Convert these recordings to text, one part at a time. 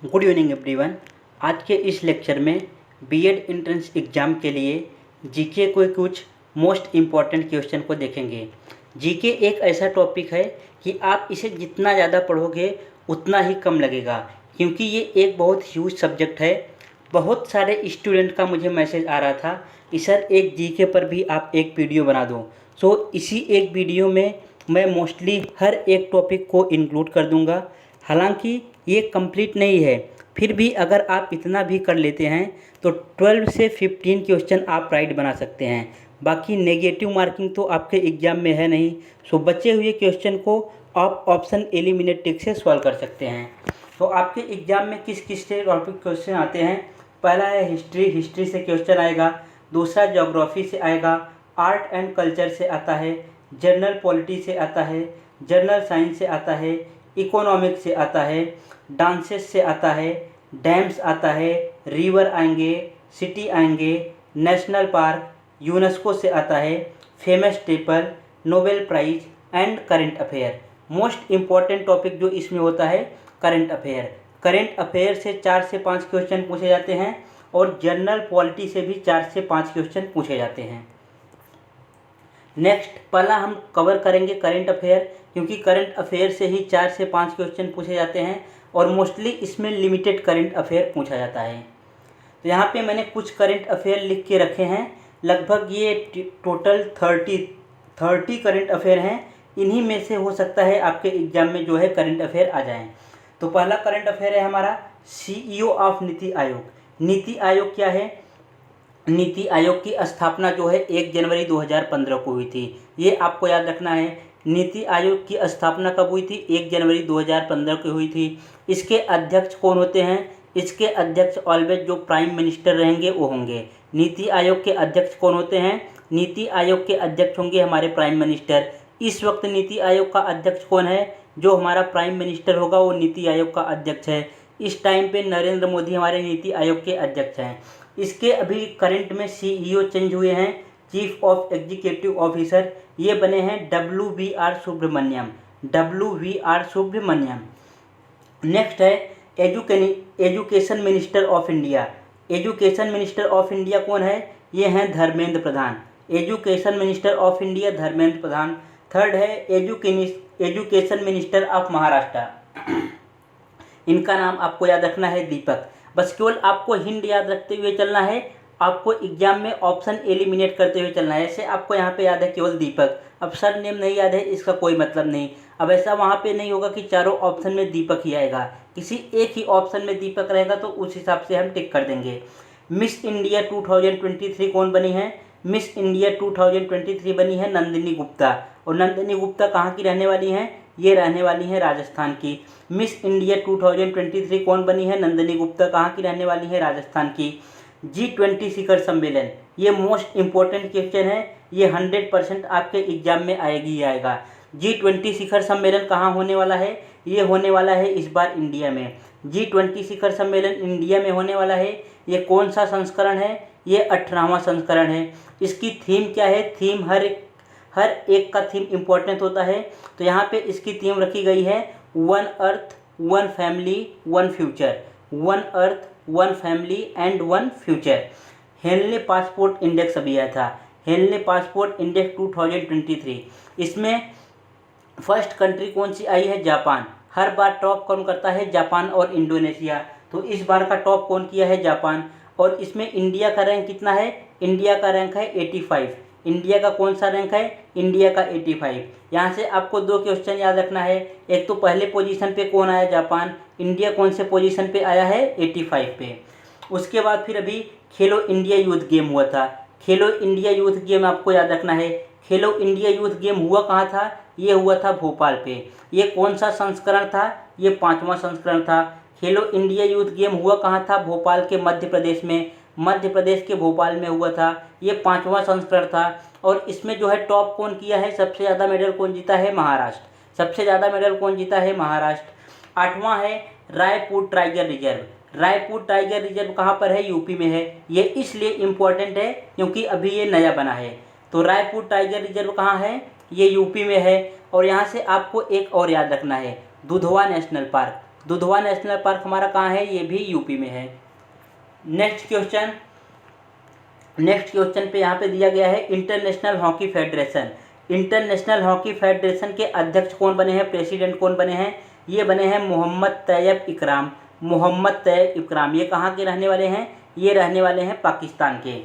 Good evening everyone. आज के इस लेक्चर में बीएड एंट्रेंस एग्ज़ाम के लिए जीके को कुछ मोस्ट इम्पॉर्टेंट क्वेश्चन को देखेंगे। जीके एक ऐसा टॉपिक है कि आप इसे जितना ज़्यादा पढ़ोगे उतना ही कम लगेगा, क्योंकि ये एक बहुत ह्यूज सब्जेक्ट है। बहुत सारे स्टूडेंट का मुझे मैसेज आ रहा था कि सर एक जीके पर भी आप एक वीडियो बना दो। सो इसी एक वीडियो में मैं मोस्टली हर एक टॉपिक को इंक्लूड कर दूंगा। हालांकि ये कंप्लीट नहीं है, फिर भी अगर आप इतना भी कर लेते हैं तो 12 से 15 क्वेश्चन आप राइट बना सकते हैं। बाकी नेगेटिव मार्किंग तो आपके एग्ज़ाम में है नहीं। सो बचे हुए क्वेश्चन को आप ऑप्शन एलिमिनेट टिक से सॉल्व कर सकते हैं। तो आपके एग्ज़ाम में किस किस से टॉपिक क्वेश्चन आते हैं? पहला है हिस्ट्री से क्वेश्चन आएगा। दूसरा ज्योग्राफी से आएगा। आर्ट एंड कल्चर से आता है। जनरल पॉलिटी से आता है। जनरल साइंस से आता है। इकोनॉमिक्स से आता है। डांसेस से आता है। डैम्स आता है। रिवर आएंगे। सिटी आएंगे। नेशनल पार्क, यूनेस्को से आता है। Famous temple, Nobel prize and current affair. Most important topic जो इसमें होता है करंट अफेयर। करंट अफेयर से 4 से 5 क्वेश्चन पूछे जाते हैं और जनरल पॉलिटी से भी 4 से 5 क्वेश्चन पूछे जाते हैं। नेक्स्ट पहला हम कवर करेंगे करंट अफेयर, क्योंकि करंट अफेयर से ही 4 से 5 क्वेश्चन पूछे जाते हैं और मोस्टली इसमें लिमिटेड करंट अफेयर पूछा जाता है। तो यहाँ पे मैंने कुछ करंट अफेयर लिख के रखे हैं। लगभग ये टोटल 30 करंट अफेयर हैं। इन्हीं में से हो सकता है आपके एग्जाम में जो है करंट अफेयर आ जाएं। तो पहला करंट अफेयर है हमारा CEO ऑफ नीति आयोग। नीति आयोग क्या है? नीति आयोग की स्थापना जो है 1 जनवरी 2015 को हुई थी। ये आपको याद रखना है। नीति आयोग की स्थापना कब हुई थी? 1 जनवरी 2015 को हुई थी। इसके अध्यक्ष कौन होते हैं? इसके अध्यक्ष ऑलवेज जो प्राइम मिनिस्टर रहेंगे वो होंगे। नीति आयोग के अध्यक्ष कौन होते हैं? नीति आयोग के अध्यक्ष होंगे हमारे प्राइम मिनिस्टर। इस वक्त नीति आयोग का अध्यक्ष कौन है? जो हमारा प्राइम मिनिस्टर होगा वो नीति आयोग का अध्यक्ष है। इस टाइम पे नरेंद्र मोदी हमारे नीति आयोग के अध्यक्ष हैं। इसके अभी करंट में CEO चेंज हुए हैं, चीफ ऑफ एग्जीक्यूटिव ऑफिसर। ये बने हैं WVR Subrahmanyam. WVR Subrahmanyam. Next है education minister of India. Education minister of India कौन है? ये हैं Dharmendra Pradhan. Education minister of India Dharmendra Pradhan. Third है एजुकेशन मिनिस्टर ऑफ महाराष्ट्र। इनका नाम आपको याद रखना है दीपक। बस केवल आपको हिंट याद रखते हुए चलना है। आपको एग्जाम में ऑप्शन एलिमिनेट करते हुए चलना है। ऐसे आपको यहाँ पे याद है केवल दीपक। अब सर नेम नहीं याद है, इसका कोई मतलब नहीं। अब ऐसा वहाँ पे नहीं होगा कि चारों ऑप्शन में दीपक ही आएगा। किसी एक ही ऑप्शन में दीपक रहेगा तो उस हिसाब से हम टिक कर देंगे। मिस इंडिया 2023 कौन बनी है? मिस इंडिया 2023 बनी है नंदिनी गुप्ता। और नंदिनी गुप्ता कहाँ की रहने वाली हैं? ये रहने वाली हैं राजस्थान की। मिस इंडिया 2023 कौन बनी है? नंदिनी गुप्ता कहाँ की रहने वाली है? राजस्थान की। G20 शिखर सम्मेलन, ये मोस्ट इम्पोर्टेंट क्वेश्चन है। ये 100% आपके एग्जाम में आएगी ही आएगा। G20 शिखर सम्मेलन कहाँ होने वाला है? ये होने वाला है इस बार इंडिया में। G20 शिखर सम्मेलन इंडिया में होने वाला है। ये कौन सा संस्करण है? ये 18वां संस्करण है। इसकी थीम क्या है? थीम हर एक का थीम इम्पोर्टेंट होता है। तो यहाँ पे इसकी थीम रखी गई है one earth, one family, one future. One earth, one family and one future. Henley passport index अभी आया था। Henley passport index 2023। इसमें फर्स्ट कंट्री कौन सी आई है? जापान। हर बार टॉप कौन करता है? जापान और इंडोनेशिया। तो इस बार का टॉप कौन किया है? जापान। और इसमें इंडिया का रैंक कितना है? इंडिया का रैंक है 85। इंडिया का कौन सा रैंक है? इंडिया का 85। यहाँ से आपको 2 क्वेश्चन याद रखना है। एक तो पहले पोजीशन पे कौन आया? जापान। इंडिया कौन से पोजीशन पे आया है? 85 पे। उसके बाद फिर अभी खेलो इंडिया यूथ गेम हुआ था। खेलो इंडिया यूथ गेम आपको याद रखना है। खेलो इंडिया यूथ गेम हुआ कहाँ था? ये हुआ था भोपाल पे। ये कौन सा संस्करण था? ये 5वां संस्करण था। खेलो इंडिया यूथ गेम हुआ कहाँ था? भोपाल के मध्य प्रदेश में। मध्य प्रदेश के भोपाल में हुआ था। ये 5वां संस्करण था। और इसमें जो है टॉप कौन किया है? सबसे ज़्यादा मेडल कौन जीता है? महाराष्ट्र। सबसे ज़्यादा मेडल कौन जीता है? महाराष्ट्र। 8वां है Raipur tiger reserve. Raipur tiger reserve कहाँ पर है? यूपी में है। ये इसलिए इम्पोर्टेंट है क्योंकि अभी ये नया बना है। तो रायपुर टाइगर रिजर्व कहाँ है? ये यूपी में है। और यहाँ से आपको एक और याद रखना है, Dudhwa national park. Dudhwa national park हमारा कहाँ है, ये भी यूपी में है। नेक्स्ट क्वेश्चन पे यहाँ पे दिया गया है international hockey federation. International hockey federation के अध्यक्ष कौन बने हैं, प्रेसिडेंट कौन बने हैं, ये बने हैं मोहम्मद तैयब इकराम। मोहम्मद तैयब इकराम ये कहाँ के रहने वाले हैं, ये रहने वाले हैं पाकिस्तान के।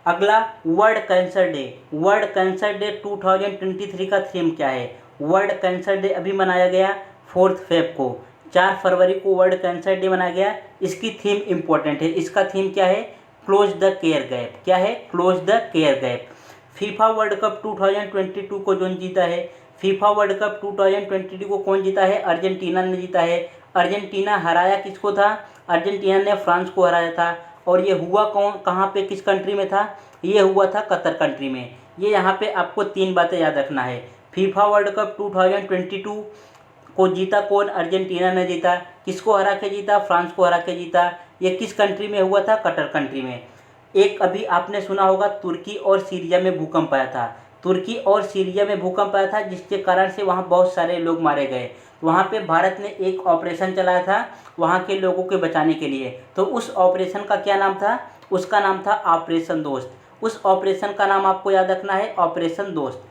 अगला world cancer day. World cancer day 2023 का थीम क्या है। वर्ल्ड कैंसर डे अभी मनाया गया 4 फेब को, 4 फरवरी को वर्ल्ड कैंसर डे मनाया गया। इसकी थीम इंपॉर्टेंट है, इसका थीम क्या है, क्लोज द केयर गैप। क्या है, close the care gap. FIFA world cup 2022 को जो जीता है, फीफा वर्ल्ड कप 2022 को कौन जीता है, अर्जेंटीना ने जीता है। अर्जेंटीना हराया किसको था, अर्जेंटीना ने फ्रांस को हराया था। और ये हुआ कहाँ पे, किस कंट्री में था, ये हुआ था कतर कंट्री में। ये यहाँ पे आपको 3 बातें याद रखना है। फीफा वर्ल्ड कप 2022 को जीता कौन, अर्जेंटीना ने जीता। किसको हरा के जीता, फ्रांस को हरा के जीता। ये किस कंट्री में हुआ था, कतर कंट्री में। एक अभी आपने सुना होगा तुर्की और सीरिया में भूकंप आया था। तुर्की और सीरिया में भूकंप आया था जिसके कारण से वहाँ बहुत सारे लोग मारे गए। वहाँ पे भारत ने एक ऑपरेशन चलाया था वहाँ के लोगों के बचाने के लिए। तो उस ऑपरेशन का क्या नाम था, उसका नाम था ऑपरेशन दोस्त। उस ऑपरेशन का नाम आपको याद रखना है, ऑपरेशन दोस्त।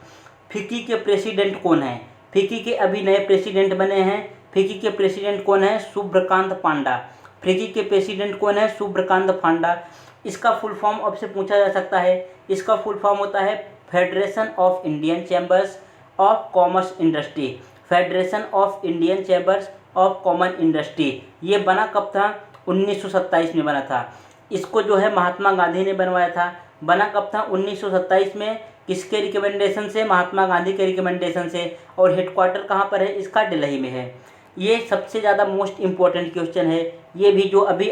फिक्की के प्रेसिडेंट कौन है, फिक्की के अभी नए प्रेसिडेंट बने हैं। फिक्की के प्रेसिडेंट कौन है, शुभ्रकांत पांडा। फिक्की के प्रेसिडेंट कौन है, शुभ्रकांत पांडा। इसका फुल फॉर्म आपसे पूछा जा सकता है। इसका फुल फॉर्म होता है federation of Indian chambers of commerce industry. Federation of Indian chambers of common industry. ये बना कब था, 1927 में बना था। इसको जो है महात्मा गांधी ने बनवाया था। बना कब था, 1927 में। किसके रिकमेंडेशन से, महात्मा गांधी के रिकमेंडेशन से। और हेडक्वार्टर कहाँ पर है, इसका दिल्ली में है। ये सबसे ज़्यादा मोस्ट इम्पोर्टेंट क्वेश्चन है। ये भी जो अभी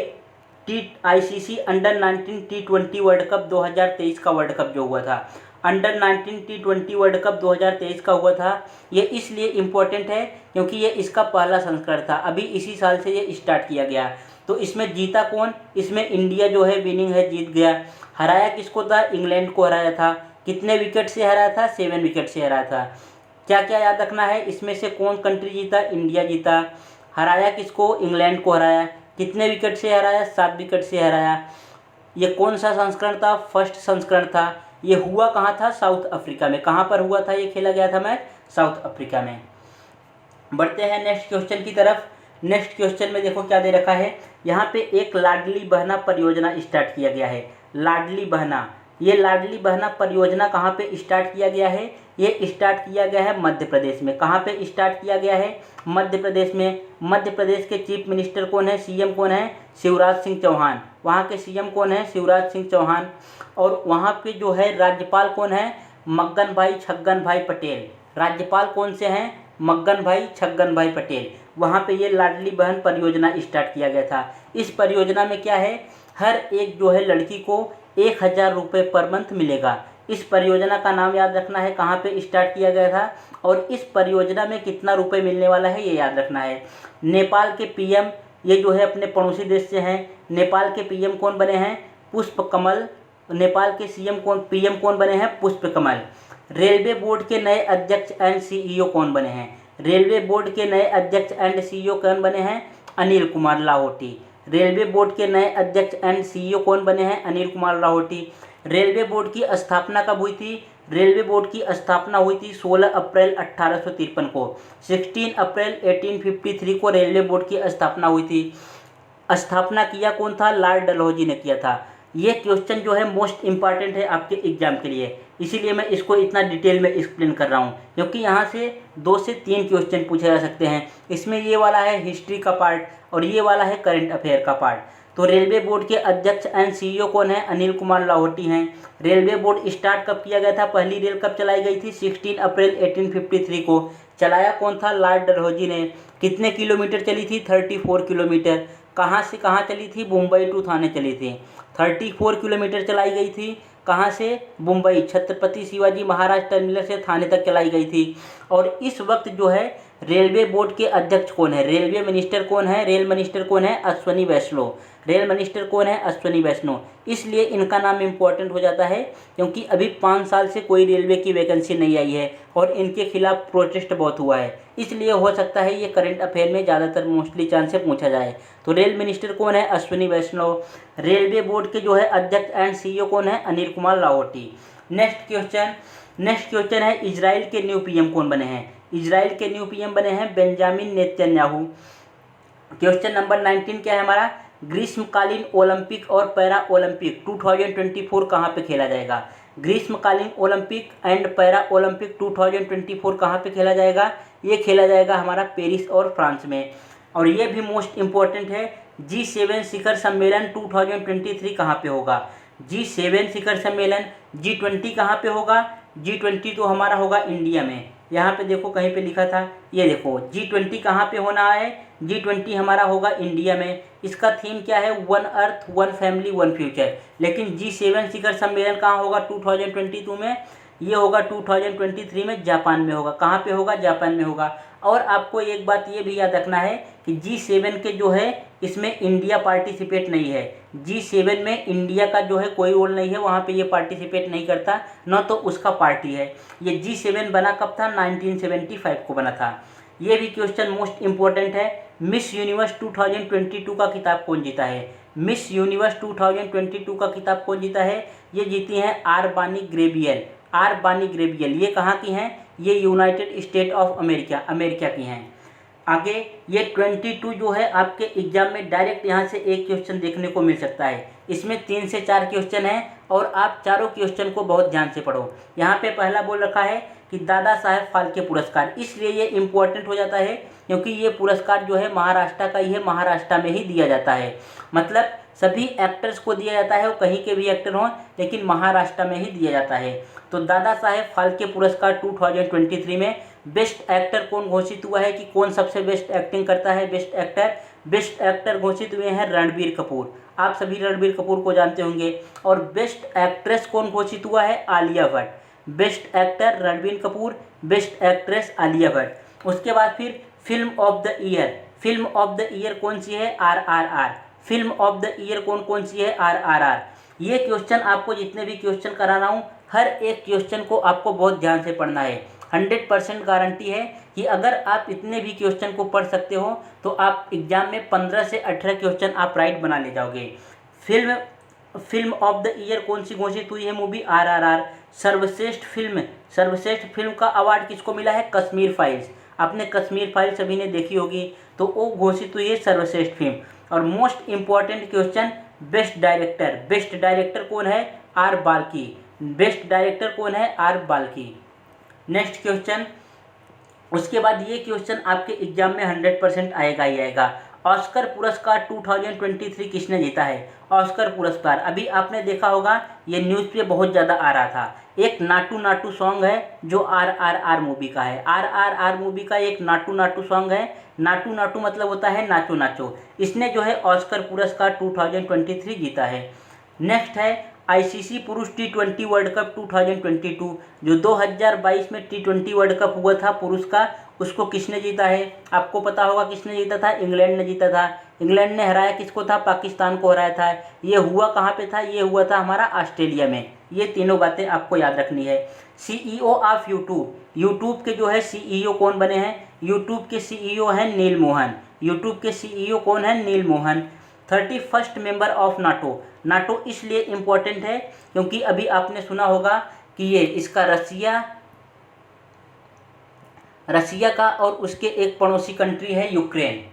ICC under 19 T20 world cup 2023 का वर्ल्ड कप जो हुआ था, अंडर 19 T20 वर्ल्ड कप 2023 का हुआ था। ये इसलिए इम्पोर्टेंट है क्योंकि ये इसका पहला संस्करण था, अभी इसी साल से ये स्टार्ट किया गया। तो इसमें जीता कौन, इसमें इंडिया जो है विनिंग है, जीत गया। हराया किसको था, इंग्लैंड को हराया था। कितने विकेट से हराया था, 7 विकेट से हराया था। क्या क्या याद रखना है, इसमें से कौन कंट्री जीता, इंडिया जीता। हराया किसको, इंग्लैंड को हराया। कितने विकेट से हराया, 7 विकेट से हराया। ये कौन सा संस्करण था, फर्स्ट संस्करण था। ये हुआ कहाँ था, साउथ अफ्रीका में। कहाँ पर हुआ था, ये खेला गया था मैच, साउथ अफ्रीका में। बढ़ते हैं नेक्स्ट क्वेश्चन की तरफ। नेक्स्ट क्वेश्चन में देखो क्या दे रखा है, यहाँ पे एक लाडली बहना परियोजना स्टार्ट किया गया है। लाडली बहना, ये लाडली बहना परियोजना कहाँ पे स्टार्ट किया गया है, ये स्टार्ट किया गया है मध्य प्रदेश में। कहाँ पे स्टार्ट किया गया है, मध्य प्रदेश में। मध्य प्रदेश के चीफ मिनिस्टर कौन है, सीएम कौन है, शिवराज सिंह चौहान। वहाँ के सीएम कौन है, शिवराज सिंह चौहान। और वहाँ पे जो है राज्यपाल कौन है, मक्गन भाई छगन भाई पटेल। राज्यपाल कौन से हैं, मक्गन भाई छगन भाई पटेल। वहाँ पे ये लाडली बहन परियोजना स्टार्ट किया गया था। इस परियोजना में क्या है, हर एक जो है लड़की को 1000 रुपये पर मंथ मिलेगा। इस परियोजना का नाम याद रखना है, कहाँ पे स्टार्ट किया गया था और इस परियोजना में कितना रुपए मिलने वाला है, ये याद रखना है। नेपाल के पीएम, ये जो है अपने पड़ोसी देश से हैं। नेपाल के पीएम कौन बने हैं, पुष्प कमल। नेपाल के पीएम कौन बने हैं, पुष्प कमल। रेलवे बोर्ड के नए अध्यक्ष एंड सीईओ कौन बने हैं, रेलवे बोर्ड के नए अध्यक्ष एंड सीईओ कौन बने हैं, अनिल कुमार लाहोटी। रेलवे बोर्ड के नए अध्यक्ष एंड सीईओ कौन बने हैं, अनिल कुमार लाहोटी। रेलवे बोर्ड की स्थापना कब हुई थी, रेलवे बोर्ड की स्थापना हुई थी 16 अप्रैल 1853 को। 16 अप्रैल 1853 को रेलवे बोर्ड की स्थापना हुई थी। स्थापना किया कौन था, लॉर्ड डलहौजी ने किया था। ये क्वेश्चन जो है मोस्ट इंपॉर्टेंट है आपके एग्जाम के लिए, इसीलिए मैं इसको इतना डिटेल में एक्सप्लेन कर रहा हूँ, क्योंकि यहाँ से 2 से 3 क्वेश्चन पूछे जा सकते हैं। इसमें ये वाला है हिस्ट्री का पार्ट और ये वाला है करंट अफेयर का पार्ट। तो रेलवे बोर्ड के अध्यक्ष एंड सीईओ कौन है, अनिल कुमार लाहोटी हैं। रेलवे बोर्ड स्टार्ट कब किया गया था, पहली रेल कब चलाई गई थी, 16 अप्रैल 1853 को। चलाया कौन था, लॉर्ड डलहौजी ने। कितने किलोमीटर चली थी, 34 किलोमीटर। कहाँ से कहाँ चली थी, मुंबई टू थाने चली थी। 34 किलोमीटर चलाई गई थी। कहाँ से, मुंबई छत्रपति शिवाजी महाराज टर्मिनल से थाने तक चलाई गई थी। और इस वक्त जो है रेलवे बोर्ड के अध्यक्ष कौन है? रेलवे मिनिस्टर कौन है? रेल मिनिस्टर कौन है? अश्वनी वैष्णव। रेल मिनिस्टर कौन है? अश्वनी वैष्णव। इसलिए इनका नाम इम्पोर्टेंट हो जाता है क्योंकि अभी 5 साल से कोई रेलवे की वैकेंसी नहीं आई है और इनके खिलाफ प्रोटेस्ट बहुत हुआ है, इसलिए हो सकता है ये करंट अफेयर में ज़्यादातर मोस्टली चांस से पूछा जाए। तो रेल मिनिस्टर कौन है? अश्वनी वैष्णव। रेलवे बोर्ड के जो है अध्यक्ष एंड CEO कौन है? अनिल कुमार लाहोटी। नेक्स्ट क्वेश्चन है इजराइल के न्यू PM कौन बने हैं? इजराइल के न्यू PM बने हैं बेंजामिन नेतन्याहू। क्वेश्चन नंबर 19 क्या है हमारा? ग्रीष्मकालीन ओलंपिक और पैरा ओलंपिक 2024 कहाँ पे खेला जाएगा? ग्रीष्मकालीन ओलंपिक एंड पैरा ओलंपिक 2024 कहाँ पे खेला जाएगा? ये खेला जाएगा हमारा पेरिस और फ्रांस में। और ये भी मोस्ट इम्पोर्टेंट है, G7 शिखर सम्मेलन 2023 कहाँ पे होगा? G7 शिखर सम्मेलन G20 कहाँ पे होगा? G20 तो हमारा होगा इंडिया में। यहाँ पे देखो कहीं पे लिखा था, ये देखो G20 कहाँ पे होना है? G20 हमारा होगा इंडिया में। इसका थीम क्या है? One earth one family one future. लेकिन G7 शिखर सम्मेलन कहाँ होगा 2022 में? ये होगा 2023 में जापान में होगा। कहाँ पे होगा? जापान में होगा। और आपको एक बात ये भी याद रखना है कि G7 के जो है इसमें इंडिया पार्टिसिपेट नहीं है। G7 में इंडिया का जो है कोई रोल नहीं है, वहाँ पे ये पार्टिसिपेट नहीं करता, न तो उसका पार्टी है। ये G7 बना कब था? 1975 को बना था। ये भी क्वेश्चन मोस्ट इम्पोर्टेंट है। मिस यूनिवर्स 2022 का खिताब कौन जीता है? मिस यूनिवर्स 2022 का खिताब कौन जीता है? ये जीती हैं आर बानी ग्रेबियल। आर बानी ग्रेबियल ये कहाँ की हैं? ये यूनाइटेड स्टेट ऑफ अमेरिका की हैं। आगे ये 22 जो है आपके एग्जाम में डायरेक्ट यहाँ से एक क्वेश्चन देखने को मिल सकता है। इसमें 3 से 4 क्वेश्चन हैं और आप चारों क्वेश्चन को बहुत ध्यान से पढ़ो। यहाँ पे पहला बोल रखा है कि दादा साहेब फाल्के पुरस्कार, इसलिए ये इम्पोर्टेंट हो जाता है क्योंकि ये पुरस्कार जो है महाराष्ट्र का ही है, महाराष्ट्र में ही दिया जाता है। मतलब सभी एक्टर्स को दिया जाता है, वो कहीं के भी एक्टर हों, लेकिन महाराष्ट्र में ही दिया जाता है। तो दादा साहेब फाल्के पुरस्कार 2023 में बेस्ट एक्टर कौन घोषित हुआ है कि कौन सबसे बेस्ट एक्टिंग करता है? बेस्ट एक्टर घोषित हुए हैं रणबीर कपूर। आप सभी रणबीर कपूर को जानते होंगे। और बेस्ट एक्ट्रेस कौन घोषित हुआ है? Alia Bhatt. Best actor Ranbir Kapoor, best actress Alia Bhatt. उसके बाद फिर फिल्म ऑफ द ईयर कौन सी है? RRR। Film of the year कौन सी है? RRR। ये क्वेश्चन आपको जितने भी क्वेश्चन करा रहा हूँ, हर एक क्वेश्चन को आपको बहुत ध्यान से पढ़ना है। 100% गारंटी है कि अगर आप इतने भी क्वेश्चन को पढ़ सकते हो तो आप एग्जाम में 15 से 18 क्वेश्चन आप राइट बना ले जाओगे। फिल्म ऑफ द ईयर कौन सी घोषित हुई है? Movie RRR। सर्वश्रेष्ठ फिल्म का अवार्ड किसको मिला है? कश्मीर फाइल्स। आपने कश्मीर फाइल्स सभी ने देखी होगी, तो वो घोषित हुई है सर्वश्रेष्ठ फिल्म। और most important question, best director कौन है? आर बाल्की। बेस्ट डायरेक्टर कौन है? आर बाल्की। नेक्स्ट क्वेश्चन, उसके बाद ये क्वेश्चन आपके एग्जाम में 100% आएगा ही आएगा। ऑस्कर पुरस्कार 2023 किसने जीता है? ऑस्कर पुरस्कार अभी आपने देखा होगा, ये न्यूज़ पे बहुत ज़्यादा आ रहा था। एक नाटू नाटू सॉन्ग है जो RRR मूवी का है। RRR मूवी का एक नाटू नाटू सॉन्ग है। नाटू नाटू मतलब होता है नाचो नाचो। इसने जो है ऑस्कर पुरस्कार 2023 जीता है। नेक्स्ट है ICC पुरुष T20 वर्ल्ड कप 2022, जो 2022 में T20 वर्ल्ड कप हुआ था पुरुष का, उसको किसने जीता है? आपको पता होगा किसने जीता था? इंग्लैंड ने जीता था। इंग्लैंड ने हराया किसको था? पाकिस्तान को हराया था। ये हुआ कहाँ पे था? ये हुआ था हमारा ऑस्ट्रेलिया में। ये तीनों बातें आपको याद रखनी है। CEO ऑफ यूट्यूब के जो है CEO कौन बने हैं? यूट्यूब के CEO हैं नील मोहन। यूट्यूब के CEO कौन है? Neel Mohan. 31st member of NATO इसलिए इम्पोर्टेंट है क्योंकि अभी आपने सुना होगा कि ये इसका रसिया का और उसके एक पड़ोसी कंट्री है यूक्रेन।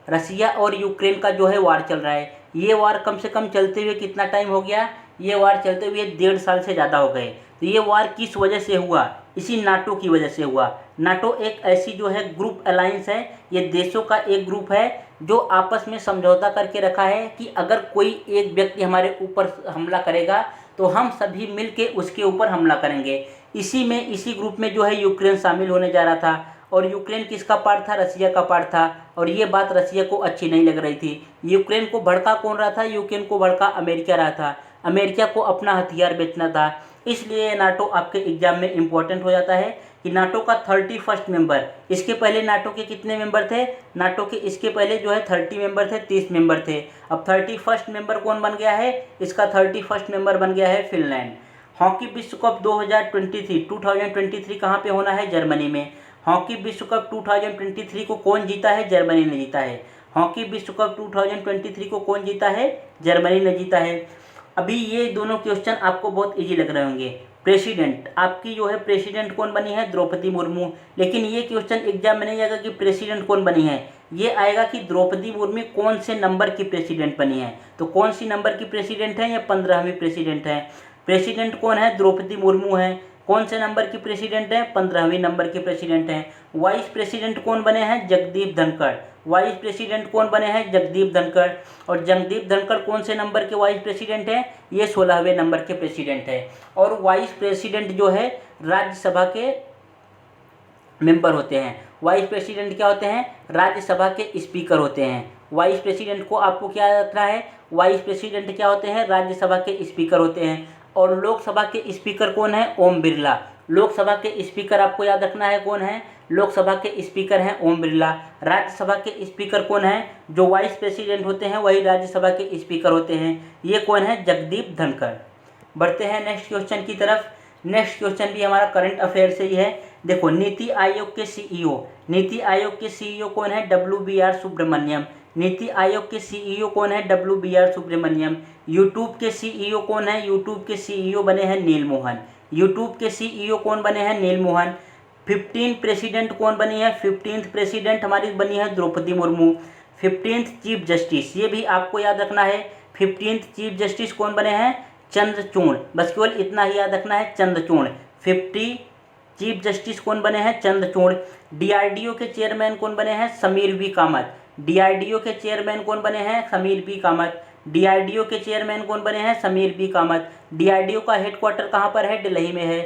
रसिया और यूक्रेन का जो है वार चल रहा है। ये वार कम से कम चलते हुए कितना टाइम हो गया? ये वार चलते हुए 1.5 साल से ज़्यादा हो गए। तो ये वार किस वजह से हुआ? इसी नाटो की वजह से हुआ। नाटो एक ऐसी जो है ग्रुप अलायंस है, ये देशों का एक ग्रुप है जो आपस में समझौता करके रखा है कि अगर कोई एक व्यक्ति हमारे ऊपर हमला करेगा तो हम सभी मिलके उसके ऊपर हमला करेंगे। इसी ग्रुप में जो है यूक्रेन शामिल होने जा रहा था। और यूक्रेन किसका पार्ट था? रसिया का पार्ट था। और ये बात रसिया को अच्छी नहीं लग रही थी। यूक्रेन को भड़का कौन रहा था? यूक्रेन को भड़का अमेरिका रहा था। अमेरिका को अपना हथियार बेचना था, इसलिए नाटो आपके एग्जाम में इम्पोर्टेंट हो जाता है कि नाटो का 31st मेंबर, इसके पहले नाटो के कितने मेंबर थे, नाटो के इसके पहले जो है 30 मेंबर थे, 30 मेंबर थे। अब 31st मेंबर कौन बन गया है, इसका 31st मेंबर बन गया है फिनलैंड। हॉकी विश्व कप 2023 कहाँ पे होना है, जर्मनी में। हॉकी विश्व कप 2023 को कौन जीता है, जर्मनी ने जीता है। हॉकी विश्व कप 2023 को कौन जीता है, जर्मनी ने जीता है। अभी ये दोनों क्वेश्चन आपको बहुत इजी लग रहे होंगे। प्रेसिडेंट, आपकी जो है प्रेसिडेंट कौन बनी है, द्रौपदी मुर्मू। लेकिन ये क्वेश्चन एग्जाम में नहीं आएगा कि प्रेसिडेंट कौन बनी है, ये आएगा कि द्रौपदी मुर्मू कौन से नंबर की प्रेसिडेंट बनी है। तो कौन सी नंबर की प्रेसिडेंट है, ये 15वीं प्रेसिडेंट है। प्रेसिडेंट कौन है, द्रौपदी मुर्मू है। कौन से नंबर की प्रेसिडेंट है, 15वीं नंबर की प्रेसिडेंट है। वाइस प्रेसिडेंट कौन बने हैं, जगदीप धनखड़। वाइस प्रेसिडेंट कौन बने हैं, जगदीप धनखड़। और जगदीप धनखड़ कौन से नंबर के वाइस प्रेसिडेंट हैं, ये 16वें नंबर के प्रेसिडेंट है। और वाइस प्रेसिडेंट जो है राज्यसभा के मेंबर होते हैं। वाइस प्रेसिडेंट क्या होते हैं, राज्यसभा के स्पीकर होते हैं। वाइस प्रेसिडेंट को आपको क्या रखना है, वाइस प्रेसिडेंट क्या होते हैं, राज्यसभा के स्पीकर होते हैं। और लोकसभा के स्पीकर कौन है, ओम बिरला। लोकसभा के स्पीकर आपको याद रखना है कौन है, लोकसभा के स्पीकर हैं ओम बिरला। राज्यसभा के स्पीकर कौन है, जो वाइस प्रेसिडेंट होते हैं वही राज्यसभा के स्पीकर होते हैं, ये कौन है, जगदीप धनखड़। बढ़ते हैं नेक्स्ट क्वेश्चन की तरफ। नेक्स्ट क्वेश्चन भी हमारा करंट अफेयर से ही है। देखो, नीति आयोग के सीईओ, नीति आयोग के सीईओ कौन है, WBR सुब्रमण्यम। नीति आयोग के सीईओ कौन है, WBR सुब्रमण्यम। यूट्यूब के सीईओ कौन है, यूट्यूब के सीईओ बने हैं नील मोहन। यूट्यूब के सीईओ कौन बने हैं, नील मोहन। 15 प्रेसिडेंट कौन बनी है, 15th प्रेसिडेंट हमारी बनी है Draupadi Murmu. 15th chief justice, ये भी आपको याद रखना है। 15th चीफ जस्टिस कौन बने हैं, चंद्रचूड़। बस केवल इतना ही याद रखना है, चंद्रचूड़। 50 चीफ जस्टिस कौन बने हैं, चंद्रचूड़। डीआरडीओ के चेयरमैन कौन बने हैं, समीर बी कामत। डीआरडीओ के चेयरमैन कौन बने हैं, समीर बी कामत। डीआरडीओ के चेयरमैन कौन बने हैं, समीर बी कामत। डीआरडीओ का हेडक्वार्टर कहाँ पर है, दिल्ली में है।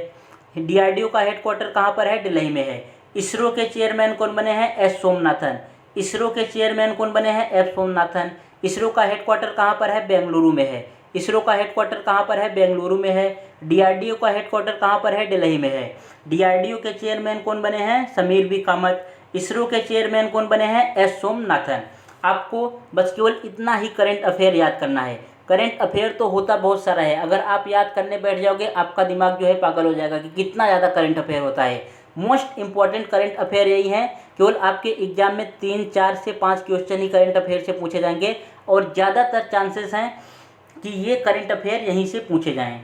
डीआरडीओ का हेडक्वार्टर कहाँ पर है, दिल्ली में है। इसरो के चेयरमैन कौन बने हैं, एस सोमनाथन। इसरो के चेयरमैन कौन बने हैं, एफ सोमनाथन। इसरो का हेडक्वार्टर कहाँ पर है, बेंगलुरु में है। इसरो का हेडक्वार्टर कहाँ पर है, बेंगलुरु में है। डीआरडीओ का हेडक्वार्टर कहाँ पर है, दिल्ली में है। डीआरडीओ के चेयरमैन कौन बने हैं, समीर बी कामत। इसरो के चेयरमैन कौन बने हैं, एस सोमनाथन। आपको बस केवल इतना ही करंट अफेयर याद करना है। करंट अफेयर तो होता बहुत सारा है, अगर आप याद करने बैठ जाओगे आपका दिमाग जो है पागल हो जाएगा कि कितना ज़्यादा करंट अफेयर होता है। मोस्ट इंपॉर्टेंट करंट अफेयर यही है, केवल आपके एग्जाम में 3, 4 से 5 क्वेश्चन ही करंट अफेयर से पूछे जाएंगे और ज़्यादातर चांसेस हैं कि ये करंट अफेयर यहीं से पूछे जाएं।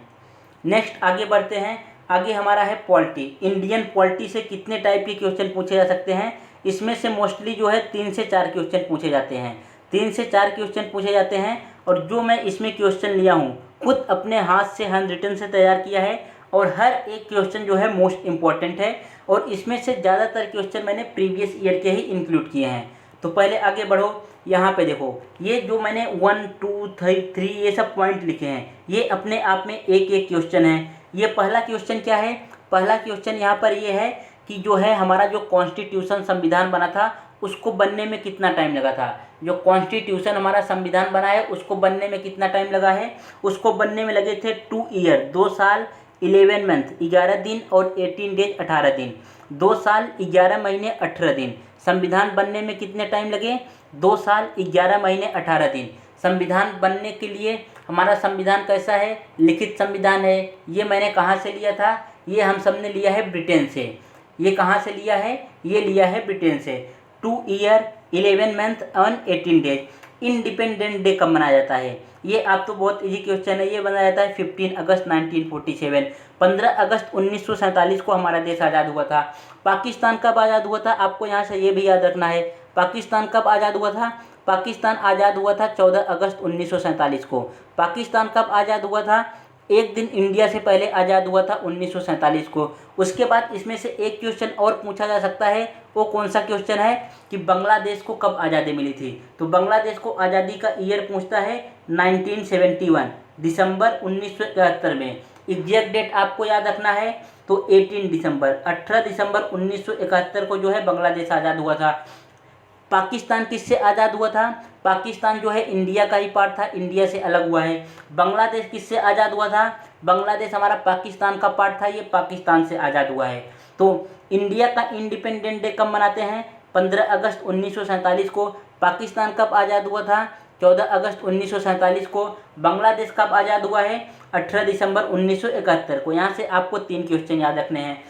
नेक्स्ट आगे बढ़ते हैं। आगे हमारा है पॉलिटी। इंडियन पॉलिटी से कितने टाइप के क्वेश्चन पूछे जा सकते हैं, इसमें से मोस्टली जो है 3 से 4 क्वेश्चन पूछे जाते हैं। 3 से 4 क्वेश्चन पूछे जाते हैं और जो मैं इसमें क्वेश्चन लिया हूँ खुद अपने हाथ से हैंड रिटन से तैयार किया है और हर एक क्वेश्चन जो है मोस्ट इम्पॉर्टेंट है और इसमें से ज़्यादातर क्वेश्चन मैंने प्रीवियस ईयर के ही इंक्लूड किए हैं। तो पहले आगे बढ़ो, यहाँ पे देखो ये जो मैंने 1, 2, 3 ये सब पॉइंट लिखे हैं ये अपने आप में एक एक क्वेश्चन है। ये पहला क्वेश्चन क्या है, पहला क्वेश्चन यहाँ पर ये है कि जो है हमारा जो कॉन्स्टिट्यूशन संविधान बना था उसको बनने में कितना टाइम लगा था। जो कॉन्स्टिट्यूशन हमारा संविधान बना है उसको बनने में कितना टाइम लगा है, उसको बनने में लगे थे 2 ईयर, 2 साल 11 मंथ 11 दिन और 18 डेज 18 दिन। 2 साल 11 महीने 18 दिन। संविधान बनने में कितने टाइम लगे, 2 साल 11 महीने 18 दिन। संविधान बनने के लिए हमारा संविधान कैसा है, लिखित संविधान है। ये मैंने कहाँ से लिया था, ये हम सब ने लिया है ब्रिटेन से। ये कहाँ से लिया है, ये लिया है ब्रिटेन से। 2 ईयर 11 मंथ और 18 डेज। इंडिपेंडेंट डे कब मनाया जाता है, ये आप तो बहुत इजी क्वेश्चन है। ये बनाया जाता है 15 अगस्त 1947। 15 अगस्त 1947 को हमारा देश आज़ाद हुआ था। पाकिस्तान कब आज़ाद हुआ था, आपको यहाँ से ये भी याद रखना है। पाकिस्तान कब आज़ाद हुआ था, पाकिस्तान आज़ाद हुआ था 14 अगस्त 1947 को। पाकिस्तान कब आज़ाद हुआ था, एक दिन इंडिया से पहले आज़ाद हुआ था 1947 को। उसके बाद इसमें से एक क्वेश्चन और पूछा जा सकता है, वो कौन सा क्वेश्चन है कि बांग्लादेश को कब आज़ादी मिली थी। तो बांग्लादेश को आज़ादी का ईयर पूछता है 1971, दिसंबर 1971 में। एग्जैक्ट डेट आपको याद रखना है तो 18 दिसंबर 1971 को जो है बांग्लादेश आज़ाद हुआ था। पाकिस्तान किससे आज़ाद हुआ था, पाकिस्तान जो है इंडिया का ही पार्ट था, इंडिया से अलग हुआ है। बांग्लादेश किससे आज़ाद हुआ था? बांग्लादेश हमारा पाकिस्तान का पार्ट था, ये पाकिस्तान से आज़ाद हुआ है। तो इंडिया का इंडिपेंडेंट डे कब मनाते हैं? 15 अगस्त 1947 को। पाकिस्तान कब आज़ाद हुआ था? 14 अगस्त 1947 को। बांग्लादेश कब आज़ाद हुआ है? 18 दिसंबर 1971 को। यहाँ से आपको 3 क्वेश्चन याद रखने हैं।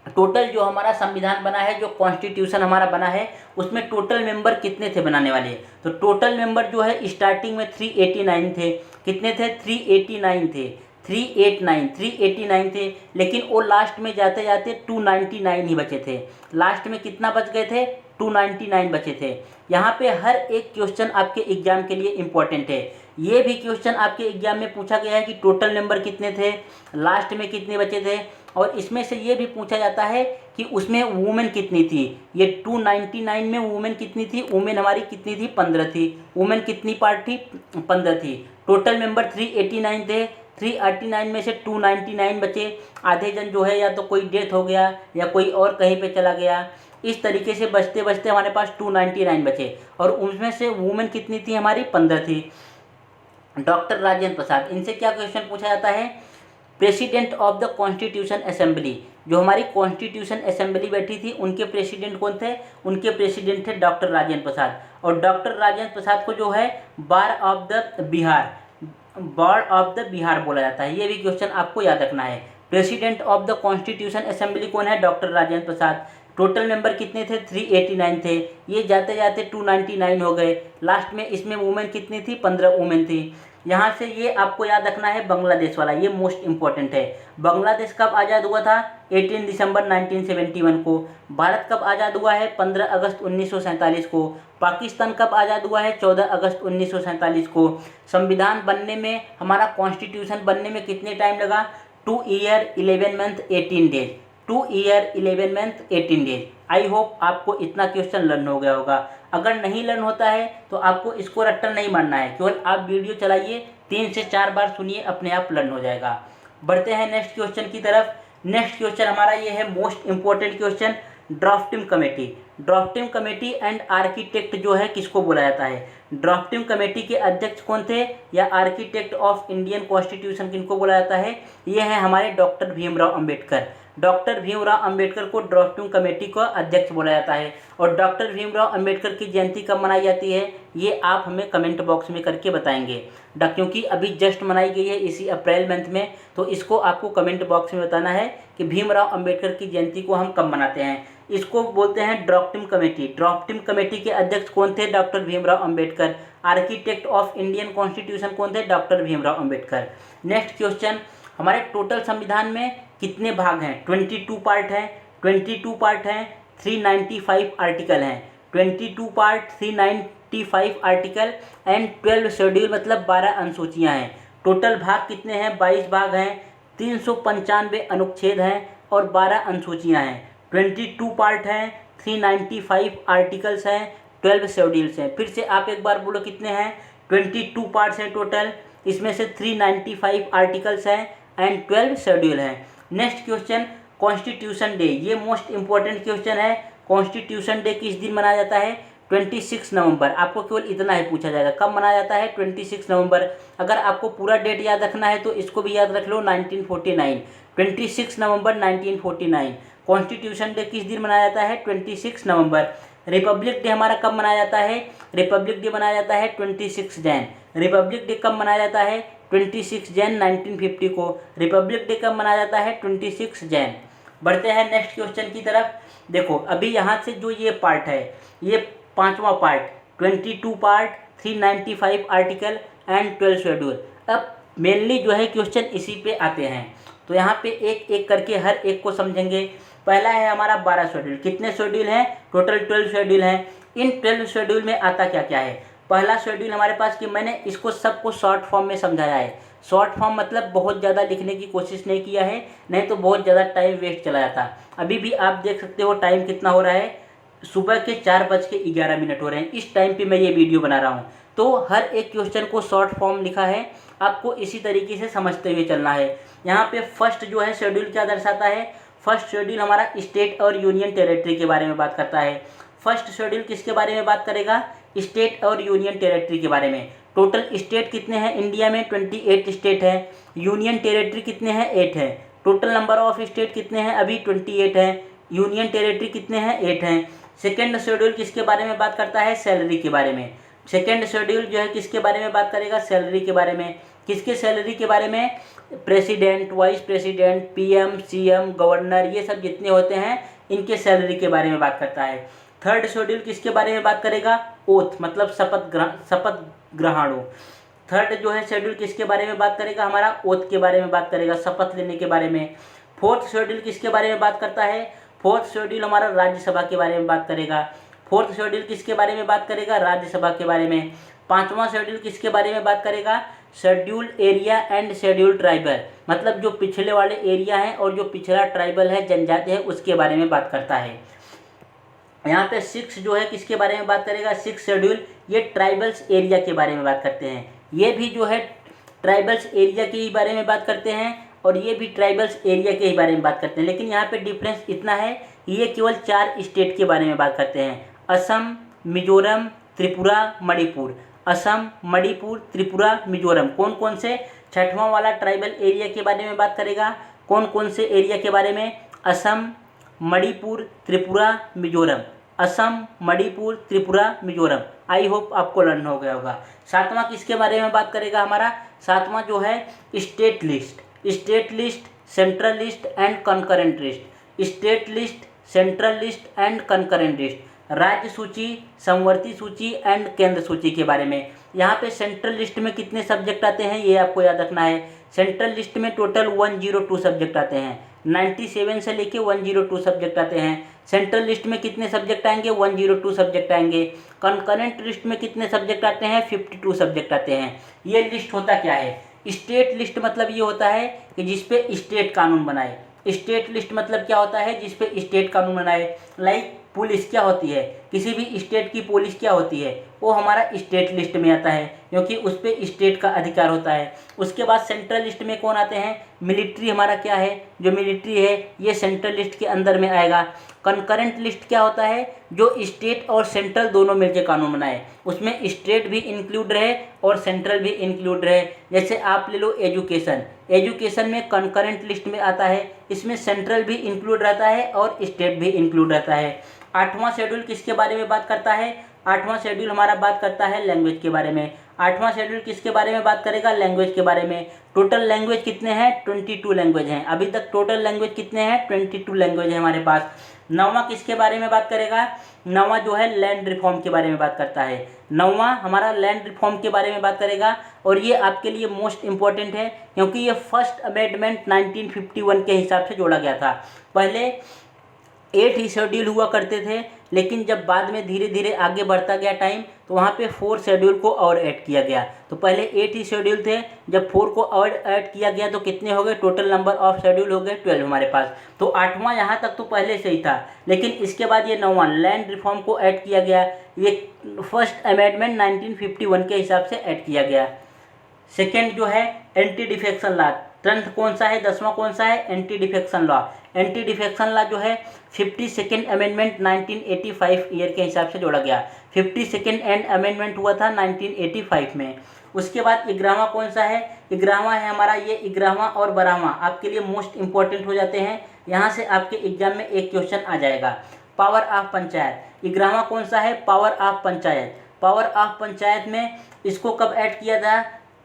टोटल जो हमारा संविधान बना है, जो कॉन्स्टिट्यूशन हमारा बना है, उसमें टोटल मेंबर कितने थे बनाने वाले? तो टोटल मेंबर जो है स्टार्टिंग में 389 थे। कितने थे? 389 थे। 389 थे, लेकिन वो लास्ट में जाते जाते 299 ही बचे थे। लास्ट में कितना बच गए थे? 299 बचे थे। यहाँ पे हर एक क्वेश्चन आपके एग्जाम के लिए इम्पोर्टेंट है। ये भी क्वेश्चन आपके एग्जाम में पूछा गया है कि टोटल नंबर कितने थे, लास्ट में कितने बचे थे, और इसमें से ये भी पूछा जाता है कि उसमें वुमेन कितनी थी। ये 299 में वुमेन कितनी थी? वुमेन हमारी कितनी थी? 15 थी। वुमेन कितनी पार्ट थी? 15 थी। टोटल मेंबर 389 थे। 389 में से 299 बचे। आधे जन जो है या तो कोई डेथ हो गया या कोई और कहीं पे चला गया। इस तरीके से बचते बचते हमारे पास 299 बचे, और उसमें से वुमेन कितनी थी? हमारी 15 थी। डॉक्टर राजेंद्र प्रसाद, इनसे क्या क्वेश्चन पूछा जाता है? President of the constitution assembly, जो हमारी कॉन्स्टिट्यूशन असेंबली बैठी थी, उनके प्रेसिडेंट कौन थे? उनके प्रेसिडेंट थे डॉक्टर राजेंद्र प्रसाद। और डॉक्टर राजेंद्र प्रसाद को जो है बार ऑफ द बिहार बोला जाता है। ये भी क्वेश्चन आपको याद रखना है। President of the constitution assembly कौन है? Doctor Rajendra Prasad. Total member कितने थे? 389 थे। ये जाते जाते 299 हो गए। लास्ट में इसमें वुमेन कितनी थी? 15 वुमेन थी। यहाँ से ये आपको याद रखना है बांग्लादेश वाला, ये मोस्ट इंपॉर्टेंट है। बांग्लादेश कब आज़ाद हुआ था? 18 दिसंबर 1971 को। भारत कब आज़ाद हुआ है? 15 अगस्त 1947 को। पाकिस्तान कब आज़ाद हुआ है? 14 अगस्त 1947 को। संविधान बनने में, हमारा कॉन्स्टिट्यूशन बनने में कितने टाइम लगा? 2 year 11 month 18 days. 2 year 11 month 18 days. I hope आपको इतना क्वेश्चन लर्न हो गया होगा। अगर नहीं लर्न होता है तो आपको इसको रट्टन नहीं मारना है, केवल आप वीडियो चलाइए, 3 से 4 बार सुनिए, अपने आप लर्न हो जाएगा। बढ़ते हैं नेक्स्ट क्वेश्चन की तरफ। नेक्स्ट क्वेश्चन हमारा ये है most important question, drafting committee. Drafting committee and architect जो है किसको बोला जाता है? ड्राफ्टिंग कमेटी के अध्यक्ष कौन थे, या आर्किटेक्ट ऑफ इंडियन कॉन्स्टिट्यूशन किनको बोला जाता है? ये है हमारे डॉक्टर भीमराव अंबेडकर। डॉक्टर भीमराव अंबेडकर को ड्राफ्टिंग कमेटी का अध्यक्ष बोला जाता है। और डॉक्टर भीमराव अंबेडकर की जयंती कब मनाई जाती है, ये आप हमें कमेंट बॉक्स में करके बताएंगे। क्योंकि अभी जस्ट मनाई गई है इसी अप्रैल मंथ में, तो इसको आपको कमेंट बॉक्स में बताना है कि भीमराव अंबेडकर की जयंती को हम कब मनाते हैं। इसको बोलते हैं ड्राफ्टिंग कमेटी। ड्राफ्टिंग कमेटी के अध्यक्ष कौन थे? Doctor Bhimrao Ambedkar. Architect of Indian constitution कौन थे? Doctor Bhimrao Ambedkar. Next question, हमारे टोटल संविधान में कितने भाग हैं? 22 पार्ट हैं। 22 पार्ट हैं, 395 आर्टिकल हैं। 22 पार्ट, 395 आर्टिकल एंड 12 शेड्यूल, मतलब 12 अनुसूचियाँ हैं। टोटल भाग कितने हैं? 22 भाग हैं, 395 अनुच्छेद हैं और 12 अनुसूचियाँ हैं। 22 पार्ट हैं, 395 आर्टिकल्स हैं, 12 शेड्यूल्स हैं। फिर से आप एक बार बोलो कितने हैं? 22 पार्ट्स हैं टोटल, इसमें से 395 आर्टिकल्स हैं एंड 12 शेड्यूल हैं। नेक्स्ट क्वेश्चन, कॉन्स्टिट्यूशन डे, ये मोस्ट इंपॉर्टेंट क्वेश्चन है। कॉन्स्टिट्यूशन डे किस दिन मनाया जाता है? 26 नवंबर। आपको केवल इतना ही पूछा जाएगा, कब मनाया जाता है? 26 नवंबर। अगर आपको पूरा डेट याद रखना है तो इसको भी याद रख लो, 1949, 26 नवंबर 1949। कॉन्स्टिट्यूशन डे किस दिन मनाया जाता है? 26 नवंबर। रिपब्लिक डे हमारा कब मनाया जाता है? रिपब्लिक डे मनाया जाता है 26 जैन। रिपब्लिक डे कब मनाया जाता है? 26 जैन 1950 को। रिपब्लिक डे कब मनाया जाता है? 26 जैन। बढ़ते हैं नेक्स्ट क्वेश्चन की तरफ। देखो अभी यहाँ से जो ये पार्ट है, ये 5वां part, 22 part, 395 article and 12 schedule. अब मेनली जो है क्वेश्चन इसी पे आते हैं, तो यहाँ पे एक एक करके हर एक को समझेंगे। पहला है हमारा 12 शेड्यूल। कितने शेड्यूल हैं? टोटल 12 शेड्यूल हैं। इन 12 शेड्यूल में आता क्या क्या है? पहला शेड्यूल हमारे पास, कि मैंने इसको सबको शॉर्ट फॉर्म में समझाया है। शॉर्ट फॉर्म मतलब बहुत ज़्यादा लिखने की कोशिश नहीं किया है, नहीं तो बहुत ज़्यादा टाइम वेस्ट चला जाता। अभी भी आप देख सकते हो टाइम कितना हो रहा है, सुबह के 4:11 हो रहे हैं। इस टाइम पे मैं ये वीडियो बना रहा हूँ। तो हर एक क्वेश्चन को शॉर्ट फॉर्म लिखा है, आपको इसी तरीके से समझते हुए चलना है। यहाँ पे फर्स्ट जो है शेड्यूल क्या दर्शाता है? फर्स्ट शेड्यूल हमारा स्टेट और यूनियन टेरिटरी के बारे में बात करता है। फर्स्ट शेड्यूल किसके बारे में बात करेगा? स्टेट और यूनियन टेरिटरी के बारे में। टोटल स्टेट कितने हैं इंडिया में? 28 स्टेट है। यूनियन टेरिटरी कितने हैं? 8 है। टोटल नंबर ऑफ स्टेट कितने हैं? अभी 28 है। यूनियन टेरिटरी कितने हैं? 8 हैं। सेकेंड शेड्यूल किसके बारे में बात करता है? सैलरी के बारे में। सेकेंड शेड्यूल जो है किसके बारे में बात करेगा? सैलरी के बारे में। किसके सैलरी के बारे में? President, vice president, PM, CM, governor, ये सब जितने होते हैं इनके सैलरी के बारे में बात करता है। थर्ड शेड्यूल किसके बारे में बात करेगा? ओथ, मतलब शपथ ग्रहणों। थर्ड जो है शेड्यूल किसके बारे में बात करेगा? हमारा ओथ के बारे में बात करेगा, शपथ लेने के बारे में। फोर्थ शेड्यूल किसके बारे में बात करता है? फोर्थ शेड्यूल हमारा राज्यसभा के बारे में बात करेगा। फोर्थ शेड्यूल किसके बारे में बात करेगा? राज्यसभा के बारे में। पांचवा शेड्यूल किसके बारे में बात करेगा? Schedule area and schedule tribal, मतलब जो पिछले वाले एरिया हैं और जो पिछड़ा ट्राइबल है, जनजाति है, उसके बारे में बात करता है। यहाँ पे 6 जो है किसके बारे में बात करेगा? 6 शेड्यूल ये ट्राइबल्स एरिया के बारे में बात करते हैं। ये भी जो है ट्राइबल्स एरिया के ही बारे में बात करते हैं और ये भी ट्राइबल्स एरिया के ही बारे में बात करते हैं। लेकिन यहाँ पे डिफरेंस इतना है, ये केवल 4 स्टेट के बारे में बात करते हैं: असम, मिजोरम, त्रिपुरा, मणिपुर। असम, मणिपुर, त्रिपुरा, मिजोरम। कौन कौन से? छठवां वाला ट्राइबल एरिया के बारे में बात करेगा। कौन कौन से एरिया के बारे में? असम, मणिपुर, त्रिपुरा, मिजोरम। असम, मणिपुर, त्रिपुरा, मिजोरम। आई होप आपको लर्न हो गया होगा। सातवां किसके बारे में बात करेगा? हमारा सातवां जो है state list. State list, central list and concurrent list. State list, central list and concurrent list. राज्य सूची, समवर्ती सूची एंड केंद्र सूची के बारे में। यहाँ पे सेंट्रल लिस्ट में कितने सब्जेक्ट आते हैं ये आपको याद रखना है। सेंट्रल लिस्ट में टोटल 102 सब्जेक्ट आते हैं। 97 से लेके 102 सब्जेक्ट आते हैं। सेंट्रल लिस्ट में कितने सब्जेक्ट आएंगे? 102 सब्जेक्ट आएंगे। कंकरेंट लिस्ट में कितने सब्जेक्ट आते हैं? 52 सब्जेक्ट आते हैं। ये लिस्ट होता क्या है? स्टेट लिस्ट मतलब ये होता है कि जिसपे स्टेट कानून बनाए। स्टेट लिस्ट मतलब क्या होता है? जिसपे स्टेट कानून बनाए। लाइक पुलिस क्या होती है? किसी भी स्टेट की पुलिस क्या होती है? वो हमारा स्टेट लिस्ट में आता है, क्योंकि उस पर स्टेट का अधिकार होता है। उसके बाद सेंट्रल लिस्ट में कौन आते हैं? मिलिट्री हमारा क्या है? जो मिलिट्री है ये सेंट्रल लिस्ट के अंदर में आएगा। कंकरेंट लिस्ट क्या होता है? जो स्टेट और सेंट्रल दोनों मिलकर कानून बनाए, उसमें स्टेट भी इंक्लूड रहे और सेंट्रल भी इंक्लूड रहे। जैसे आप ले लो एजुकेशन। एजुकेशन में कंकरेंट लिस्ट में आता है, इसमें सेंट्रल भी इंक्लूड रहता है और स्टेट भी इंक्लूड रहता है। आठवां शेड्यूल किसके बारे में बात करता है? आठवां शेड्यूल हमारा बात करता है लैंग्वेज के बारे में। आठवां शेड्यूल किसके बारे में बात करेगा? लैंग्वेज के बारे में। टोटल लैंग्वेज कितने हैं? 22 लैंग्वेज हैं। अभी तक टोटल लैंग्वेज कितने हैं? 22 लैंग्वेज है हमारे पास। नौवां किसके बारे में बात करेगा? नौवां जो है लैंड रिफॉर्म के बारे में बात करता है। नौवां हमारा लैंड रिफॉर्म के बारे में बात करेगा और ये आपके लिए मोस्ट इंपॉर्टेंट है, क्योंकि ये फर्स्ट अमेंडमेंट 1951 के हिसाब से जोड़ा गया था। पहले 8 ही शेड्यूल हुआ करते थे, लेकिन जब बाद में धीरे धीरे आगे बढ़ता गया टाइम, तो वहाँ पे 4 शेड्यूल को और ऐड किया गया। तो पहले 8 ही शेड्यूल थे, जब 4 को और ऐड किया गया तो कितने हो गए? टोटल नंबर ऑफ शेड्यूल हो गए 12 हमारे पास। तो 8वां यहाँ तक तो पहले से ही था, लेकिन इसके बाद ये 9वां लैंड रिफॉर्म को ऐड किया गया। ये फर्स्ट अमेंडमेंट 1951 के हिसाब से ऐड किया गया। सेकेंड जो है एंटी डिफेक्शन लॉ। 10th कौन सा है? 10वां कौन सा है? Anti defection law. Anti defection law जो है 52nd अमेंडमेंट 1985 ईयर के हिसाब से जोड़ा गया। 52nd एंड अमेंडमेंट हुआ था 1985 में। उसके बाद 11वां कौन सा है? 11वां है हमारा ये 11वां और 12वां आपके लिए मोस्ट इंपॉर्टेंट हो जाते हैं। यहाँ से आपके एग्जाम में एक क्वेश्चन आ जाएगा, पावर ऑफ पंचायत। 11वां कौन सा है? Power of panchayat. Power of panchayat में इसको कब ऐड किया था?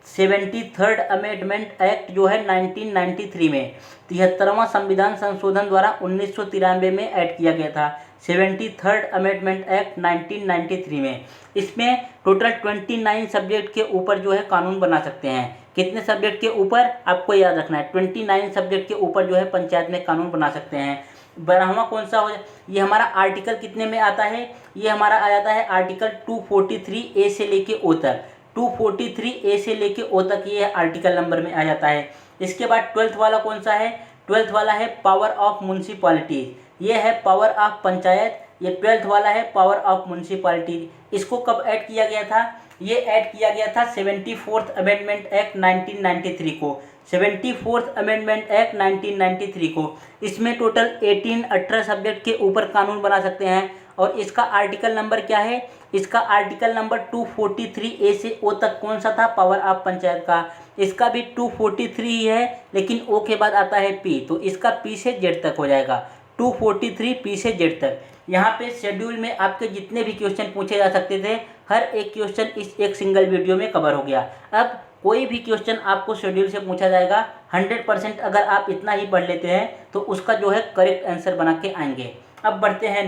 73rd अमेंडमेंट एक्ट जो है 1993 में, 73वां संविधान संशोधन द्वारा 1993 में ऐड किया गया था। 73rd अमेंडमेंट एक्ट 1993 में। इसमें टोटल 29 सब्जेक्ट के ऊपर जो है कानून बना सकते हैं। कितने सब्जेक्ट के ऊपर? आपको याद रखना है, 29 सब्जेक्ट के ऊपर जो है पंचायत में कानून बना सकते हैं। 12वां कौन सा हो? ये हमारा आर्टिकल कितने में आता है? ये हमारा आ जाता है आर्टिकल 243A से लेके O तक। 243A से लेके O तक ये आर्टिकल नंबर में आ जाता है। इसके बाद 12th वाला कौन सा है? 12th वाला है पावर ऑफ म्युनिसिपैलिटी। ये है पावर ऑफ पंचायत, ये 12th वाला है पावर ऑफ म्युनिसिपैलिटी। इसको कब ऐड किया गया था? ये ऐड किया गया था 74th अमेंडमेंट एक्ट 1993 को। 74th अमेंडमेंट एक्ट 1993 को। इसमें टोटल 18 सब्जेक्ट के ऊपर कानून बना सकते हैं और इसका आर्टिकल नंबर क्या है? इसका आर्टिकल नंबर 243A से O तक कौन सा था, पावर ऑफ पंचायत का। इसका भी 243 ही है, लेकिन O के बाद आता है P, तो इसका P से Z तक हो जाएगा। 243 P से Z तक। यहाँ पे शेड्यूल में आपके जितने भी क्वेश्चन पूछे जा सकते थे, हर एक क्वेश्चन इस एक सिंगल वीडियो में कवर हो गया। अब कोई भी क्वेश्चन आपको शेड्यूल से पूछा जाएगा, 100% अगर आप इतना ही पढ़ लेते हैं तो उसका जो है करेक्ट आंसर बना के आएंगे। अब बढ़ते हैं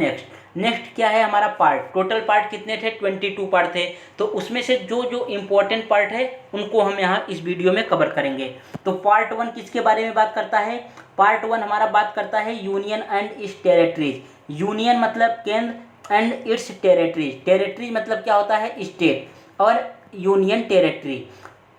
नेक्स्ट क्या है हमारा पार्ट। टोटल पार्ट कितने थे, 22 पार्ट थे। तो उसमें से जो जो इम्पोर्टेंट पार्ट है उनको हम यहाँ इस वीडियो में कवर करेंगे। तो पार्ट 1 किसके बारे में बात करता है, पार्ट 1 हमारा बात करता है union and it's territories. Union मतलब केंद्र, एंड इट्स टेरिटरीज, टेरिटरी मतलब क्या होता है, स्टेट, और यूनियन टेरिटरी।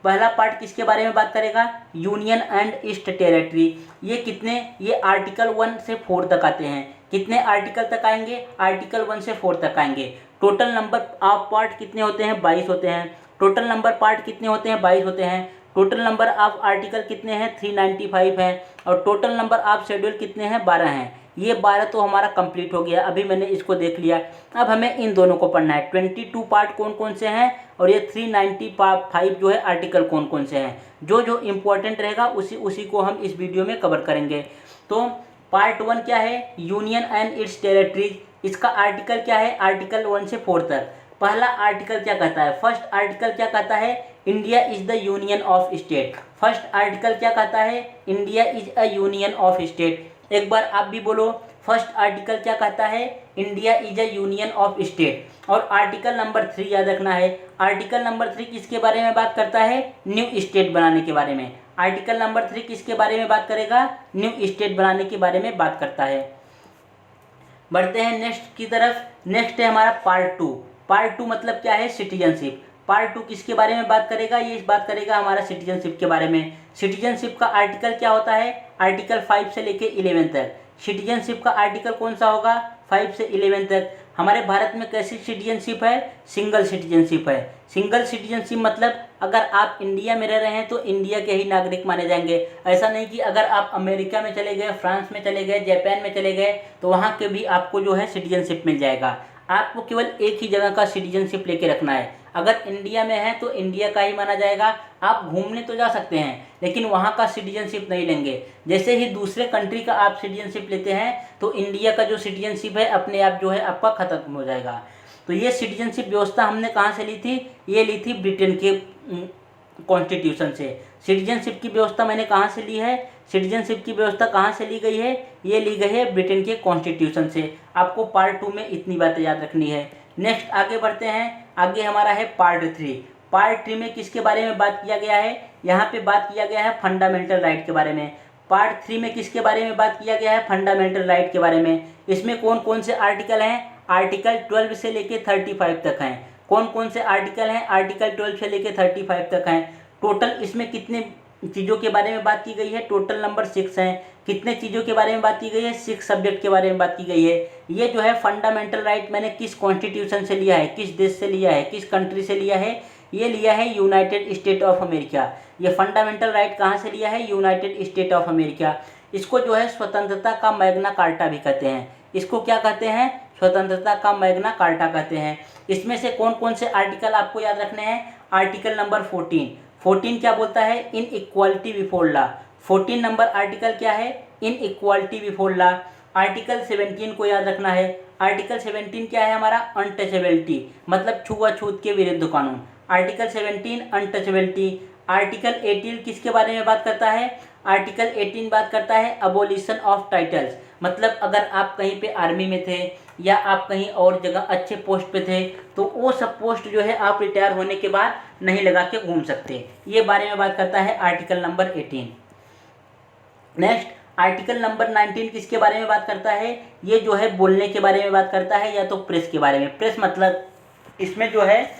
पहला पार्ट किसके बारे में बात करेगा, यूनियन एंड ईस्ट टेरिटरी। ये कितने, ये आर्टिकल 1 से 4 तक आते हैं। कितने आर्टिकल तक आएंगे, आर्टिकल 1 से 4 तक आएंगे। टोटल नंबर ऑफ पार्ट कितने होते हैं, 22 होते हैं। टोटल नंबर पार्ट कितने होते हैं, 22 होते हैं। टोटल नंबर ऑफ आर्टिकल कितने हैं, 395 हैं। और टोटल नंबर ऑफ शेड्यूल कितने हैं, 12 हैं। ये 12 तो हमारा कंप्लीट हो गया, अभी मैंने इसको देख लिया। अब हमें इन दोनों को पढ़ना है, 22 पार्ट कौन कौन से हैं और ये 395 जो है आर्टिकल कौन कौन से हैं। जो जो इम्पोर्टेंट रहेगा उसी को हम इस वीडियो में कवर करेंगे। तो पार्ट 1 क्या है, यूनियन एंड इट्स टेरिटरीज। इसका आर्टिकल क्या है, आर्टिकल 1 से 4 तक। पहला आर्टिकल क्या कहता है, फर्स्ट आर्टिकल क्या कहता है, India is the union of state. First article क्या कहता है, India is a union of state. एक बार आप भी बोलो, फर्स्ट आर्टिकल क्या कहता है, India is a union of state. और आर्टिकल नंबर 3 याद रखना है। आर्टिकल नंबर 3 किसके बारे में बात करता है, न्यू स्टेट बनाने के बारे में। आर्टिकल नंबर 3 किसके बारे में बात करेगा, न्यू स्टेट बनाने के बारे में बात करता है। बढ़ते हैं नेक्स्ट की तरफ। नेक्स्ट है हमारा पार्ट 2। पार्ट 2 मतलब क्या है, सिटीजनशिप। पार्ट 2 किसके बारे में बात करेगा, ये बात करेगा हमारा सिटीजनशिप के बारे में। सिटीजनशिप का आर्टिकल क्या होता है, आर्टिकल 5 से लेके 11 तक। सिटीजनशिप का आर्टिकल कौन सा होगा, 5 से 11 तक। हमारे भारत में कैसी सिटीजनशिप है, सिंगल सिटीजनशिप है। सिंगल सिटीजनशिप मतलब अगर आप इंडिया में रह रहे हैं तो इंडिया के ही नागरिक माने जाएंगे। ऐसा नहीं कि अगर आप अमेरिका में चले गए, फ्रांस में चले गए, जापान में चले गए तो वहाँ के भी आपको जो है सिटीजनशिप मिल जाएगा। आपको केवल एक ही जगह का सिटीजनशिप लेके रखना है। अगर इंडिया में है तो इंडिया का ही माना जाएगा। आप घूमने तो जा सकते हैं लेकिन वहाँ का सिटीजनशिप नहीं लेंगे। जैसे ही दूसरे कंट्री का आप सिटीजनशिप लेते हैं तो इंडिया का जो सिटीजनशिप है अपने आप जो है आपका ख़त्म हो जाएगा। तो ये सिटीजनशिप व्यवस्था हमने कहाँ से ली थी, ये ली थी ब्रिटेन के कॉन्स्टिट्यूशन से। सिटीजनशिप की व्यवस्था मैंने कहाँ से ली है, सिटीजनशिप की व्यवस्था कहाँ से ली गई है, ये ली गई है ब्रिटेन के कॉन्स्टिट्यूशन से। आपको पार्ट 2 में इतनी बातें याद रखनी है। नेक्स्ट आगे बढ़ते हैं। आगे हमारा है पार्ट 3। पार्ट 3 में किसके बारे में बात किया गया है, यहाँ पे बात किया गया है फंडामेंटल राइट के बारे में। पार्ट 3 में किसके बारे में बात किया गया है, फंडामेंटल राइट के बारे में। इसमें कौन कौन से आर्टिकल हैं, आर्टिकल 12 से लेके 35 तक हैं। कौन कौन से आर्टिकल हैं, आर्टिकल 12 से लेके 35 तक हैं। टोटल इसमें कितने चीज़ों के बारे में बात की गई है, टोटल नंबर 6 हैं। कितने चीज़ों के बारे में बात की गई है, 6 सब्जेक्ट के बारे में बात की गई है। ये जो है फंडामेंटल राइट मैंने किस कॉन्स्टिट्यूशन से लिया है, किस देश से लिया है, किस कंट्री से लिया है, ये लिया है यूनाइटेड स्टेट ऑफ अमेरिका। ये फंडामेंटल राइट कहाँ से लिया है, यूनाइटेड स्टेट ऑफ अमेरिका। इसको जो है स्वतंत्रता का मैग्ना कार्टा भी कहते हैं। इसको क्या कहते हैं, स्वतंत्रता का मैग्ना कार्टा कहते हैं। इसमें से कौन कौन से आर्टिकल आपको याद रखने हैं, आर्टिकल नंबर 14 क्या बोलता है, इन equality before law. 14 number article क्या है, इन इक्वालिटी बिफोर लॉ। आर्टिकल 17 को याद रखना है। आर्टिकल 17 क्या है हमारा, अनटचेबिलिटी मतलब छुआछूत के विरुद्ध कानून। Article 17 untouchability. आर्टिकल 18 किसके बारे में बात करता है, आर्टिकल 18 बात करता है अबोलिशन ऑफ टाइटल्स। मतलब अगर आप कहीं पे आर्मी में थे या आप कहीं और जगह अच्छे पोस्ट पे थे तो वो सब पोस्ट जो है आप रिटायर होने के बाद नहीं लगा के घूम सकते। ये बारे में बात करता है article number 18। Next article number 19 किसके बारे में बात करता है, ये जो है बोलने के बारे में बात करता है या तो प्रेस के बारे में। प्रेस मतलब इसमें जो है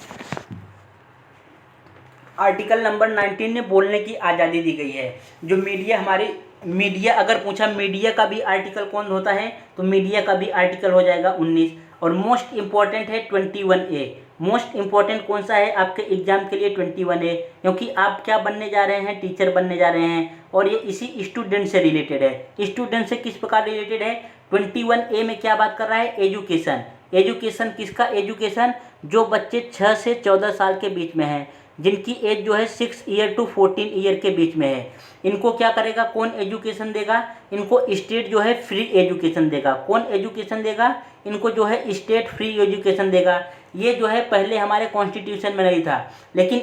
आर्टिकल नंबर 19 ने बोलने की आज़ादी दी गई है। जो मीडिया हमारी मीडिया अगर पूछा मीडिया का भी आर्टिकल कौन होता है तो मीडिया का भी आर्टिकल हो जाएगा 19। और मोस्ट इम्पॉर्टेंट है 21A। मोस्ट इम्पॉर्टेंट कौन सा है आपके एग्जाम के लिए, 21A, क्योंकि आप क्या बनने जा रहे हैं, टीचर बनने जा रहे हैं और ये इसी स्टूडेंट से रिलेटेड है। स्टूडेंट से किस प्रकार रिलेटेड है, 21A में क्या बात कर रहा है, एजुकेशन। एजुकेशन किसका? एजुकेशन जो बच्चे 6 से 14 साल के बीच में हैं, जिनकी एज जो है 6 ईयर टू 14 ईयर के बीच में है, इनको क्या करेगा? कौन एजुकेशन देगा? इनको स्टेट जो है फ्री एजुकेशन देगा। कौन एजुकेशन देगा? इनको जो है स्टेट फ्री एजुकेशन देगा। ये जो है पहले हमारे कॉन्स्टिट्यूशन में नहीं था, लेकिन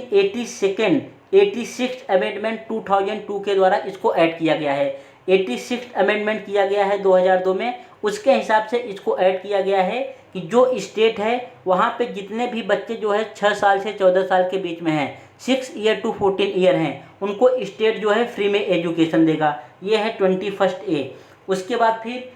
86 अमेंडमेंट 2002 के द्वारा इसको ऐड किया गया है। 86 अमेंडमेंट किया गया है 2002 में, उसके हिसाब से इसको ऐड किया गया है कि जो स्टेट है वहाँ पे जितने भी बच्चे जो है 6 साल से 14 साल के बीच में हैं, 6 ईयर टू 14 ईयर हैं, उनको स्टेट जो है फ्री में एजुकेशन देगा। ये है 21 ए। उसके बाद फिर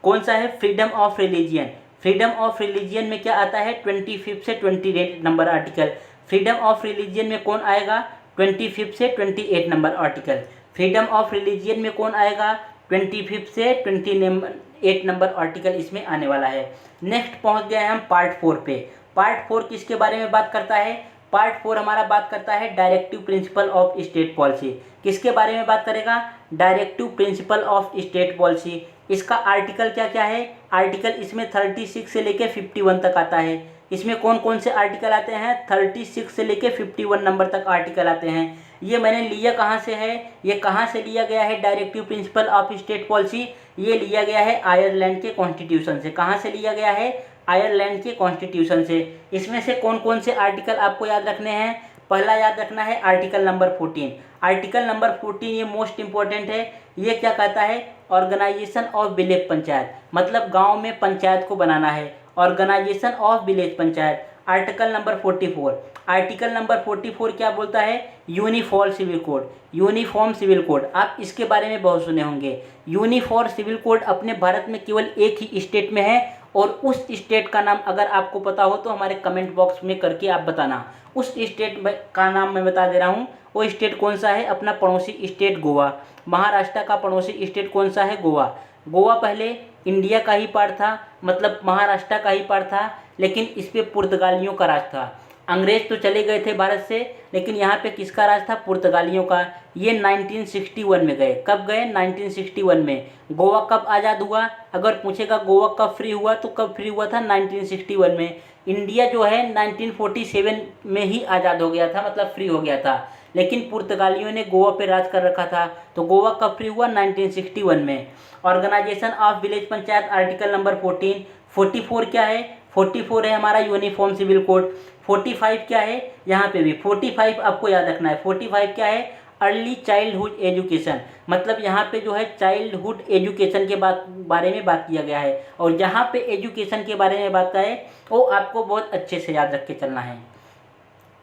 कौन सा है? Freedom of religion. Freedom of religion में क्या आता है? 25 से 28 number article. Freedom of religion में कौन आएगा? 25 से 28 number article. Freedom of religion में कौन आएगा? 25 से 28 नंबर आर्टिकल इसमें आने वाला है। नेक्स्ट पहुंच गए हम पार्ट 4 पे। पार्ट 4 किसके बारे में बात करता है? पार्ट 4 हमारा बात करता है directive principle of state policy. किसके बारे में बात करेगा? Directive principle of state policy. इसका आर्टिकल क्या क्या है? आर्टिकल इसमें 36 से लेके 51 तक आता है। इसमें कौन कौन से आर्टिकल आते हैं? 36 से लेके 51 नंबर तक आर्टिकल आते हैं। ये मैंने लिया कहाँ से है? ये कहाँ से लिया गया है directive principle of state policy? ये लिया गया है आयरलैंड के कॉन्स्टिट्यूशन से। कहाँ से लिया गया है? आयरलैंड के कॉन्स्टिट्यूशन से। इसमें से कौन कौन से आर्टिकल आपको याद रखने हैं? पहला याद रखना है आर्टिकल नंबर 14। आर्टिकल नंबर 14 ये मोस्ट इंपॉर्टेंट है। ये क्या कहता है? ऑर्गेनाइजेशन ऑफ विलेज पंचायत, मतलब गांव में पंचायत को बनाना है। Organisation of village panchayat. Article number 44। Article number 44 क्या बोलता है? Uniform civil code. Uniform civil code, आप इसके बारे में बहुत सुने होंगे। यूनिफॉर्म सिविल कोड अपने भारत में केवल एक ही स्टेट में है, और उस स्टेट का नाम अगर आपको पता हो तो हमारे कमेंट बॉक्स में करके आप बताना। उस स्टेट का नाम मैं बता दे रहा हूँ। वो स्टेट कौन सा है? अपना पड़ोसी स्टेट गोवा। महाराष्ट्र का पड़ोसी स्टेट कौन सा है? गोवा। गोवा पहले इंडिया का ही पार्ट था, मतलब महाराष्ट्र का ही पार्ट था, लेकिन इस पे पुर्तगालियों का राज था। अंग्रेज तो चले गए थे भारत से, लेकिन यहाँ पे किसका राज था? पुर्तगालियों का। ये 1961 में गए। कब गए? 1961 में। गोवा कब आज़ाद हुआ? अगर पूछेगा गोवा कब फ्री हुआ, तो कब फ्री हुआ था? 1961 में। इंडिया जो है 1947 में ही आज़ाद हो गया था, मतलब फ्री हो गया था, लेकिन पुर्तगालियों ने गोवा पे राज कर रखा था। तो गोवा कब फ्री हुआ? 1961 में। Organisation of village panchayat article number 14। 44 क्या है? 44 है हमारा यूनिफॉर्म सिविल कोड। 45 क्या है? यहाँ पे भी 45 आपको याद रखना है। 45 क्या है? अर्ली चाइल्डहुड एजुकेशन, मतलब यहाँ पे जो है चाइल्डहुड एजुकेशन के बारे में बात किया गया है। और जहाँ पे एजुकेशन के बारे में बात है वो आपको बहुत अच्छे से याद रख के चलना है।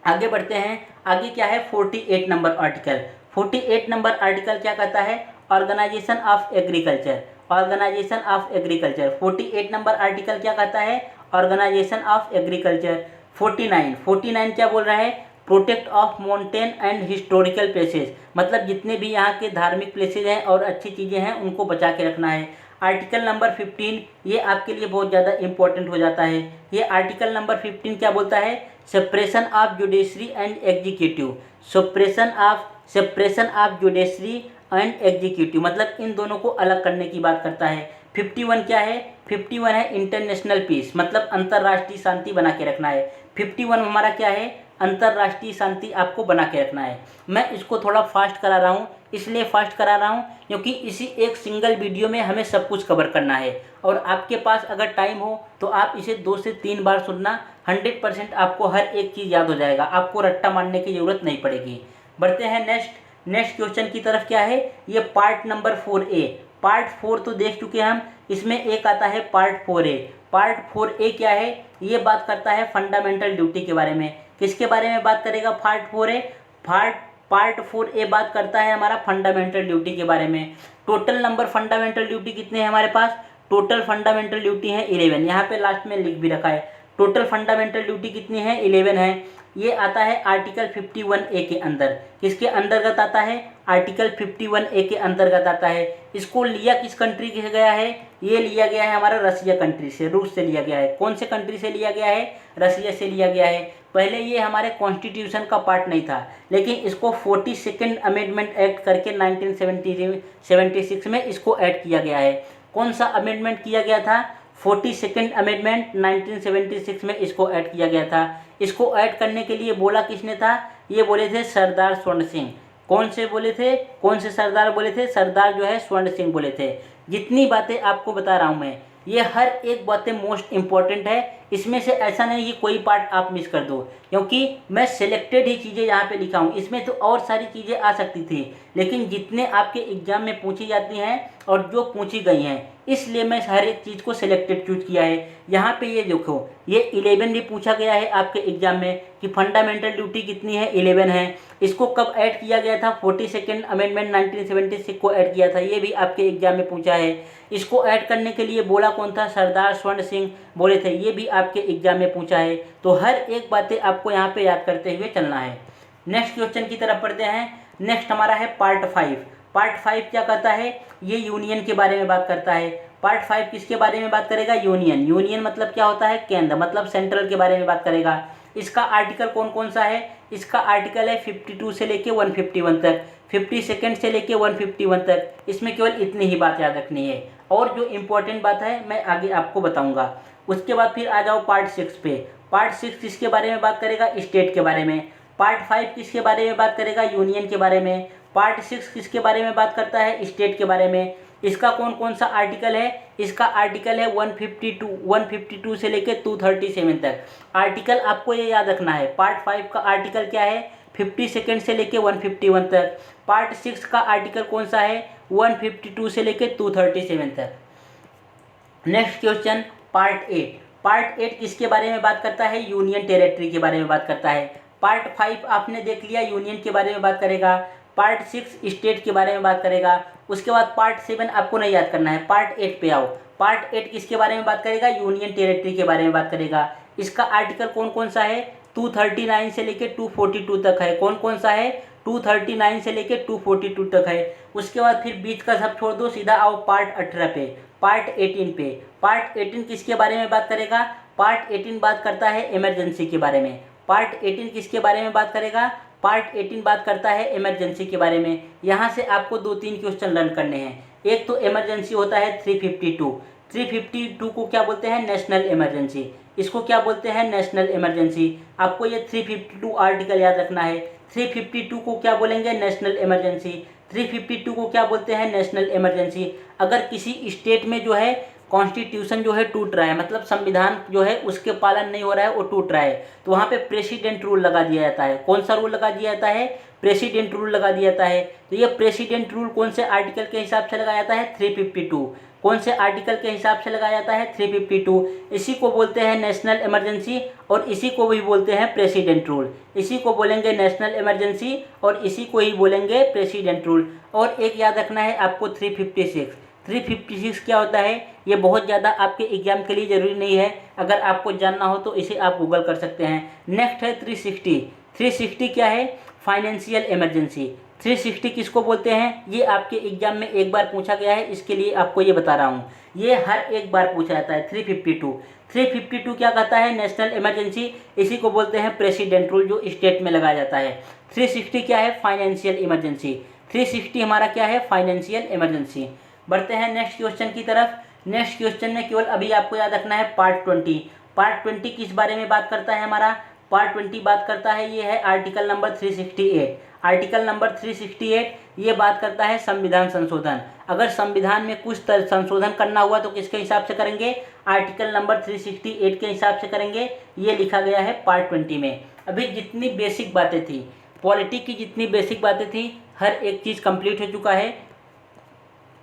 आगे बढ़ते हैं। आगे क्या है? 48 नंबर आर्टिकल। 48 नंबर आर्टिकल क्या कहता है? Organisation of agriculture. Organisation of agriculture. 48 number article क्या कहता है? Organisation of agriculture. 49 क्या बोल रहा है? Protect of mountain and historical places, मतलब जितने भी यहाँ के धार्मिक प्लेसेज हैं और अच्छी चीज़ें हैं उनको बचा के रखना है। आर्टिकल नंबर 15 ये आपके लिए बहुत ज़्यादा इंपॉर्टेंट हो जाता है। ये आर्टिकल नंबर 15 क्या बोलता है? Separation of judiciary and executive. Separation of judiciary and executive, मतलब इन दोनों को अलग करने की बात करता है। 51 क्या है? 51 है इंटरनेशनल पीस, मतलब अंतर्राष्ट्रीय शांति बना के रखना है। 51 हमारा क्या है? अंतर्राष्ट्रीय शांति आपको बना के रखना है। मैं इसको थोड़ा फास्ट करा रहा हूँ, इसलिए फास्ट करा रहा हूँ क्योंकि इसी एक सिंगल वीडियो में हमें सब कुछ कवर करना है। और आपके पास अगर टाइम हो तो आप इसे 2 से 3 बार सुनना, 100% आपको हर एक चीज़ याद हो जाएगा, आपको रट्टा मारने की ज़रूरत नहीं पड़ेगी। बढ़ते हैं नेक्स्ट क्वेश्चन की तरफ। क्या है ये? Part number 4A। पार्ट 4 तो देख चुके हम, इसमें एक आता है पार्ट 4A। पार्ट 4A क्या है? ये बात करता है फंडामेंटल ड्यूटी के बारे में। किसके बारे में बात करेगा पार्ट 4A? पार्ट 4A बात करता है हमारा फंडामेंटल ड्यूटी के बारे में। टोटल नंबर फंडामेंटल ड्यूटी कितने हैं हमारे पास? टोटल फंडामेंटल ड्यूटी है 11। यहाँ पे लास्ट में लिख भी रखा है। टोटल फंडामेंटल ड्यूटी कितनी है? 11 है। ये आता है आर्टिकल 51A के अंदर। किसके अंतर्गत आता है? आर्टिकल 51A के अंतर्गत आता है। इसको लिया किस कंट्री से गया है? ये लिया गया है हमारा रसिया कंट्री से, रूस से लिया गया है। कौन से कंट्री से लिया गया है? रसिया से लिया गया है। पहले ये हमारे कॉन्स्टिट्यूशन का पार्ट नहीं था, लेकिन इसको 42nd अमेंडमेंट एक्ट करके 1976 में इसको ऐड किया गया है। कौन सा अमेंडमेंट किया गया था? 42nd अमेंडमेंट 1976 में इसको ऐड किया गया था। इसको ऐड करने के लिए बोला किसने था? ये बोले थे सरदार स्वर्ण सिंह। कौन से बोले थे? कौन से सरदार बोले थे? सरदार जो है स्वर्ण सिंह बोले थे। जितनी बातें आपको बता रहा हूँ मैं, ये हर एक बातें मोस्ट इम्पॉर्टेंट है। इसमें से ऐसा नहीं कि कोई पार्ट आप मिस कर दो, क्योंकि मैं सिलेक्टेड ही चीज़ें यहाँ पे लिखा हूँ। इसमें तो और सारी चीज़ें आ सकती थी, लेकिन जितने आपके एग्जाम में पूछी जाती हैं और जो पूछी गई हैं, इसलिए मैं हर एक चीज़ को सिलेक्टेड चूज किया है। यहाँ पे ये देखो, ये 11 भी पूछा गया है आपके एग्जाम में कि फंडामेंटल ड्यूटी कितनी है? 11 है। इसको कब ऐड किया गया था? 42nd अमेंडमेंट 1976 को ऐड किया था। ये भी आपके एग्जाम में पूछा है। इसको ऐड करने के लिए बोला कौन था? सरदार स्वर्ण सिंह बोले थे। ये भी आपके एग्जाम में पूछा है। तो हर एक बातें आपको यहाँ पे याद करते हुए चलना है। नेक्स्ट क्वेश्चन की तरफ पढ़ते हैं। नेक्स्ट हमारा है पार्ट 5। पार्ट 5 क्या कहता है? ये यूनियन के बारे में बात करता है। पार्ट 5 किसके बारे में बात करेगा? यूनियन। यूनियन मतलब क्या होता है? केंद्र, मतलब सेंट्रल के बारे में बात करेगा। इसका आर्टिकल कौन कौन सा है? इसका आर्टिकल है 52 से लेके 151 तक, 52 से लेके 151 तक। इसमें केवल इतनी ही बात याद रखनी है, और जो इम्पोर्टेंट बात है मैं आगे आपको बताऊंगा। उसके बाद फिर आ जाओ पार्ट 6 पे। पार्ट 6 किसके बारे में बात करेगा? स्टेट के बारे में। पार्ट 5 किसके बारे में बात करेगा? यूनियन के बारे में। पार्ट 6 किसके बारे में बात करता है? स्टेट के बारे में। इसका कौन कौन सा आर्टिकल है? इसका आर्टिकल है 152 से लेकर 237 तक। आर्टिकल आपको ये याद रखना है। पार्ट 5 का आर्टिकल क्या है? 52 से लेकर 151 तक। पार्ट 6 का आर्टिकल कौन सा है? 152 से लेकर 237 तक। Next question part 8। पार्ट 8 किसके बारे में बात करता है? यूनियन टेरिटरी के बारे में बात करता है। पार्ट 5 आपने देख लिया, यूनियन के बारे में बात करेगा। पार्ट 6 स्टेट के बारे में बात करेगा। उसके बाद पार्ट 7 आपको नहीं याद करना है। पार्ट 8 पे आओ। पार्ट 8 किसके बारे में बात करेगा? यूनियन टेरिटरी के बारे में बात करेगा। इसका आर्टिकल कौन कौन सा है? 239 से लेकर 242 तक है। कौन कौन सा है? 239 से लेकर 242 तक है। उसके बाद फिर बीच का सब छोड़ दो, सीधा आओ पार्ट 18 पे, पार्ट 18 पे। पार्ट 18 किसके बारे में बात करेगा? पार्ट 18 बात करता है इमरजेंसी के बारे में। पार्ट 18 किसके बारे में बात करेगा? पार्ट 18 बात करता है इमरजेंसी के बारे में। यहाँ से आपको 2-3 क्वेश्चन लर्न करने हैं। एक तो इमरजेंसी होता है 352। 352 को क्या बोलते हैं? National emergency. इसको क्या बोलते हैं? National emergency. आपको ये 352 आर्टिकल याद रखना है। 352 को क्या बोलेंगे? National emergency. 352 को क्या बोलते हैं? National emergency. अगर किसी स्टेट में जो है कॉन्स्टिट्यूशन जो है टूट रहा है, मतलब संविधान जो है उसके पालन नहीं हो रहा है, वो टूट रहा है, तो वहाँ पे प्रेसिडेंट रूल लगा दिया जाता है। कौन सा रूल लगा दिया जाता है? प्रेसिडेंट रूल लगा दिया जाता है। तो ये प्रेसिडेंट रूल कौन से आर्टिकल के हिसाब से लगाया जाता है? 352। कौन से आर्टिकल के हिसाब से लगाया जाता है? 352। इसी को बोलते हैं नेशनल इमरजेंसी, और इसी को भी बोलते हैं प्रेसिडेंट रूल। इसी को बोलेंगे नेशनल इमरजेंसी और इसी को ही बोलेंगे प्रेसिडेंट रूल। और एक याद रखना है आपको 356। 356 क्या होता है? ये बहुत ज़्यादा आपके एग्जाम के लिए ज़रूरी नहीं है, अगर आपको जानना हो तो इसे आप गूगल कर सकते हैं। नेक्स्ट है 360। 360 क्या है? Financial emergency. 360 किसको बोलते हैं? ये आपके एग्जाम में एक बार पूछा गया है, इसके लिए आपको ये बता रहा हूँ। ये हर एक बार पूछा जाता है। 352 क्या कहता है? National emergency. इसी को बोलते हैं प्रेसिडेंट रूल, जो स्टेट में लगाया जाता है। 360 क्या है? Financial emergency. 360 हमारा क्या है? Financial emergency. बढ़ते हैं नेक्स्ट क्वेश्चन की तरफ। नेक्स्ट क्वेश्चन में केवल अभी आपको याद रखना है पार्ट 20। पार्ट 20 किस बारे में बात करता है? हमारा पार्ट 20 बात करता है, ये है आर्टिकल नंबर 368। आर्टिकल नंबर 368 ये बात करता है संविधान संशोधन। अगर संविधान में कुछ संशोधन करना हुआ तो किसके हिसाब से करेंगे? आर्टिकल नंबर 368 के हिसाब से करेंगे। ये लिखा गया है पार्ट 20 में। अभी जितनी बेसिक बातें थी, पॉलिटी की जितनी बेसिक बातें थी, हर एक चीज़ कंप्लीट हो चुका है।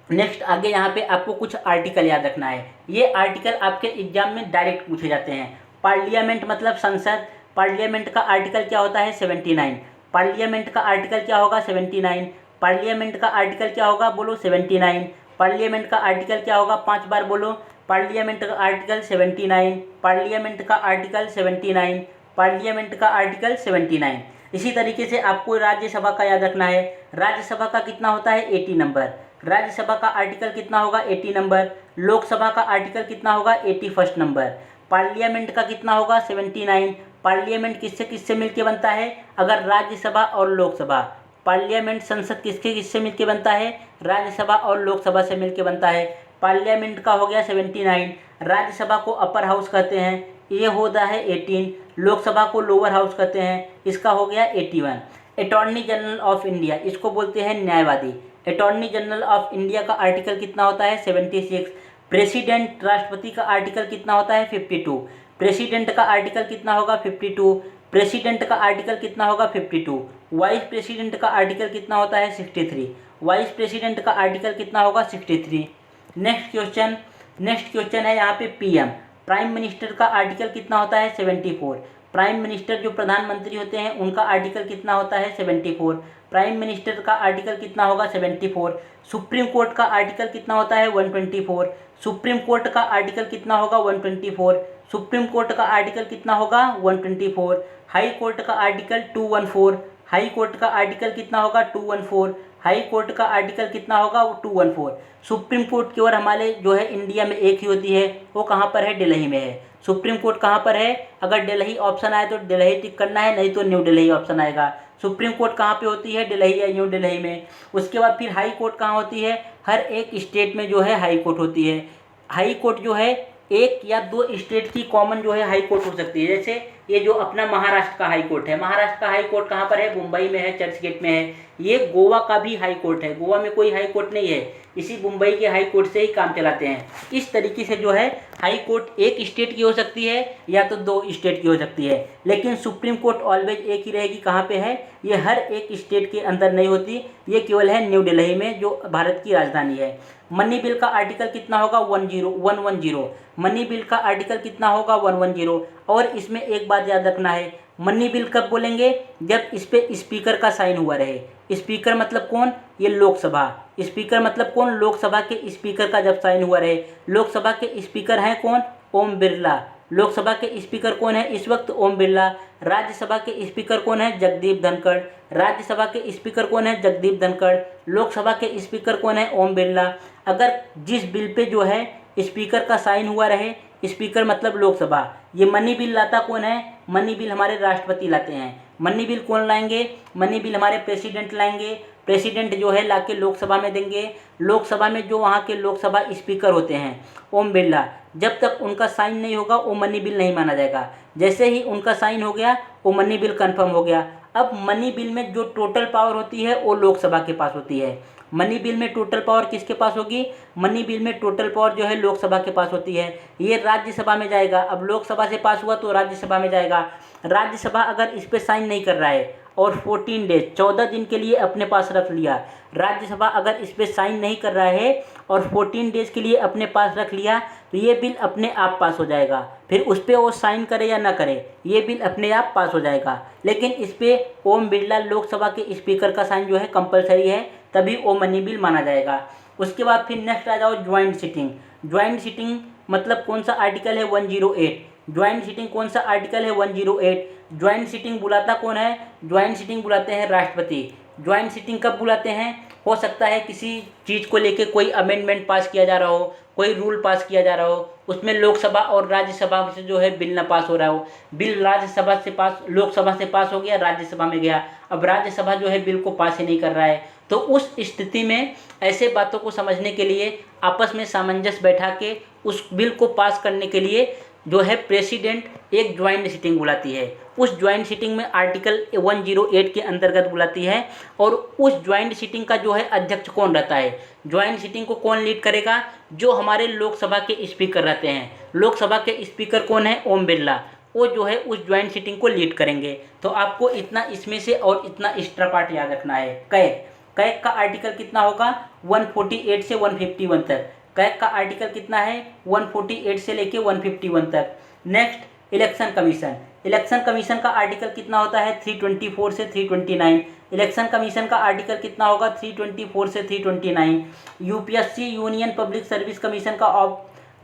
नेक्स्ट आगे यहाँ पे आपको कुछ आर्टिकल याद रखना है। ये आर्टिकल आपके एग्जाम में डायरेक्ट पूछे जाते हैं। पार्लियामेंट मतलब संसद। पार्लियामेंट का आर्टिकल क्या होता है? 79। पार्लियामेंट का आर्टिकल क्या होगा? 79। पार्लियामेंट का आर्टिकल क्या होगा? बोलो 79। पार्लियामेंट का आर्टिकल क्या होगा? 5 बार बोलो। पार्लियामेंट का आर्टिकल 79। पार्लियामेंट का आर्टिकल 79। पार्लियामेंट का आर्टिकल 79। इसी तरीके से आपको राज्यसभा का याद रखना है। राज्यसभा का कितना होता है? 80 नंबर। राज्यसभा का आर्टिकल कितना होगा? 80 नंबर। लोकसभा का आर्टिकल कितना होगा? 81 नंबर। पार्लियामेंट का कितना होगा? 79। पार्लियामेंट किससे किससे मिलके बनता है? अगर राज्यसभा और लोकसभा, पार्लियामेंट संसद किसके किससे मिलके बनता है? राज्यसभा और लोकसभा से मिलके बनता है। पार्लियामेंट का हो गया 79, राज्यसभा को अपर हाउस कहते हैं, ये होता है 18, लोकसभा को लोअर हाउस कहते हैं, इसका हो गया 81। अटॉर्नी जनरल ऑफ इंडिया, इसको बोलते हैं न्यायवादी। अटॉर्नी जनरल ऑफ इंडिया का आर्टिकल कितना होता है 76। प्रेसिडेंट राष्ट्रपति का आर्टिकल कितना होता है 52। प्रेसिडेंट का आर्टिकल कितना होगा 52। प्रेसिडेंट का आर्टिकल कितना होगा 52। वाइस प्रेसिडेंट का आर्टिकल कितना होता है 63। वाइस प्रेसिडेंट का आर्टिकल कितना होगा 63। नेक्स्ट क्वेश्चन है यहाँ पे पीएम, प्राइम मिनिस्टर का आर्टिकल कितना होता है 74। प्राइम मिनिस्टर जो प्रधानमंत्री होते हैं उनका आर्टिकल कितना होता है 74। प्राइम मिनिस्टर का आर्टिकल कितना होगा 74। सुप्रीम कोर्ट का आर्टिकल कितना होता है 124। सुप्रीम कोर्ट का आर्टिकल कितना होगा 124। सुप्रीम कोर्ट का आर्टिकल कितना होगा 124। हाई कोर्ट का आर्टिकल 214। हाई कोर्ट का आर्टिकल कितना होगा 214। हाई कोर्ट का आर्टिकल कितना होगा 214। सुप्रीम कोर्ट केवल हमारे जो है इंडिया में एक ही होती है, वो कहाँ पर है, दिल्ली में है। सुप्रीम कोर्ट कहाँ पर है, अगर दिल्ली ऑप्शन आए तो दिल्ली टिक करना है, नहीं तो न्यू दिल्ली ऑप्शन आएगा। सुप्रीम कोर्ट कहाँ पे होती है, दिल्ली या न्यू दिल्ली में। उसके बाद फिर हाई कोर्ट कहाँ होती है, हर एक स्टेट में जो है हाई कोर्ट होती है। हाई कोर्ट जो है एक या दो स्टेट की कॉमन जो है हाई कोर्ट हो सकती है। जैसे ये जो अपना महाराष्ट्र का हाई कोर्ट है, महाराष्ट्र का हाई कोर्ट कहाँ पर है, मुंबई में है, चर्चगेट में है। ये गोवा का भी हाई कोर्ट है, गोवा में कोई हाई कोर्ट नहीं है, इसी मुंबई के हाई कोर्ट से ही काम चलाते हैं। इस तरीके से जो है हाई कोर्ट एक स्टेट की हो सकती है या तो दो स्टेट की हो सकती है, लेकिन सुप्रीम कोर्ट ऑलवेज एक ही रहेगी। कहाँ पे है, ये हर एक स्टेट के अंदर नहीं होती, ये केवल है न्यू दिल्ली में जो भारत की राजधानी है। मनी बिल का आर्टिकल कितना होगा 110। मनी बिल का आर्टिकल कितना होगा 110। और इसमें एक बात याद रखना है, मनी बिल कब बोलेंगे, जब इस पे स्पीकर का साइन हुआ रहे। स्पीकर मतलब कौन, ये लोकसभा। स्पीकर मतलब कौन, लोकसभा के स्पीकर का जब साइन हुआ रहे। लोकसभा के स्पीकर हैं कौन, ओम बिरला। लोकसभा के स्पीकर कौन है इस वक्त, ओम बिरला। राज्यसभा के स्पीकर कौन है, जगदीप धनखड़। राज्यसभा के स्पीकर कौन है, जगदीप धनखड़। लोकसभा के स्पीकर कौन है, ओम बिरला। अगर जिस बिल पे जो है स्पीकर का साइन हुआ रहे, स्पीकर मतलब लोकसभा, ये मनी बिल लाता कौन है, मनी बिल हमारे राष्ट्रपति लाते हैं। मनी बिल कौन लाएंगे, मनी बिल हमारे प्रेसिडेंट लाएंगे। प्रेसिडेंट जो है लाके लोकसभा में देंगे। लोकसभा में जो वहाँ के लोकसभा स्पीकर होते हैं ओम बिरला, जब तक उनका साइन नहीं होगा वो मनी बिल नहीं माना जाएगा। जैसे ही उनका साइन हो गया वो मनी बिल कंफर्म हो गया। अब मनी बिल में जो टोटल पावर होती है वो लोकसभा के पास होती है। मनी बिल में टोटल पावर किसके पास होगी, मनी बिल में टोटल पावर जो है लोकसभा के पास होती है। ये राज्यसभा में जाएगा। अब लोकसभा से पास हुआ तो राज्यसभा में जाएगा। राज्यसभा अगर इस पर साइन नहीं कर रहा है और 14 डेज 14 दिन के लिए अपने पास रख लिया, राज्यसभा अगर इस पर साइन नहीं कर रहा है और 14 डेज के लिए अपने पास रख लिया, तो ये बिल अपने आप पास हो जाएगा। फिर उस पर वो साइन करे या ना करे, ये बिल अपने आप पास हो जाएगा। लेकिन इस पर ओम बिरला लोकसभा के स्पीकर का साइन जो है कंपलसरी है, तभी वो मनी बिल माना जाएगा। उसके बाद फिर नेक्स्ट आ जाओ ज्वाइंट सिटिंग। ज्वाइंट सिटिंग मतलब कौन सा आर्टिकल है 108। ज्वाइंट सिटिंग कौन सा आर्टिकल है 108। ज्वाइंट सिटिंग बुलाता कौन है, ज्वाइंट सिटिंग बुलाते हैं राष्ट्रपति। ज्वाइंट सिटिंग कब बुलाते हैं, हो सकता है किसी चीज़ को लेके कोई अमेंडमेंट पास किया जा रहा हो, कोई रूल पास किया जा रहा हो, उसमें लोकसभा और राज्यसभा से जो है बिल ना पास हो रहा हो। बिल राज्यसभा से पास, लोकसभा से पास हो गया, राज्यसभा में गया, अब राज्यसभा जो है बिल को पास ही नहीं कर रहा है। तो उस स्थिति में ऐसे बातों को समझने के लिए आपस में सामंजस्य बैठा के उस बिल को पास करने के लिए जो है प्रेसिडेंट एक ज्वाइंट सिटिंग बुलाती है। उस ज्वाइंट सिटिंग में आर्टिकल 108 के अंतर्गत बुलाती है। और उस ज्वाइंट सिटिंग का जो है अध्यक्ष कौन रहता है, ज्वाइंट सिटिंग को कौन लीड करेगा, जो हमारे लोकसभा के स्पीकर रहते हैं। लोकसभा के स्पीकर कौन है, ओम बिरला, वो जो है उस ज्वाइंट सिटिंग को लीड करेंगे। तो आपको इतना इसमें से और इतना एक्स्ट्रा पार्ट याद रखना है। कैग का आर्टिकल कितना होगा 148 से 151 तक। कैग का आर्टिकल कितना है 148 से लेके 151 तक। Next election commission. Election commission का आर्टिकल कितना होता है 324 से 329। इलेक्शन कमीशन का आर्टिकल कितना होगा 324 से 329। UPSC union public service commission का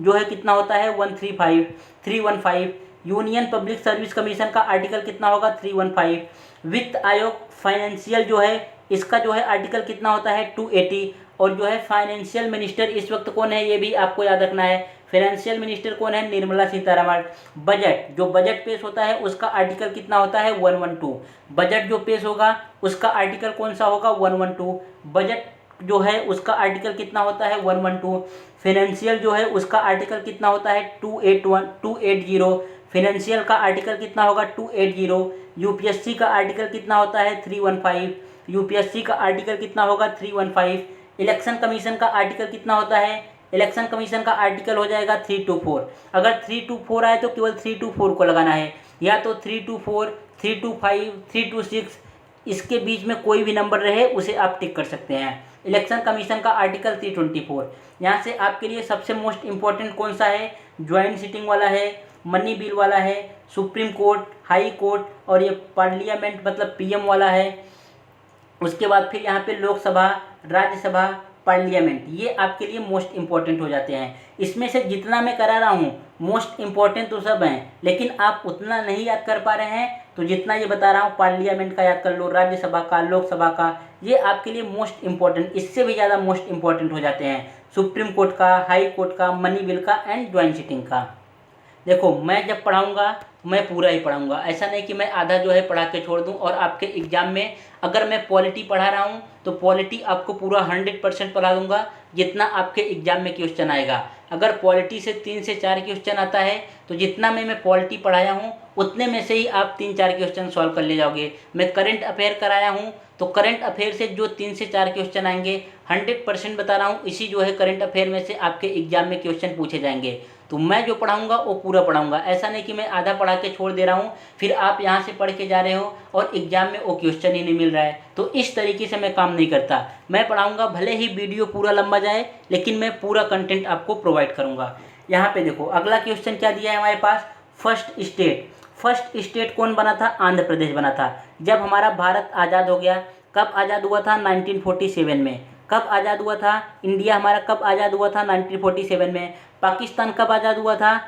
जो है कितना होता है 315। यूनियन पब्लिक सर्विस कमीशन का आर्टिकल कितना होगा 315। वित्त आयोग फाइनेंशियल जो है इसका जो है आर्टिकल कितना होता है 280। और जो है फाइनेंशियल मिनिस्टर इस वक्त कौन है, ये भी आपको याद रखना है। फाइनेंशियल मिनिस्टर कौन है, निर्मला सीतारमण। बजट, जो बजट पेश होता है उसका आर्टिकल कितना होता है 112। बजट जो पेश होगा उसका आर्टिकल कौन सा होगा 112। बजट जो है उसका आर्टिकल कितना होता है 112। फाइनेंशियल जो है उसका आर्टिकल कितना होता है 280। फाइनेंशियल का आर्टिकल कितना होगा 280। यूपीएससी का आर्टिकल कितना होता है 315। यूपीएससी का आर्टिकल कितना होगा 315। इलेक्शन कमीशन का आर्टिकल कितना होता है, इलेक्शन कमीशन का आर्टिकल हो जाएगा 324। अगर 324 आए तो केवल 324 को लगाना है, या तो 324, 325, 326, इसके बीच में कोई भी नंबर रहे उसे आप टिक कर सकते हैं। इलेक्शन कमीशन का आर्टिकल 324। यहाँ से आपके लिए सबसे मोस्ट इम्पॉर्टेंट कौन सा है, ज्वाइंट सिटिंग वाला है, मनी बिल वाला है, सुप्रीम कोर्ट, हाई कोर्ट और ये पार्लियामेंट मतलब पीएम वाला है। उसके बाद फिर यहाँ पे लोकसभा, राज्यसभा, पार्लियामेंट, ये आपके लिए मोस्ट इम्पॉर्टेंट हो जाते हैं। इसमें से जितना मैं करा रहा हूँ मोस्ट इम्पॉर्टेंट तो सब हैं, लेकिन आप उतना नहीं याद कर पा रहे हैं, तो जितना ये बता रहा हूँ पार्लियामेंट का याद कर लो, राज्यसभा का, लोकसभा का, ये आपके लिए मोस्ट इम्पॉर्टेंट, इससे भी ज़्यादा मोस्ट इम्पॉर्टेंट हो जाते हैं सुप्रीम कोर्ट का, हाई कोर्ट का, मनी बिल का एंड ज्वाइंट सिटिंग का। देखो मैं जब पढ़ाऊँगा मैं पूरा ही पढ़ाऊँगा, ऐसा नहीं कि मैं आधा जो है पढ़ा के छोड़ दूँ। और आपके एग्ज़ाम में अगर मैं पॉलिटी पढ़ा रहा हूँ तो पॉलिटी आपको पूरा 100% पढ़ा दूँगा, जितना आपके एग्ज़ाम में क्वेश्चन आएगा। अगर पॉलिटी से 3 से 4 क्वेश्चन आता है तो जितना मैं पॉलिटी पढ़ाया हूँ उतने में से ही आप 3-4 क्वेश्चन सॉल्व कर ले जाओगे। मैं करंट अफेयर कराया हूँ तो करंट अफेयर से जो 3 से 4 क्वेश्चन आएंगे 100% बता रहा हूँ, इसी जो है करंट अफेयर में से आपके एग्जाम में क्वेश्चन पूछे जाएंगे। तो मैं जो पढ़ाऊँगा वो पूरा पढ़ाऊँगा, ऐसा नहीं कि मैं आधा पढ़ा के छोड़ दे रहा हूँ फिर आप यहाँ से पढ़ के जा रहे हो और एग्जाम में वो क्वेश्चन ही नहीं मिल रहा है। तो इस तरीके से मैं काम नहीं करता। मैं पढ़ाऊँगा, भले ही वीडियो पूरा लंबा जाए लेकिन मैं पूरा कंटेंट आपको प्रोवाइड करूँगा। यहाँ पे देखो अगला क्वेश्चन क्या दिया है हमारे पास, फर्स्ट स्टेट कौन बना था, आंध्र प्रदेश बना था। जब हमारा भारत आज़ाद हो गया, कब आज़ाद हुआ था 1947 में। कब आज़ाद हुआ था इंडिया हमारा, कब आज़ाद हुआ था 1947 में। पाकिस्तान कब आज़ाद हुआ था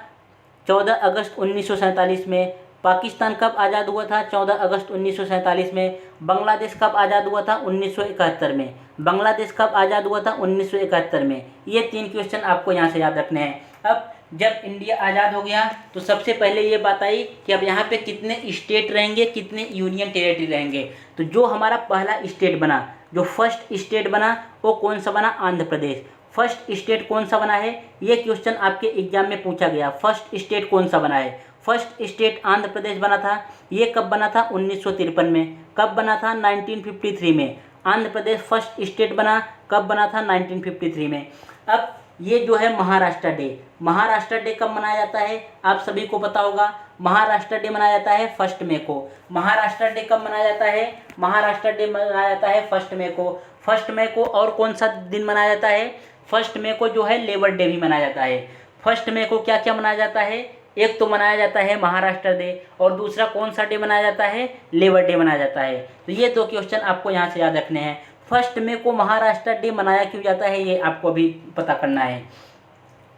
14 अगस्त 1947 में। पाकिस्तान कब आज़ाद हुआ था 14 अगस्त 1947 में। बांग्लादेश कब आज़ाद हुआ था 1971 में। बांग्लादेश कब आज़ाद हुआ था 1971 में। ये 3 क्वेश्चन आपको यहाँ से याद रखने हैं। अब जब इंडिया आज़ाद हो गया तो सबसे पहले ये बात आई कि अब यहाँ पे कितने स्टेट रहेंगे, कितने यूनियन टेरिटरी रहेंगे। तो जो हमारा पहला स्टेट बना, जो फर्स्ट स्टेट बना वो कौन सा बना, आंध्र प्रदेश। फर्स्ट स्टेट कौन सा बना है, ये क्वेश्चन आपके एग्जाम में पूछा गया, फर्स्ट स्टेट कौन सा बना है। फर्स्ट स्टेट आंध्र प्रदेश बना था। ये कब बना था 1953 में। कब बना था 1953 में। आंध्र प्रदेश फर्स्ट स्टेट बना, कब बना था 1953 में। अब ये जो है महाराष्ट्र डे कब मनाया जाता है आप सभी को पता होगा। महाराष्ट्र डे मनाया जाता है 1 मई को। महाराष्ट्र डे कब मनाया जाता है, महाराष्ट्र डे मनाया जाता है 1 मई को। 1 मई को और कौन सा दिन मनाया जाता है, 1 मई को जो है लेबर डे भी मनाया जाता है। 1 मई को क्या क्या मनाया जाता है, एक तो मनाया जाता है महाराष्ट्र डे और दूसरा कौन सा डे मनाया जाता है, लेबर डे मनाया जाता है। तो ये 2 क्वेश्चन आपको यहाँ से याद रखने हैं। 1 मई को महाराष्ट्र डे मनाया क्यों जाता है ये आपको अभी पता करना है।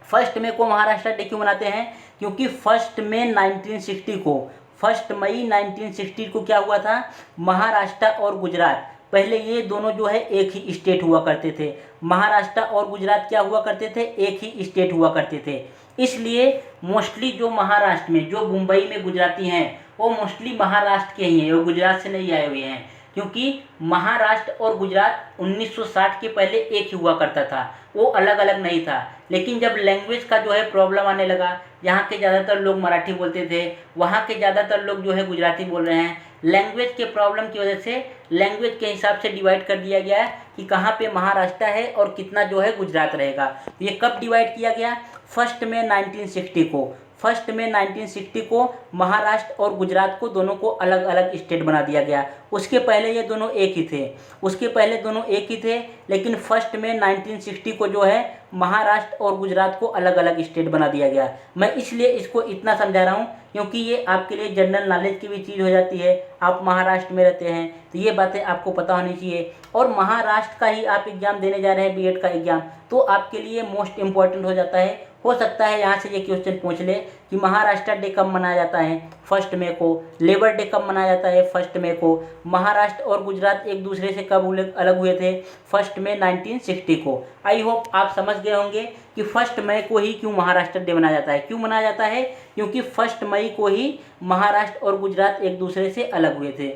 1 मई को महाराष्ट्र डे क्यों मनाते हैं, क्योंकि 1 मई 1960 को, 1 मई 1960 को क्या हुआ था, महाराष्ट्र और गुजरात, पहले ये दोनों जो है एक ही स्टेट हुआ करते थे। महाराष्ट्र और गुजरात क्या हुआ करते थे, एक ही स्टेट हुआ करते थे। इसलिए मोस्टली जो महाराष्ट्र में, जो मुंबई में गुजराती हैं वो मोस्टली महाराष्ट्र के ही हैं, वो गुजरात से नहीं आए हुए हैं। क्योंकि महाराष्ट्र और गुजरात 1960 के पहले एक ही हुआ करता था, वो अलग अलग नहीं था। लेकिन जब लैंग्वेज का जो है प्रॉब्लम आने लगा, यहाँ के ज़्यादातर लोग मराठी बोलते थे, वहाँ के ज़्यादातर लोग जो है गुजराती बोल रहे हैं। लैंग्वेज के प्रॉब्लम की वजह से लैंग्वेज के हिसाब से डिवाइड कर दिया गया है कि कहाँ पे महाराष्ट्र है और कितना जो है गुजरात रहेगा। तो ये कब डिवाइड किया गया, 1 मई 1960 को। 1 मई 1960 को महाराष्ट्र और गुजरात को दोनों को अलग अलग स्टेट बना दिया गया। उसके पहले ये दोनों एक ही थे, लेकिन 1 मई 1960 को जो है महाराष्ट्र और गुजरात को अलग अलग स्टेट बना दिया गया। मैं इसलिए इसको इतना समझा रहा हूँ क्योंकि ये आपके लिए जनरल नॉलेज की भी चीज़ हो जाती है। आप महाराष्ट्र में रहते हैं तो ये बातें आपको पता होनी चाहिए। और महाराष्ट्र का ही आप एग्ज़ाम देने जा रहे हैं, बीएड का एग्ज़ाम, तो आपके लिए मोस्ट इम्पॉर्टेंट हो जाता है। हो सकता है यहाँ से ये क्वेश्चन पूछ ले कि महाराष्ट्र डे कब मनाया जाता है, 1 मई को। लेबर डे कब मनाया जाता है, 1 मई को। महाराष्ट्र और गुजरात एक दूसरे से कब अलग हुए थे, 1 मई 1960 को। आई होप आप समझ गए होंगे कि 1 मई को ही क्यों महाराष्ट्र डे मनाया जाता है। क्यों मनाया जाता है, क्योंकि 1 मई को ही महाराष्ट्र और गुजरात एक दूसरे से अलग हुए थे।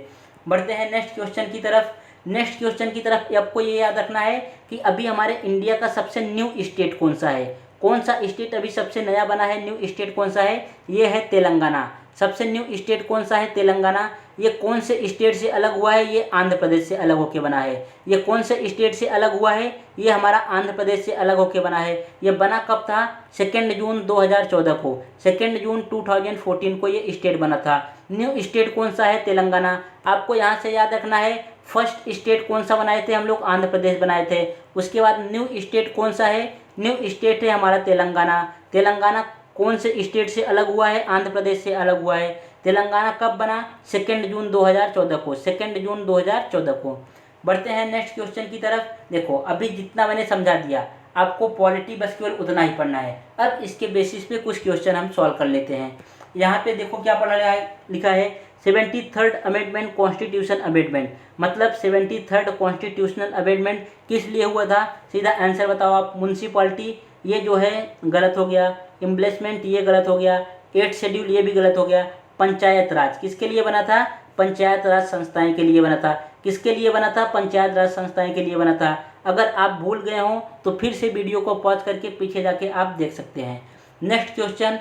बढ़ते हैं नेक्स्ट क्वेश्चन की तरफ। नेक्स्ट क्वेश्चन की तरफ आपको ये याद रखना है कि अभी हमारे इंडिया का सबसे न्यू स्टेट कौन सा है, कौन सा स्टेट अभी सबसे नया बना है, न्यू स्टेट कौन सा है, ये है तेलंगाना। सबसे न्यू स्टेट कौन सा है, तेलंगाना। ये कौन से स्टेट से अलग हुआ है, ये आंध्र प्रदेश से अलग होके बना है। ये कौन से स्टेट से अलग हुआ है, ये हमारा आंध्र प्रदेश से अलग होके बना है। ये बना कब था, 2 जून 2014 को, 2 जून 2014 को ये स्टेट बना था। न्यू स्टेट कौन सा है, तेलंगाना। आपको यहाँ से याद रखना है फर्स्ट स्टेट कौन सा बनाए थे हम लोग, आंध्र प्रदेश बनाए थे। उसके बाद न्यू स्टेट कौन सा है, न्यू स्टेट है हमारा तेलंगाना। तेलंगाना कौन से स्टेट से अलग हुआ है, आंध्र प्रदेश से अलग हुआ है। तेलंगाना कब बना, 2 जून 2014 को, 2 जून 2014 को। बढ़ते हैं नेक्स्ट क्वेश्चन की तरफ। देखो अभी जितना मैंने समझा दिया आपको पॉलिटी बस केवल उतना ही पढ़ना है। अब इसके बेसिस पे कुछ क्वेश्चन हम सॉल्व कर लेते हैं। यहाँ पे देखो क्या पढ़ा है, लिखा है 73rd अमेंडमेंट कॉन्स्टिट्यूशन अमेंडमेंट, मतलब 73rd कॉन्स्टिट्यूशनल अमेंडमेंट किस लिए हुआ था, सीधा आंसर बताओ आप। म्यूनसिपालिटी ये जो है गलत हो गया, एम्बेसमेंट ये गलत हो गया, 8th शेड्यूल ये भी गलत हो गया। पंचायत राज किसके लिए बना था, पंचायत राज संस्थाएं के लिए बना था। किसके लिए बना था, पंचायत राज संस्थाएं के लिए बना था। अगर आप भूल गए हो तो फिर से वीडियो को पॉज करके पीछे जाके आप देख सकते हैं। नेक्स्ट क्वेश्चन,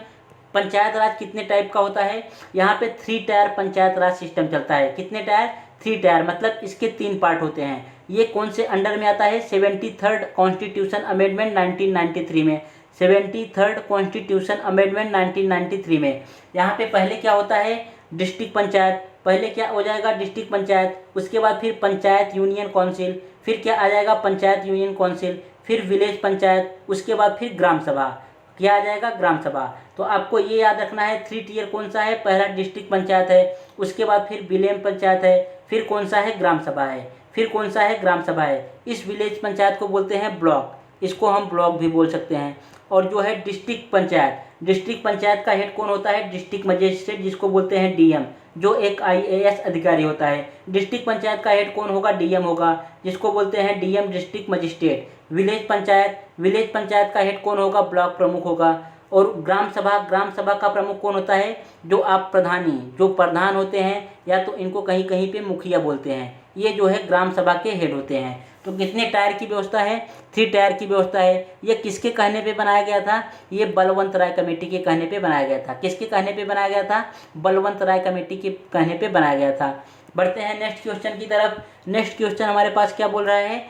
पंचायत राज कितने टाइप का होता है, यहाँ पे 3 टायर पंचायत राज सिस्टम चलता है। कितने टायर, 3 टायर, मतलब इसके 3 पार्ट होते हैं। ये कौन से अंडर में आता है, 73rd कॉन्स्टिट्यूशन अमेंडमेंट 1993 में, 73rd कॉन्स्टिट्यूशन अमेंडमेंट 1993 में। यहाँ पे पहले क्या होता है, डिस्ट्रिक्ट पंचायत, पहले क्या हो जाएगा, डिस्ट्रिक्ट पंचायत। उसके बाद फिर पंचायत यूनियन काउंसिल, फिर क्या आ जाएगा, पंचायत यूनियन काउंसिल, फिर विलेज पंचायत, उसके बाद फिर ग्राम सभा। क्या आ जाएगा, ग्राम सभा। तो आपको ये याद रखना है 3 टियर कौन सा है, पहला डिस्ट्रिक्ट पंचायत है, उसके बाद फिर विलेज पंचायत है, फिर कौन सा है, ग्राम सभा है, फिर कौन सा है, ग्राम सभा है। इस विलेज पंचायत को बोलते हैं ब्लॉक, इसको हम ब्लॉक भी बोल सकते हैं। और जो है डिस्ट्रिक्ट पंचायत, डिस्ट्रिक्ट पंचायत का हेड कौन होता है, डिस्ट्रिक्ट मजिस्ट्रेट, जिसको बोलते हैं डीएम, जो एक IAS अधिकारी होता है। डिस्ट्रिक्ट पंचायत का हेड कौन होगा, डीएम होगा, जिसको बोलते हैं DM, district magistrate. Village panchayat, village panchayat का हेड कौन होगा, ब्लॉक प्रमुख होगा। और ग्राम सभा, ग्राम सभा का प्रमुख कौन होता है, जो आप प्रधानी, जो प्रधान होते हैं, या तो इनको कहीं कहीं पे मुखिया बोलते हैं, ये जो है ग्राम सभा के हेड होते हैं। तो कितने टायर की व्यवस्था है, 3 टायर की व्यवस्था है। ये किसके कहने पे बनाया गया था, ये बलवंत राय कमेटी के कहने पे बनाया गया था। किसके कहने पे बनाया गया था, बलवंत राय कमेटी के कहने पे बनाया गया था। बढ़ते हैं नेक्स्ट क्वेश्चन की तरफ। नेक्स्ट क्वेश्चन हमारे पास क्या बोल रहा है,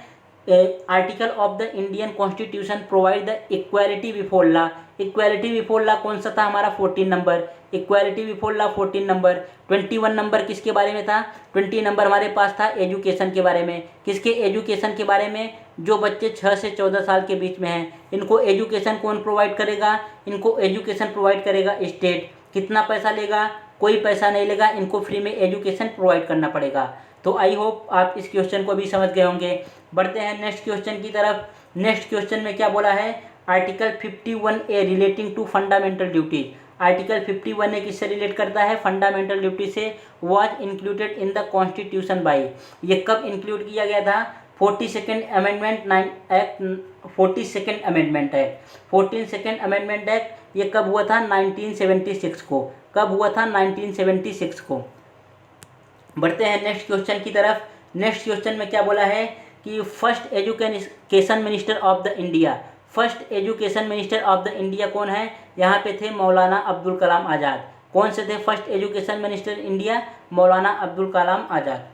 article of the Indian constitution provide the equality before law. Equality before law कौन सा था हमारा, 14 number. Equality before law 14 number. 21 number किसके बारे में था, 20 नंबर हमारे पास था एजुकेशन के बारे में। किसके, एजुकेशन के बारे में, जो बच्चे 6 से 14 साल के बीच में हैं, इनको एजुकेशन कौन प्रोवाइड करेगा, इनको एजुकेशन प्रोवाइड करेगा स्टेट। कितना पैसा लेगा, कोई पैसा नहीं लेगा, इनको फ्री में एजुकेशन प्रोवाइड करना पड़ेगा। तो आई होप आप इस क्वेश्चन को भी समझ गए होंगे। बढ़ते हैं नेक्स्ट क्वेश्चन की तरफ। नेक्स्ट क्वेश्चन में क्या बोला है, article 51A relating to fundamental duties. Article 51A किससे रिलेट करता है, फंडामेंटल ड्यूटी से। Was included in the constitution by, ये कब इंक्लूड किया गया था, 42nd amendment act, 42nd amendment act, 42nd amendment act. ये कब हुआ था, 1976 को। कब हुआ था, 1976 को। बढ़ते हैं नेक्स्ट क्वेश्चन की तरफ। नेक्स्ट क्वेश्चन में क्या बोला है कि first education minister of the India, first education minister of the India कौन है, यहाँ पे थे मौलाना अब्दुल कलाम आज़ाद। कौन से थे फर्स्ट एजुकेशन मिनिस्टर इंडिया, मौलाना Abdul Kalam Azad.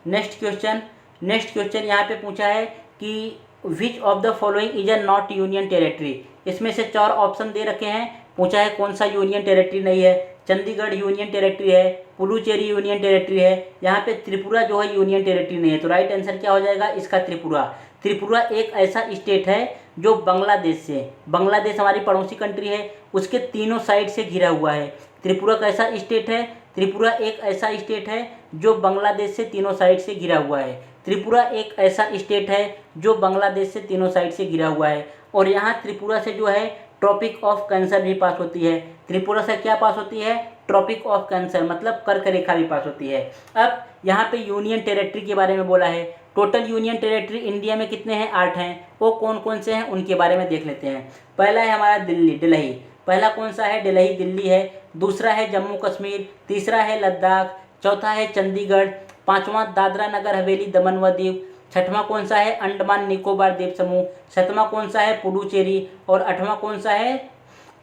Next question, next question यहाँ पे पूछा है कि which of the following is a not union territory. इसमें से 4 ऑप्शन दे रखे हैं, पूछा है कौन सा यूनियन टेरेटरी नहीं है। चंडीगढ़ यूनियन टेरेटरी है, पुडुचेरी यूनियन टेरेटरी है, यहाँ पे त्रिपुरा जो है यूनियन टेरेटरी नहीं है। तो राइट आंसर क्या हो जाएगा इसका, त्रिपुरा। त्रिपुरा एक ऐसा स्टेट है जो बांग्लादेश से, बांग्लादेश हमारी पड़ोसी कंट्री है, उसके तीनों साइड से घिरा हुआ है। त्रिपुरा कैसा स्टेट है, त्रिपुरा एक ऐसा स्टेट है जो बांग्लादेश से तीनों साइड से घिरा हुआ है। त्रिपुरा एक ऐसा स्टेट है जो बांग्लादेश से तीनों साइड से घिरा हुआ है। और यहाँ त्रिपुरा से जो है ट्रॉपिक ऑफ कैंसर भी पास होती है। त्रिपुरा से क्या पास होती है, ट्रॉपिक ऑफ कैंसर, मतलब कर्क रेखा भी पास होती है। अब यहाँ पे यूनियन टेरेटरी के बारे में बोला है। टोटल यूनियन टेरेटरी इंडिया में कितने हैं, 8 हैं। वो कौन कौन से हैं उनके बारे में देख लेते हैं। पहला है हमारा दिल्ली, पहला कौन सा है, दिल्ली है। दूसरा है जम्मू कश्मीर, तीसरा है लद्दाख, चौथा है चंडीगढ़, पाँचवां दादरा नगर हवेली दमन व दीव, छठवां कौन सा है अंडमान निकोबार द्वीप समूह, सातवां कौन सा है पुडुचेरी और आठवां कौन सा है,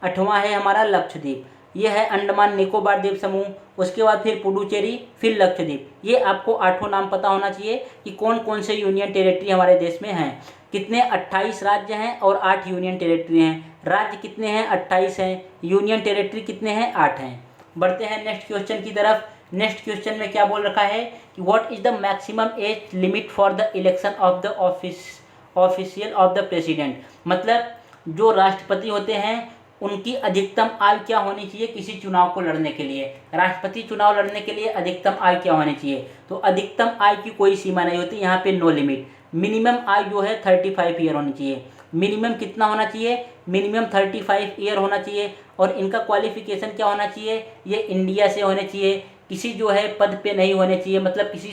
आठवां है हमारा लक्षद्वीप। ये है अंडमान निकोबार द्वीप समूह, उसके बाद फिर पुडुचेरी, फिर लक्षद्वीप। ये आपको आठों नाम पता होना चाहिए कि कौन कौन से यूनियन टेरिटरी हमारे देश में हैं। कितने 28 राज्य हैं और 8 यूनियन टेरिटरी हैं। राज्य कितने हैं 28 हैं, यूनियन टेरिटरी कितने हैं 8 हैं। बढ़ते हैं नेक्स्ट क्वेश्चन की तरफ। नेक्स्ट क्वेश्चन में क्या बोल रखा है कि what is the maximum age limit for the election of the official of the president. मतलब जो राष्ट्रपति होते हैं उनकी अधिकतम आयु क्या होनी चाहिए किसी चुनाव को लड़ने के लिए। राष्ट्रपति चुनाव लड़ने के लिए अधिकतम आयु क्या होनी चाहिए, तो अधिकतम आयु की कोई सीमा नहीं होती, यहाँ पे नो लिमिट। मिनिमम आयु जो है 35 ईयर होनी चाहिए। मिनिमम कितना होना चाहिए, मिनिमम 35 ईयर होना चाहिए। और इनका क्वालिफिकेशन क्या होना चाहिए, ये इंडिया से होने चाहिए, किसी जो है पद पे नहीं होने चाहिए, मतलब किसी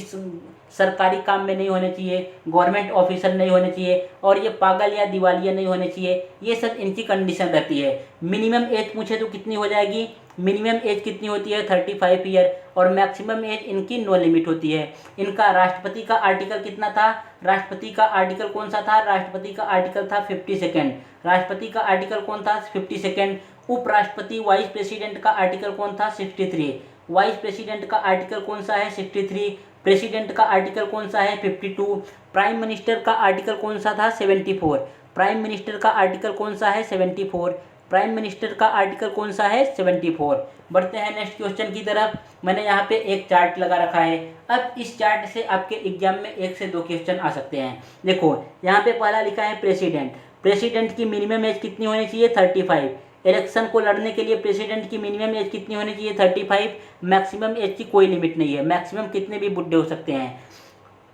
सरकारी काम में नहीं होने चाहिए, गवर्नमेंट ऑफिसर नहीं होने चाहिए, और ये पागल या दिवालिया नहीं होने चाहिए। ये सब इनकी कंडीशन रहती है। मिनिमम एज पूछे तो कितनी हो जाएगी, मिनिमम एज कितनी होती है 35 ईयर, और मैक्सिमम एज इनकी नो लिमिट होती है। इनका राष्ट्रपति का आर्टिकल कितना था, राष्ट्रपति का आर्टिकल कौन सा था, राष्ट्रपति का आर्टिकल था 52। राष्ट्रपति का आर्टिकल कौन था 52। उपराष्ट्रपति वाइस प्रेसिडेंट का आर्टिकल कौन था 63। वाइस प्रेसिडेंट का आर्टिकल कौन सा है 63। प्रेसिडेंट का आर्टिकल कौन सा है 52। प्राइम मिनिस्टर का आर्टिकल कौन सा था 74। प्राइम मिनिस्टर का आर्टिकल कौन सा है 74। प्राइम मिनिस्टर का आर्टिकल कौन सा है 74। बढ़ते हैं नेक्स्ट क्वेश्चन की तरफ। मैंने यहाँ पे एक चार्ट लगा रखा है। अब इस चार्ट से आपके एग्जाम में 1 से 2 क्वेश्चन आ सकते हैं। देखो यहाँ पे पहला लिखा है प्रेसिडेंट। प्रेसिडेंट की मिनिमम एज कितनी होनी चाहिए 35। इलेक्शन को लड़ने के लिए प्रेसिडेंट की मिनिमम एज कितनी होनी चाहिए 35। मैक्सिमम एज की कोई लिमिट नहीं है, मैक्सिमम कितने भी बुढ़े हो सकते हैं।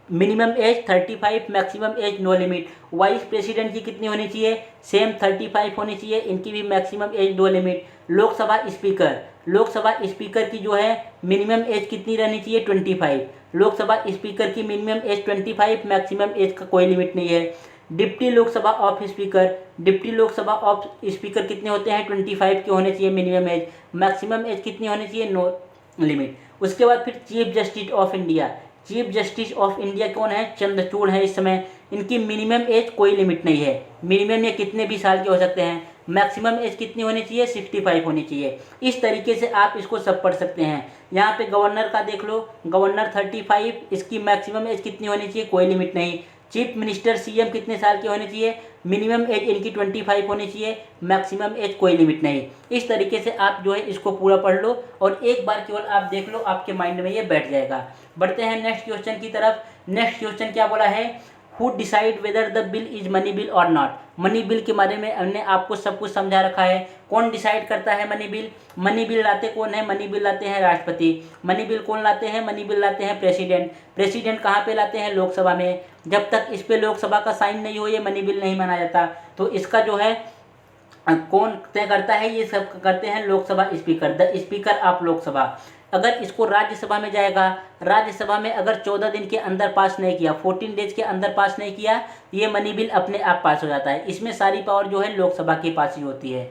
Minimum age 35, maximum age no limit. Vice president की कितनी होनी चाहिए, सेम 35 होनी चाहिए, इनकी भी maximum age no limit. Lok Sabha speaker, Lok Sabha speaker की जो है मिनिमम एज कितनी रहनी चाहिए 25। लोकसभा स्पीकर की मिनिमम एज 25, मैक्सिमम एज का कोई लिमिट नहीं है। Deputy Lok Sabha of speaker, deputy Lok Sabha of speaker कितने होते हैं 25 के होने चाहिए मिनिमम एज, मैक्सिमम एज कितनी होनी चाहिए नो लिमिट। उसके बाद फिर chief justice of India. Chief justice of India कौन है, चंद्रचूड़ है इस समय। इनकी मिनिमम एज कोई लिमिट नहीं है, मिनिमम ये कितने भी साल के हो सकते हैं। मैक्सिमम एज कितनी होनी चाहिए 65 होनी चाहिए। इस तरीके से आप इसको सब पढ़ सकते हैं। यहाँ पे गवर्नर का देख लो, गवर्नर 35, इसकी मैक्सिमम एज कितनी होनी चाहिए कोई लिमिट नहीं। चीफ मिनिस्टर सीएम कितने साल के होने चाहिए, मिनिमम एज इनकी 25 होनी चाहिए, मैक्सिमम एज कोई लिमिट नहीं। इस तरीके से आप जो है इसको पूरा पढ़ लो और एक बार केवल आप देख लो, आपके माइंड में ये बैठ जाएगा। बढ़ते हैं नेक्स्ट क्वेश्चन की तरफ। नेक्स्ट क्वेश्चन क्या बोला है, who decide whether the bill is money bill और नॉट। मनी बिल के बारे में हमने आपको सब कुछ समझा रखा है। कौन डिसाइड करता है मनी बिल, मनी बिल लाते कौन है, मनी बिल लाते हैं राष्ट्रपति। मनी बिल कौन लाते हैं, मनी बिल लाते हैं प्रेसिडेंट। प्रेसिडेंट कहाँ पे लाते हैं, लोकसभा में। जब तक इस पे लोकसभा का साइन नहीं हो ये मनी बिल नहीं माना जाता। तो इसका जो है कौन तय करता है, ये सब करते हैं Lok Sabha speaker, the speaker of Lok Sabha. अगर इसको राज्यसभा में जाएगा, राज्यसभा में अगर 14 दिन के अंदर पास नहीं किया, 14 डेज के अंदर पास नहीं किया, ये मनी बिल अपने आप पास हो जाता है। इसमें सारी पावर जो है लोकसभा के पास ही होती है।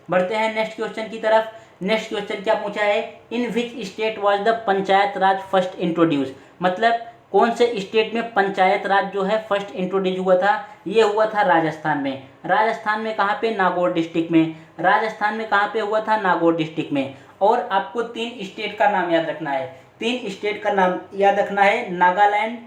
बढ़ते हैं नेक्स्ट क्वेश्चन की तरफ। नेक्स्ट क्वेश्चन क्या पूछा है, in which state was the panchayat raj first introduce. मतलब कौन से स्टेट में पंचायत राज जो है फर्स्ट इंट्रोड्यूस हुआ था, ये हुआ था राजस्थान में। राजस्थान में कहाँ पे, नागौर डिस्ट्रिक्ट में। राजस्थान में कहाँ पे हुआ था, नागौर डिस्ट्रिक्ट में। और आपको 3 स्टेट का नाम याद रखना है, 3 स्टेट का नाम याद रखना है, नागालैंड,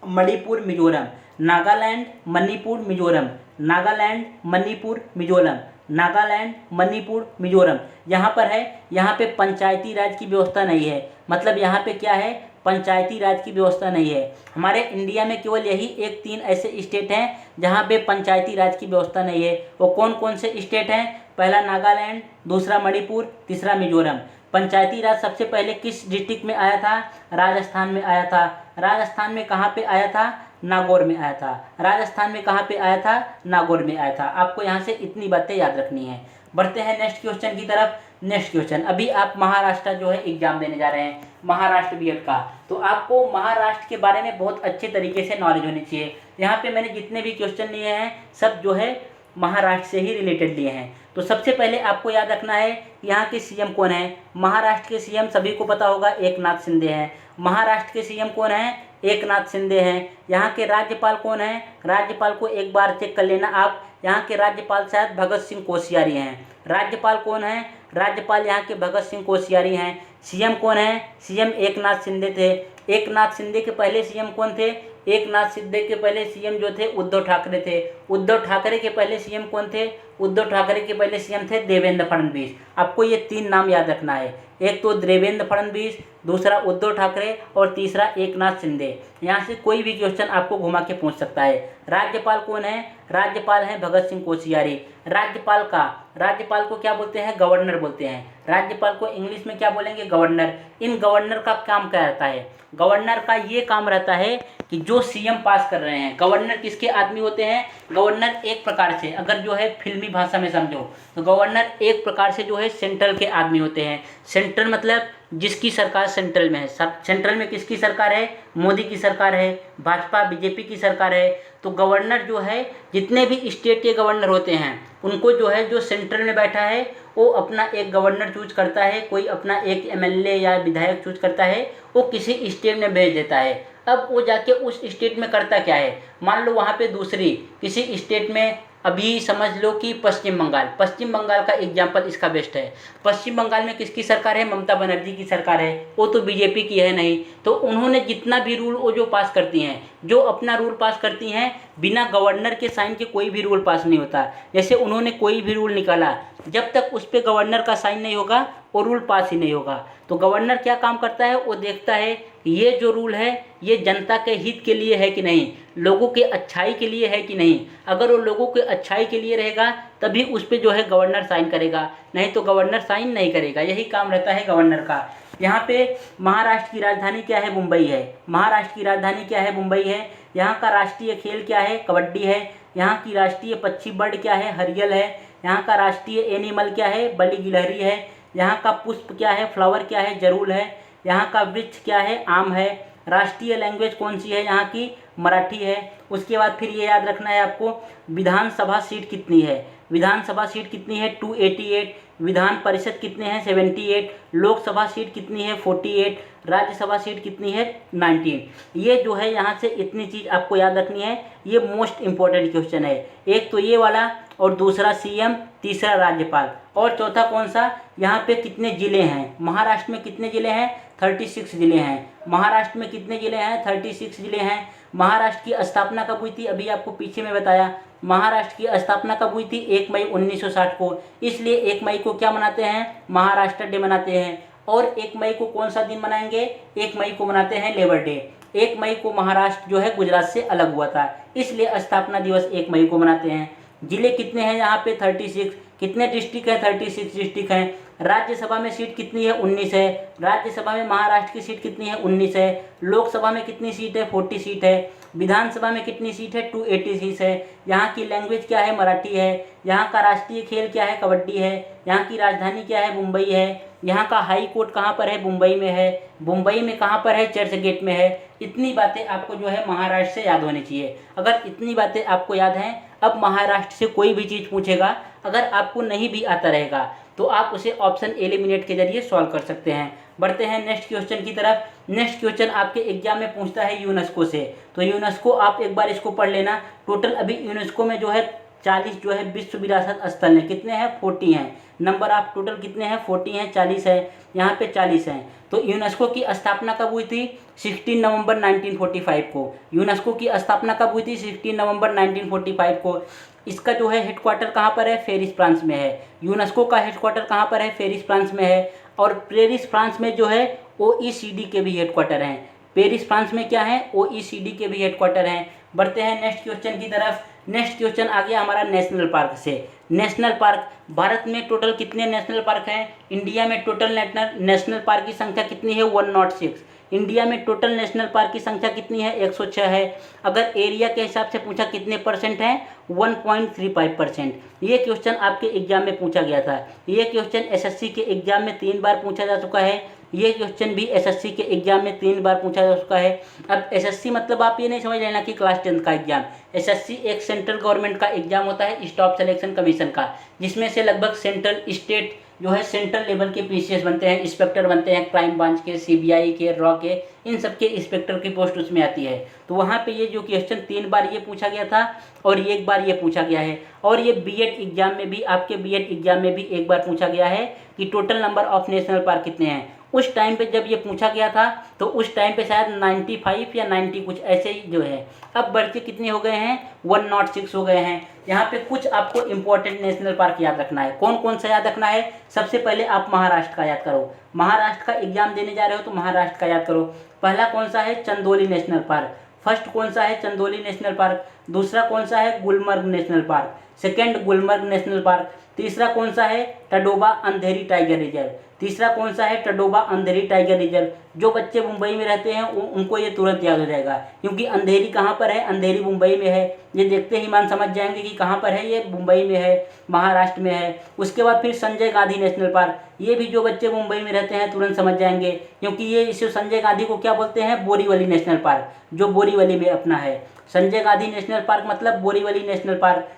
मणिपुर, मिजोरम। नागालैंड, मणिपुर, मिजोरम। नागालैंड, मणिपुर, मिजोरम। नागालैंड, मणिपुर, मिजोरम। यहाँ पर है, यहाँ पे पंचायती राज की व्यवस्था नहीं है। मतलब यहाँ पे क्या है, पंचायती राज की व्यवस्था नहीं है। हमारे इंडिया में केवल यही 3 ऐसे स्टेट हैं जहाँ पे पंचायती राज की व्यवस्था नहीं है। वो कौन कौन से स्टेट हैं, पहला नागालैंड, दूसरा मणिपुर, तीसरा मिजोरम। पंचायती राज सबसे पहले किस डिस्ट्रिक्ट में आया था, राजस्थान में आया था। राजस्थान में कहाँ पे आया था, नागौर में आया था। राजस्थान में कहाँ पे आया था, नागौर में आया था। आपको यहाँ से इतनी बातें याद रखनी है। बढ़ते हैं नेक्स्ट क्वेश्चन की तरफ। नेक्स्ट क्वेश्चन, अभी आप महाराष्ट्र जो है एग्जाम देने जा रहे हैं, महाराष्ट्र बीएड का, तो आपको महाराष्ट्र के बारे में बहुत अच्छे तरीके से नॉलेज होनी चाहिए। यहाँ पे मैंने जितने भी क्वेश्चन लिए हैं सब जो है महाराष्ट्र से ही रिलेटेड लिए हैं। तो सबसे पहले आपको याद रखना है यहाँ के सीएम कौन है। महाराष्ट्र के सीएम सभी को पता होगा, एकनाथ शिंदे हैं। महाराष्ट्र के सीएम कौन है? एकनाथ शिंदे हैं। यहाँ के राज्यपाल कौन है? राज्यपाल को एक बार चेक कर लेना आप, यहाँ के राज्यपाल शायद भगत सिंह कोश्यारी हैं। राज्यपाल कौन है? राज्यपाल यहाँ के भगत सिंह कोश्यारी हैं। सीएम कौन है? सीएम एकनाथ शिंदे थे। एकनाथ शिंदे के पहले सीएम कौन थे? एकनाथ शिंदे के पहले सीएम जो थे उद्धव ठाकरे थे। उद्धव ठाकरे के पहले सीएम कौन थे? उद्धव ठाकरे के पहले सीएम थे देवेंद्र फडणवीस। आपको ये 3 नाम याद रखना है, एक तो देवेंद्र फडणवीस, दूसरा उद्धव ठाकरे और तीसरा एकनाथ शिंदे। यहाँ से कोई भी क्वेश्चन आपको घुमा के पूछ सकता है। राज्यपाल कौन है? राज्यपाल हैं भगत सिंह कोश्यारी। राज्यपाल को क्या बोलते हैं? गवर्नर बोलते हैं। राज्यपाल को इंग्लिश में क्या बोलेंगे? गवर्नर। इन गवर्नर का काम क्या रहता है? गवर्नर का ये काम रहता है कि जो सीएम पास कर रहे हैं, गवर्नर किसके आदमी होते हैं? गवर्नर एक प्रकार से, अगर जो है फिल्मी भाषा में समझो तो गवर्नर एक प्रकार से जो है सेंट्रल के आदमी होते हैं। सेंट्रल मतलब जिसकी सरकार सेंट्रल में है। सेंट्रल में किसकी सरकार है? मोदी की सरकार है, भाजपा बीजेपी की सरकार है। तो गवर्नर जो है, जितने भी स्टेट के गवर्नर होते हैं उनको जो है, जो सेंट्रल में बैठा है वो अपना एक गवर्नर चूज करता है, कोई अपना एक एमएलए या विधायक चूज करता है, वो किसी स्टेट में भेज देता है। अब वो जाके उस स्टेट में करता क्या है? मान लो वहाँ पे दूसरी किसी स्टेट में, अभी समझ लो कि पश्चिम बंगाल का एग्जाम्पल इसका बेस्ट है। पश्चिम बंगाल में किसकी सरकार है? ममता बनर्जी की सरकार है, वो तो बीजेपी की है नहीं। तो उन्होंने जितना भी रूल वो जो पास करती हैं, जो अपना रूल पास करती हैं, बिना गवर्नर के साइन के कोई भी रूल पास नहीं होता। जैसे उन्होंने कोई भी रूल निकाला, जब तक उस पर गवर्नर का साइन नहीं होगा वो रूल पास ही नहीं होगा। तो गवर्नर क्या काम करता है? वो देखता है ये जो रूल है ये जनता के हित के लिए है कि नहीं, लोगों के अच्छाई के लिए है कि नहीं। अगर वो लोगों के अच्छाई के लिए रहेगा तभी उस पर जो है गवर्नर साइन करेगा, नहीं तो गवर्नर साइन नहीं करेगा। यही काम रहता है गवर्नर का। यहाँ पे महाराष्ट्र की राजधानी क्या है? मुंबई है। महाराष्ट्र की राजधानी क्या है? मुंबई है। यहाँ का राष्ट्रीय खेल क्या है? कबड्डी है। यहाँ की राष्ट्रीय पक्षी बर्ड क्या है? हरियल है। यहाँ का राष्ट्रीय एनिमल क्या है? बड़ी गिलहरी है। यहाँ का पुष्प क्या है? फ्लावर क्या है? जरूल है। यहाँ का वृक्ष क्या है? आम है। राष्ट्रीय लैंग्वेज कौन सी है? यहाँ की मराठी है। उसके बाद फिर ये याद रखना है आपको, विधानसभा सीट कितनी है? विधानसभा सीट कितनी है? 288। विधान परिषद कितने हैं? 78। लोकसभा सीट कितनी है? 48। राज्यसभा सीट कितनी है? 19। ये जो है यहाँ से इतनी चीज़ आपको याद रखनी है। ये मोस्ट इम्पोर्टेंट क्वेश्चन है। एक तो ये वाला, और दूसरा सीएम, तीसरा राज्यपाल, और चौथा कौन सा? यहाँ पे कितने ज़िले हैं? महाराष्ट्र में कितने ज़िले हैं? 36 ज़िले हैं। महाराष्ट्र में कितने ज़िले हैं? 36 ज़िले हैं। महाराष्ट्र की स्थापना कब हुई थी? अभी आपको पीछे में बताया। महाराष्ट्र की स्थापना कब हुई थी? 1 मई 1960 को। इसलिए 1 मई को क्या मनाते हैं? महाराष्ट्र डे मनाते हैं। और 1 मई को कौन सा दिन मनाएंगे? 1 मई को मनाते हैं लेबर डे। 1 मई को महाराष्ट्र जो है गुजरात से अलग हुआ था, इसलिए स्थापना दिवस 1 मई को मनाते हैं। जिले कितने हैं यहाँ पे? 36। कितने डिस्ट्रिक्ट हैं? 36 डिस्ट्रिक्ट हैं। राज्यसभा में सीट कितनी है? 19 है। राज्यसभा में महाराष्ट्र की सीट कितनी है? 19 है। लोकसभा में कितनी सीट है? 40 सीट है। विधानसभा में कितनी सीट है? 286 है। यहाँ की लैंग्वेज क्या है? मराठी है। यहाँ का राष्ट्रीय खेल क्या है? कबड्डी है। यहाँ की राजधानी क्या है? मुंबई है। यहाँ का हाई कोर्ट कहाँ पर है? मुंबई में है। मुंबई में कहाँ पर है? चर्च गेट में है। इतनी बातें आपको जो है महाराष्ट्र से याद होनी चाहिए। अगर इतनी बातें आपको याद हैं, अब महाराष्ट्र से कोई भी चीज़ पूछेगा, अगर आपको नहीं भी आता रहेगा तो आप उसे ऑप्शन एलिमिनेट के जरिए सॉल्व कर सकते हैं। बढ़ते हैं नेक्स्ट क्वेश्चन की तरफ। नेक्स्ट क्वेश्चन आपके एग्जाम में पूछता है यूनेस्को से, तो यूनेस्को आप एक बार इसको पढ़ लेना। टोटल अभी यूनेस्को में जो है 40 जो है विश्व विरासत स्थल हैं। कितने हैं? 40 हैं। नंबर ऑफ टोटल कितने हैं? 40 हैं। 40 है, यहाँ पे 40 हैं। तो यूनेस्को की स्थापना कब हुई थी? 16 नवंबर 1945 को। यूनेस्को की स्थापना कब हुई थी? 16 नवंबर 1945 को। इसका जो है हेडक्वार्टर कहाँ पर है? पेरिस फ्रांस में है। यूनेस्को का हेडक्वार्टर कहाँ पर है? पेरिस फ्रांस में है। और पेरिस फ्रांस में जो है OECD के भी हेडक्वार्टर हैं। पेरिस फ्रांस में क्या है? OECD के भी हेडक्वार्टर हैं। बढ़ते हैं नेक्स्ट क्वेश्चन की तरफ। नेक्स्ट क्वेश्चन आ गया हमारा नेशनल पार्क से। नेशनल पार्क, भारत में टोटल कितने नेशनल पार्क हैं? इंडिया में टोटल नेशनल पार्क की संख्या कितनी है? 106। इंडिया में टोटल नेशनल पार्क की संख्या कितनी है? 106 है। अगर एरिया के हिसाब से पूछा कितने परसेंट हैं? 1.35%। ये क्वेश्चन आपके एग्जाम में पूछा गया था। ये क्वेश्चन SSC के एग्जाम में 3 बार पूछा जा चुका है। ये क्वेश्चन भी SSC के एग्जाम में 3 बार पूछा जा चुका है। अब SSC मतलब आप ये नहीं समझ लेना कि क्लास 10 का एग्जाम। SSC एक सेंट्रल गवर्नमेंट का एग्जाम होता है, स्टाफ सिलेक्शन कमीशन का, जिसमें से लगभग सेंट्रल, स्टेट जो है सेंट्रल लेवल के पीसीएस बनते हैं, इंस्पेक्टर बनते हैं, क्राइम ब्रांच के, सीबीआई के, रॉ के, इन सब के इंस्पेक्टर की पोस्ट उसमें आती है। तो वहाँ पे ये जो क्वेश्चन 3 बार ये पूछा गया था और 1 बार ये पूछा गया है। और ये बीएड एग्जाम में भी, आपके बीएड एग्जाम में भी 1 बार पूछा गया है कि total number of national park कितने हैं। उस टाइम पे जब ये पूछा गया था तो उस टाइम पे शायद 95 या 90 कुछ ऐसे ही जो है। अब बढ़ के कितने हो गए हैं, 106 हो गए हैं। यहाँ पे कुछ आपको इंपॉर्टेंट नेशनल पार्क याद रखना है। कौन कौन सा याद रखना है? सबसे पहले आप महाराष्ट्र का याद करो। महाराष्ट्र का एग्जाम देने जा रहे हो तो महाराष्ट्र का याद करो। पहला कौन सा है? Chandoli national park. फर्स्ट कौन सा है? Chandoli national park. दूसरा कौन सा है? Gulmarg national park. Second Gulmarg national park. तीसरा कौन सा है? Tadoba Andhari tiger reserve. तीसरा कौन सा है? Tadoba Andhari tiger reserve. जो बच्चे मुंबई में रहते हैं उनको ये तुरंत याद हो जाएगा, क्योंकि अंधेरी कहाँ पर है? अंधेरी मुंबई में है। ये देखते ही मान समझ जाएंगे कि कहाँ पर है, ये मुंबई में है, महाराष्ट्र में है। उसके बाद फिर संजय गांधी नेशनल पार्क। ये भी जो बच्चे मुंबई में रहते हैं तुरंत समझ जाएंगे, क्योंकि ये इसे संजय गांधी को क्या बोलते हैं? बोरीवली नेशनल पार्क, जो बोरीवली में अपना है। संजय गांधी नेशनल पार्क मतलब बोरीवली नेशनल पार्क।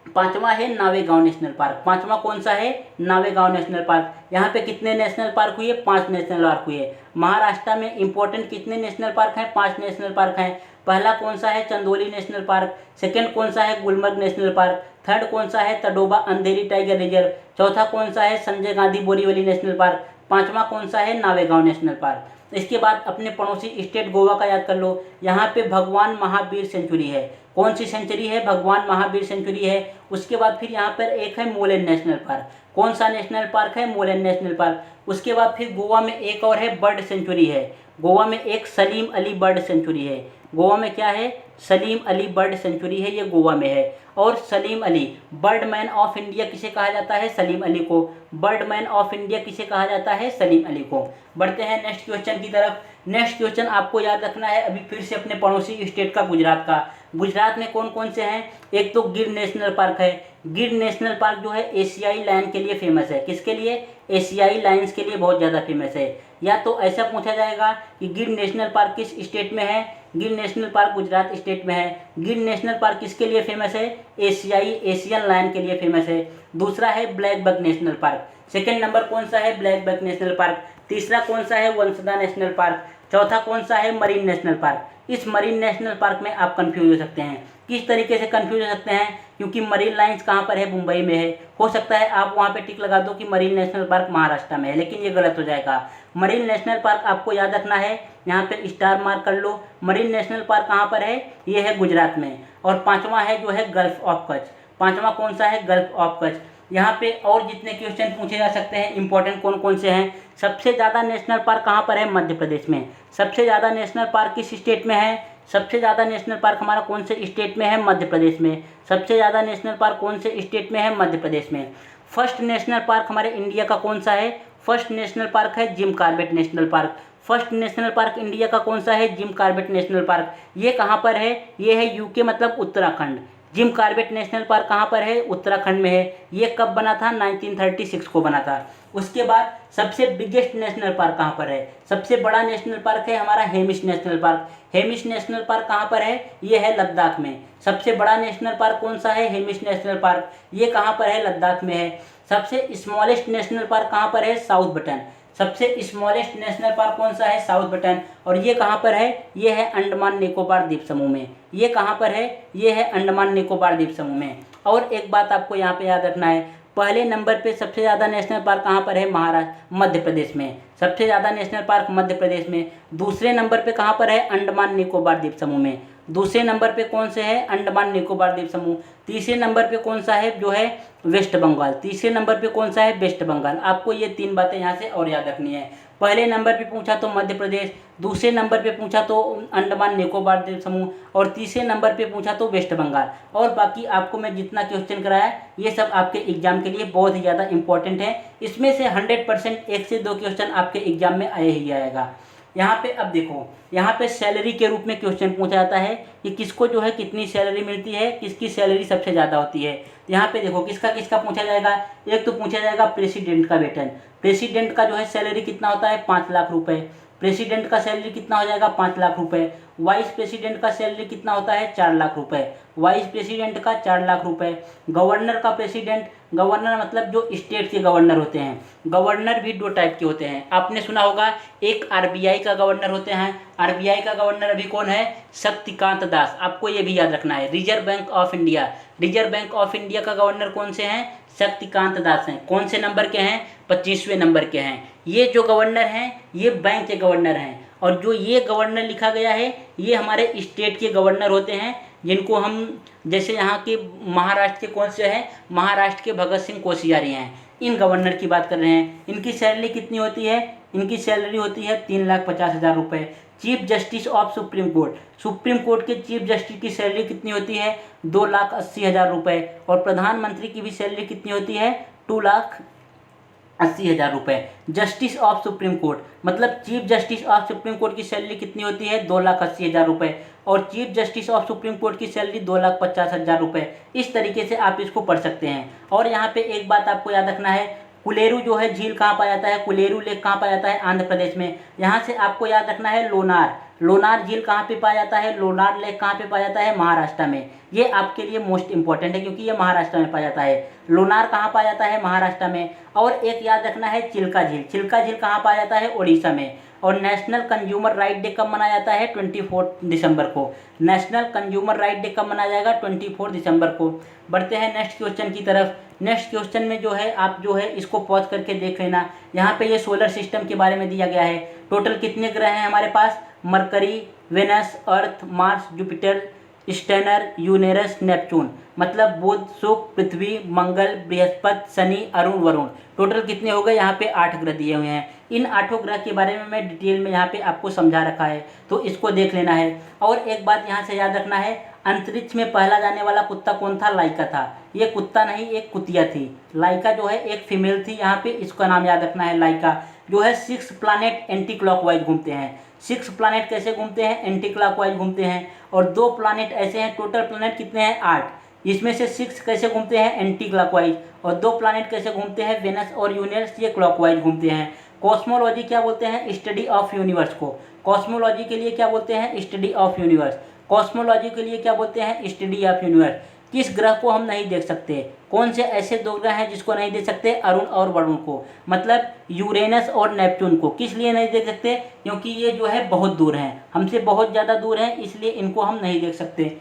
पांचवा है नावेगांव नेशनल पार्क। पांचवा कौन सा है? नावेगांव नेशनल पार्क। यहाँ पे कितने नेशनल पार्क हुए? 5 नेशनल पार्क हुए। महाराष्ट्र में इंपॉर्टेंट कितने नेशनल पार्क हैं? 5 नेशनल पार्क हैं। पहला कौन सा है? Chandoli national park. सेकंड कौन सा है? Gulmarg national park. थर्ड कौन सा है? तडोबा अंधेरी टाइगर रिजर्व। चौथा कौन सा है? Sanjay Gandhi Borivali national park. पांचवा कौन सा है? नावेगांव नेशनल पार्क। इसके बाद अपने पड़ोसी स्टेट गोवा का याद कर लो। यहाँ पे भगवान महावीर सेंचुरी है। कौन सी सेंचुरी है? भगवान महावीर सेंचुरी है। उसके बाद फिर यहाँ पर एक है मोलेन नेशनल पार्क। कौन सा नेशनल पार्क है? मोलेन नेशनल पार्क। उसके बाद फिर गोवा में एक और है, बर्ड सेंचुरी है। गोवा में एक सलीम अली बर्ड सेंचुरी है। गोवा में क्या है? सलीम अली बर्ड सेंचुरी है, ये गोवा में है। और Salim Ali Birdman of India किसे कहा जाता है? सलीम अली को। बर्डमैन ऑफ इंडिया किसे कहा जाता है? सलीम अली को। बढ़ते हैं नेक्स्ट क्वेश्चन की तरफ। नेक्स्ट क्वेश्चन आपको याद रखना है अभी फिर से अपने पड़ोसी स्टेट का, गुजरात का। गुजरात में कौन कौन से हैं? एक तो गिर नेशनल पार्क है। गिर नेशनल पार्क जो है एशियाई लायन के लिए फेमस है। किसके लिए? एशियाई लायंस के लिए बहुत ज़्यादा फेमस है। या तो ऐसा पूछा जाएगा कि गिर नेशनल पार्क किस स्टेट में है? गिर नेशनल पार्क गुजरात स्टेट में है। गिर नेशनल पार्क किसके लिए फेमस है? एशियन लायन के लिए फेमस है। दूसरा है black buck national park. Second number कौन सा है? Black buck national park. तीसरा कौन सा है? Vansda national park. चौथा कौन सा है? Marine national park. इस मरीन नेशनल पार्क में आप कंफ्यूज हो सकते हैं। किस तरीके से कंफ्यूज हो सकते हैं? क्योंकि मरीन लाइंस कहाँ पर है? मुंबई में है। हो सकता है आप वहाँ पे टिक लगा दो कि मरीन नेशनल पार्क महाराष्ट्र में है, लेकिन ये गलत हो जाएगा। मरीन नेशनल पार्क आपको याद रखना है, यहाँ पे स्टार मार्क कर लो। मरीन नेशनल पार्क कहाँ पर है? ये है गुजरात में। और पांचवा है जो है गल्फ ऑफ कच्छ। पांचवा कौन सा है? Gulf of Kutch. यहाँ पे और जितने क्वेश्चन पूछे जा सकते हैं इंपॉर्टेंट कौन कौन से हैं? सबसे ज़्यादा नेशनल पार्क कहाँ पर है? मध्य प्रदेश में। सबसे ज़्यादा नेशनल पार्क किस स्टेट में है? सबसे ज़्यादा नेशनल पार्क हमारा कौन से स्टेट में है? मध्य प्रदेश में। सबसे ज़्यादा नेशनल पार्क कौन से स्टेट में है? मध्य प्रदेश में। फर्स्ट नेशनल पार्क हमारे इंडिया का कौन सा है? फर्स्ट नेशनल पार्क है Jim Corbett national park. First national park India का कौन सा है? Jim Corbett national park. ये कहाँ पर है? ये है यूके मतलब Uttarakhand. Jim Corbett national park कहाँ पर है? उत्तराखंड में है। ये कब बना था? 1936 को बना था। उसके बाद सबसे बिगेस्ट नेशनल पार्क कहाँ पर है? सबसे बड़ा नेशनल पार्क है हमारा Hamish national park. Hamish national park कहाँ पर है? ये है लद्दाख में। सबसे बड़ा नेशनल पार्क कौन सा है? Hamish national park. ये कहाँ पर है? लद्दाख में है। सबसे स्मॉलेस्ट नेशनल पार्क कहाँ पर है? South button. सबसे स्मॉलेस्ट नेशनल पार्क कौन सा है? South button. और ये कहाँ पर है? ये है अंडमान निकोबार द्वीप समूह में। ये कहाँ पर है? ये है अंडमान निकोबार द्वीप समूह में। और एक बात आपको यहाँ पे याद रखना है, पहले नंबर पे सबसे ज़्यादा नेशनल पार्क कहाँ पर है? महाराष्ट्र, मध्य प्रदेश में। सबसे ज़्यादा नेशनल पार्क मध्य प्रदेश में। दूसरे नंबर पे कहाँ पर है? अंडमान निकोबार द्वीप समूह में। दूसरे नंबर पे कौन से है? अंडमान निकोबार द्वीप समूह। तीसरे नंबर पे कौन सा है? जो है वेस्ट बंगाल। तीसरे नंबर पे कौन सा है? वेस्ट बंगाल। आपको ये 3 बातें यहाँ से और याद रखनी है। पहले नंबर पे पूछा तो मध्य प्रदेश, दूसरे नंबर पे पूछा तो अंडमान निकोबार द्वीप समूह, और तीसरे नंबर पे पूछा तो वेस्ट बंगाल। और बाकी आपको मैं जितना क्वेश्चन कराया ये सब आपके एग्जाम के लिए बहुत ही ज़्यादा इंपॉर्टेंट है। इसमें से 100% 1 से 2 क्वेश्चन आपके एग्जाम में आए ही आएगा। यहाँ पे अब देखो, यहाँ पे सैलरी के रूप में क्वेश्चन पूछा जाता है कि किसको जो है कितनी सैलरी मिलती है, किसकी सैलरी सबसे ज़्यादा होती है। यहाँ पे देखो किसका किसका पूछा जाएगा। एक तो पूछा जाएगा प्रेसिडेंट का वेतन। प्रेसिडेंट का जो है सैलरी कितना होता है? 5 लाख रुपए। प्रेसिडेंट का सैलरी कितना हो जाएगा 5 लाख रुपए। वाइस प्रेसिडेंट का सैलरी कितना होता है 4 लाख रुपए, वाइस प्रेसिडेंट का 4 लाख रुपए। गवर्नर का प्रेसिडेंट, गवर्नर मतलब जो स्टेट के गवर्नर होते हैं, गवर्नर भी 2 टाइप के होते हैं। आपने सुना होगा एक आरबीआई का गवर्नर होते हैं, आरबीआई का गवर्नर अभी कौन है, शक्तिकांत दास, आपको ये भी याद रखना है। Reserve bank of India, reserve bank of India का गवर्नर कौन से हैं, शक्तिकांत दास हैं। कौन से नंबर के हैं, 25वें नंबर के हैं। ये जो गवर्नर हैं ये बैंक के गवर्नर हैं, और जो ये गवर्नर लिखा गया है ये हमारे स्टेट के गवर्नर होते हैं, जिनको हम जैसे यहाँ के महाराष्ट्र के कौन से हैं, महाराष्ट्र के भगत सिंह कोश्यारी हैं, इन गवर्नर की बात कर रहे हैं। इनकी सैलरी कितनी होती है, इनकी सैलरी होती है 3,50,000 रुपये। Chief justice of supreme court, supreme court के चीफ जस्टिस की सैलरी कितनी होती है 2,80,000 रुपये। और प्रधानमंत्री की भी सैलरी कितनी होती है 2,80,000 रुपये। जस्टिस ऑफ सुप्रीम कोर्ट मतलब chief justice of supreme court की सैलरी कितनी होती है 2,80,000 रुपये, और chief justice of supreme court की सैलरी 2,50,000 रुपये। इस तरीके से आप इसको पढ़ सकते हैं। और यहाँ पे एक बात आपको याद रखना है, कुलेरू जो है झील कहाँ पाया जाता है, कुलेरू लेक कहाँ पाया जाता है, आंध्र प्रदेश में। यहाँ से आपको याद रखना है लोनार, लोनार झील कहाँ पे पाया जाता है, लोनार लेक कहाँ पे पाया जाता है, महाराष्ट्र में। ये आपके लिए मोस्ट इंपॉर्टेंट है क्योंकि ये महाराष्ट्र में पाया जाता है। लोनार कहाँ पाया जाता है, महाराष्ट्र में। और एक याद रखना है चिल्का झील, चिल्का झील कहाँ पाया जाता है, उड़ीसा में। और नेशनल कंज्यूमर राइट डे कब मनाया जाता है 24 दिसंबर को। नेशनल कंज्यूमर राइट डे कब मनाया जाएगा 24 दिसंबर को। बढ़ते हैं नेक्स्ट क्वेश्चन की तरफ। नेक्स्ट क्वेश्चन में जो है आप जो है इसको पॉज करके देख लेना। यहाँ पे ये सोलर सिस्टम के बारे में दिया गया है। टोटल कितने ग्रह हैं हमारे पास, Mercury, Venus, Earth, Mars, Jupiter, Saturn, Uranus, Neptune. मतलब बुध, शुक्र, पृथ्वी, मंगल, बृहस्पति, शनि, अरुण, वरुण। टोटल कितने हो गए, यहाँ पे 8 ग्रह दिए हुए हैं। इन 8 ग्रह के बारे में मैं डिटेल में यहाँ पे आपको समझा रखा है, तो इसको देख लेना है। और एक बात यहाँ से याद रखना है, अंतरिक्ष में पहला जाने वाला कुत्ता कौन था, लाइका था। ये कुत्ता नहीं, एक कुतिया थी। लाइका जो है एक फीमेल थी, यहाँ पे इसका नाम याद रखना है। लाइका जो है 6 प्लानेट एंटी क्लॉकवाइज घूमते हैं। 6 प्लानेट कैसे घूमते हैं, एंटी क्लॉकवाइज घूमते हैं। और 2 प्लानेट ऐसे हैं, टोटल प्लानेट कितने हैं 8, इसमें से 6 कैसे घूमते हैं एंटी क्लॉकवाइज, और 2 प्लानेट कैसे घूमते हैं, वेनस और यूरेनस, ये क्लॉकवाइज घूमते हैं। कॉस्मोलॉजी क्या बोलते हैं, स्टडी ऑफ यूनिवर्स को। कॉस्मोलॉजी के लिए क्या बोलते हैं, स्टडी ऑफ यूनिवर्स। कॉस्मोलॉजी के लिए क्या बोलते हैं, स्टडी ऑफ यूनिवर्स। किस ग्रह को हम नहीं देख सकते, कौन से ऐसे 2 ग्रह हैं जिसको नहीं देख सकते, अरुण और वरुण को। मतलब यूरेनस और नेपच्यून को। किस लिए नहीं देख सकते, क्योंकि ये जो है बहुत दूर हैं, हमसे बहुत ज़्यादा दूर हैं, इसलिए इनको हम नहीं देख सकते।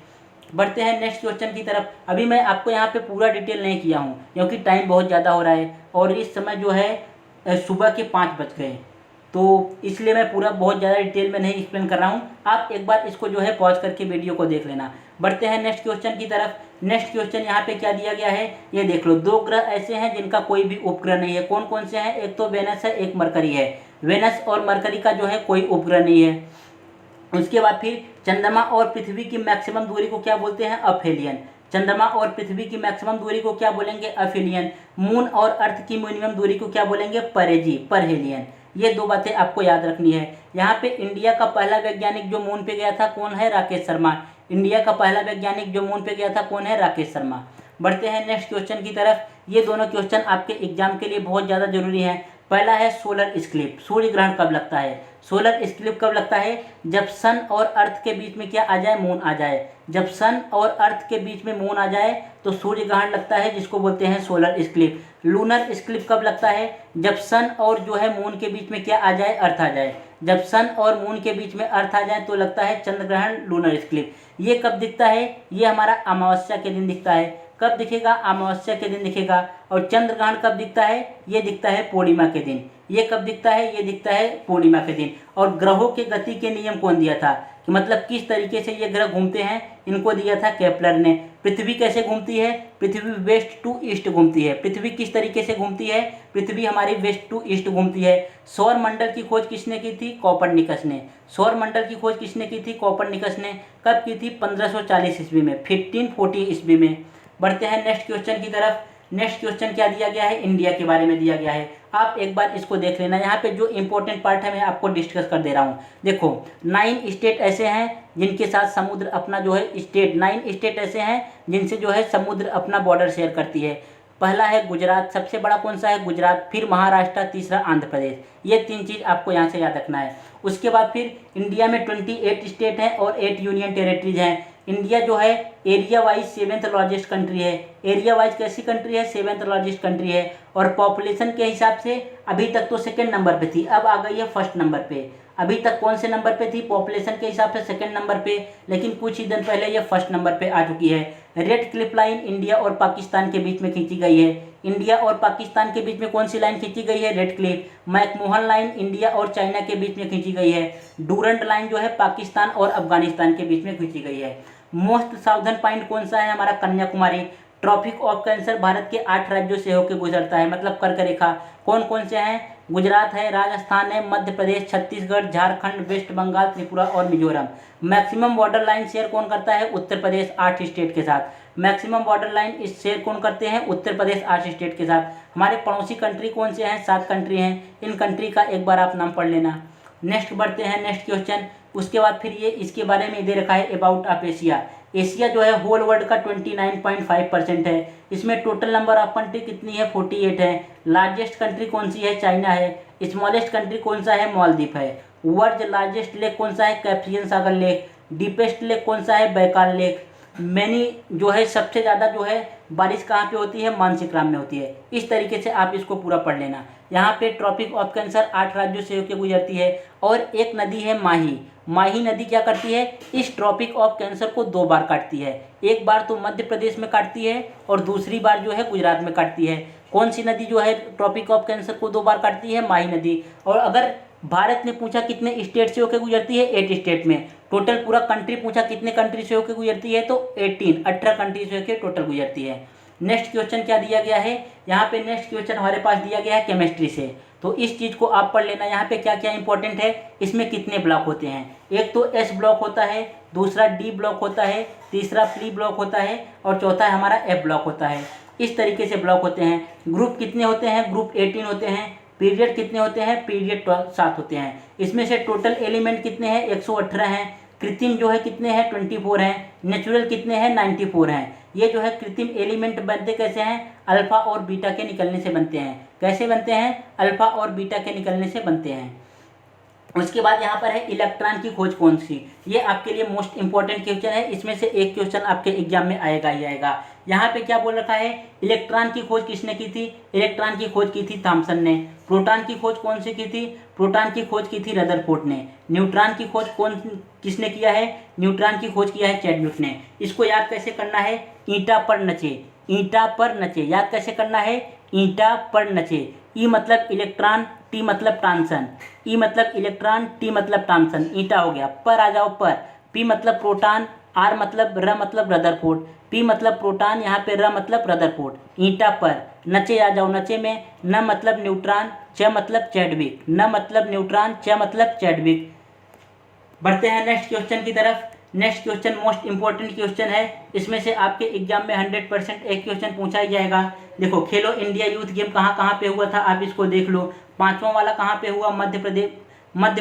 बढ़ते हैं नेक्स्ट क्वेश्चन की तरफ। अभी मैं आपको यहाँ पे पूरा डिटेल नहीं किया हूँ क्योंकि टाइम बहुत ज़्यादा हो रहा है, और इस समय जो है सुबह के 5 बज गए, तो इसलिए मैं पूरा बहुत ज़्यादा डिटेल में नहीं एक्सप्लेन कर रहा हूँ। आप एक बार इसको जो है पॉज करके वीडियो को देख लेना। बढ़ते हैं नेक्स्ट क्वेश्चन की तरफ। नेक्स्ट क्वेश्चन यहाँ पे क्या दिया गया है, ये देख लो। 2 ग्रह ऐसे हैं जिनका कोई भी उपग्रह नहीं है। कौन कौन से हैं, एक तो वेनस है, एक मरकरी है। वेनस और मरकरी का जो है कोई उपग्रह नहीं है। उसके बाद फिर चंद्रमा और पृथ्वी की मैक्सिमम दूरी को क्या बोलते हैं, अफेलियन। चंद्रमा और पृथ्वी की मैक्सिमम दूरी को क्या बोलेंगे, अफेलियन। मून और अर्थ की मिनिमम दूरी को क्या बोलेंगे, परहेलियन। ये 2 बातें आपको याद रखनी है। यहाँ पे इंडिया का पहला वैज्ञानिक जो मून पे गया था कौन है, राकेश शर्मा। इंडिया का पहला वैज्ञानिक जो मून पे गया था कौन है, राकेश शर्मा। बढ़ते हैं नेक्स्ट क्वेश्चन की तरफ। ये दोनों क्वेश्चन आपके एग्जाम के लिए बहुत ज़्यादा जरूरी हैं। पहला है सोलर इक्लिप्स, सूर्य ग्रहण कब लगता है। सोलर इक्लिप्स कब लगता है, जब सन और अर्थ के बीच में क्या आ जाए, मून आ जाए। जब सन और अर्थ के बीच में मून आ जाए तो सूर्य ग्रहण लगता है, जिसको बोलते हैं सोलर इक्लिप्स। लूनर इक्लिप्स कब लगता है, जब सन और जो है मून के बीच में क्या आ जाए, अर्थ आ जाए। जब सन और मून के बीच में अर्थ आ जाए तो लगता है चंद्र ग्रहण, लूनर इक्लिप्स। ये कब दिखता है, ये हमारा अमावस्या के दिन दिखता है। कब दिखेगा, अमावस्या के दिन दिखेगा। और चंद्र ग्रहण कब दिखता है, ये दिखता है पूर्णिमा के दिन। ये कब दिखता है, ये दिखता है पूर्णिमा के दिन। और ग्रहों के गति के नियम कौन दिया था, कि मतलब किस तरीके से ये ग्रह घूमते हैं, इनको दिया था केपलर ने। पृथ्वी कैसे घूमती है, पृथ्वी वेस्ट टू ईस्ट घूमती है। पृथ्वी किस तरीके से घूमती है, पृथ्वी हमारी वेस्ट टू ईस्ट घूमती है। सौर मंडल की खोज किसने की थी, कोपरनिकस ने। सौर मंडल की खोज किसने की थी, कोपरनिकस ने। कब की थी, 1540 ईस्वी में, 1540 ईस्वी में। बढ़ते हैं नेक्स्ट क्वेश्चन की तरफ। नेक्स्ट क्वेश्चन क्या दिया गया है, इंडिया के बारे में दिया गया है। आप एक बार इसको देख लेना। यहाँ पे जो इंपॉर्टेंट पार्ट है मैं आपको डिस्कस कर दे रहा हूँ। देखो 9 स्टेट ऐसे हैं जिनके साथ समुद्र अपना जो है स्टेट, 9 स्टेट ऐसे हैं जिनसे जो है समुद्र अपना बॉर्डर शेयर करती है। पहला है गुजरात, सबसे बड़ा कौन सा है, गुजरात। फिर महाराष्ट्र, तीसरा आंध्र प्रदेश। ये 3 चीज़ आपको यहाँ से याद रखना है। उसके बाद फिर इंडिया में 28 स्टेट हैं और 8 यूनियन टेरेटरीज हैं। इंडिया जो है area wise 7th largest country है। एरिया वाइज कैसी कंट्री है? 7th लार्जेस्ट कंट्री है। और पॉपुलेशन के हिसाब से अभी तक तो सेकंड नंबर पे थी, अब आ गई है फर्स्ट नंबर पे। अभी तक कौन से नंबर पे थी? पॉपुलेशन के हिसाब से सेकंड नंबर पे, लेकिन कुछ ही दिन पहले ये फर्स्ट नंबर पे आ चुकी है। रेड क्लिफ लाइन इंडिया और पाकिस्तान के बीच में खींची गई है। इंडिया और पाकिस्तान के बीच में कौन सी लाइन खींची गई है? Red Cliff. McMahon line India और चाइना के बीच में खींची गई है। डूरंट लाइन जो है पाकिस्तान और अफगानिस्तान के बीच में खींची गई है। मोस्ट साउदर्न पॉइंट कौन सा है? हमारा Kanyakumari. Tropic of cancer Bharat के 8 राज्यों से होकर गुजरता है, मतलब कर्क रेखा। कौन कौन से हैं? गुजरात है, राजस्थान है, मध्य प्रदेश, छत्तीसगढ़, झारखंड, वेस्ट बंगाल, त्रिपुरा और Mizoram. Maximum border line share कौन करता है? उत्तर प्रदेश 8 स्टेट के साथ। मैक्सिमम बॉर्डर लाइन इस शेयर कौन करते हैं? उत्तर प्रदेश 8 स्टेट के साथ। हमारे पड़ोसी कंट्री कौन से हैं? 7 कंट्री हैं। इन कंट्री का एक बार आप नाम पढ़ लेना। नेक्स्ट बढ़ते हैं, नेक्स्ट क्वेश्चन। उसके बाद फिर ये इसके बारे में दे रखा है अबाउट ऑफ एशिया। एशिया जो है होल वर्ल्ड का 29.5% है। इसमें टोटल नंबर ऑफ कंट्री कितनी है? 48 है। लार्जेस्ट कंट्री कौन सी है? चाइना है। स्मॉलेस्ट कंट्री कौन सा है? मालदीव है। वर्ल्ड लार्जेस्ट लेक कौन सा है? कैस्पियन सागर लेक। डीपेस्ट लेक कौन सा है? Baikal lake. मैनी जो है सबसे ज़्यादा जो है बारिश कहाँ पे होती है? मानसीग्राम में होती है। इस तरीके से आप इसको पूरा पढ़ लेना। यहाँ पे ट्रॉपिक ऑफ कैंसर 8 राज्यों से होकर गुजरती है। और एक नदी है माही। माही नदी क्या करती है? इस ट्रॉपिक ऑफ कैंसर को 2 बार काटती है। एक बार तो मध्य प्रदेश में काटती है और दूसरी बार जो है गुजरात में काटती है। कौन सी नदी जो है ट्रॉपिक ऑफ कैंसर को 2 बार काटती है? माही नदी। और अगर भारत ने पूछा कितने स्टेट से होकर गुजरती है? 8 स्टेट में। टोटल पूरा कंट्री पूछा कितने कंट्री से होकर गुजरती है? तो 18 कंट्री से होकर टोटल गुजरती है। नेक्स्ट क्वेश्चन क्या दिया गया है? यहाँ पे नेक्स्ट क्वेश्चन हमारे पास दिया गया है केमिस्ट्री से। तो इस चीज़ को आप पढ़ लेना। यहाँ पे क्या क्या इंपॉर्टेंट है, इसमें कितने ब्लॉक होते हैं। एक तो एस ब्लॉक होता है, दूसरा डी ब्लॉक होता है, तीसरा पी ब्लॉक होता है और चौथा हमारा एफ ब्लॉक होता है। इस तरीके से ब्लॉक होते हैं। ग्रुप कितने होते हैं? ग्रुप 18 होते हैं। पीरियड कितने होते हैं? पीरियड 7 होते हैं। इसमें से टोटल एलिमेंट कितने हैं? 118 हैं। कृत्रिम जो है कितने हैं? 24 हैं। नेचुरल कितने हैं? 94 हैं। ये जो है कृत्रिम एलिमेंट बनते कैसे हैं? अल्फा और बीटा के निकलने से बनते हैं। कैसे बनते हैं? अल्फा और बीटा के निकलने से बनते हैं। उसके बाद यहाँ पर है इलेक्ट्रॉन की खोज कौन सी? ये आपके लिए मोस्ट इंपॉर्टेंट क्वेश्चन है। इसमें से एक क्वेश्चन आपके एग्जाम में आएगा ही आएगा। यहाँ पे क्या बोल रखा है? इलेक्ट्रॉन की खोज किसने की थी? इलेक्ट्रॉन की खोज की थी थॉमसन ने। प्रोटॉन की खोज कौन सी की थी? प्रोटॉन की खोज की थी रदरफोर्ड ने। न्यूट्रॉन की खोज किसने किया है? न्यूट्रॉन की खोज किया है चैडविक ने। इसको याद कैसे करना है? ईंटा पर नचे। ईंटा पर नचे याद कैसे करना है? ईंटा पर नचे। ई मतलब इलेक्ट्रॉन, टी मतलब ट्रांसन। ई मतलब इलेक्ट्रॉन, टी मतलब ट्रांसन। ईंटा हो गया। पर आ जाओ पर। पी मतलब प्रोटॉन, आर मतलब रदरफोर्ड। पी मतलब प्रोटॉन, यहाँ पे र मतलब रदरफोर्ड। ईंटा पर। नचे आ जाओ। नचे में न मतलब न्यूट्रॉन, च मतलब चैडविक। न मतलब न्यूट्रॉन, च मतलब चैडविक। बढ़ते हैं नेक्स्ट क्वेश्चन की तरफ। Next question most important question है। इसमें से आपके एग्जाम में 100% एक क्वेश्चन पूछा ही जाएगा। देखो, खेलो इंडिया यूथ गेम कहाँ कहाँ पे हुआ था, आप इसको देख लो। 5वां वाला कहाँ पे हुआ? मध्य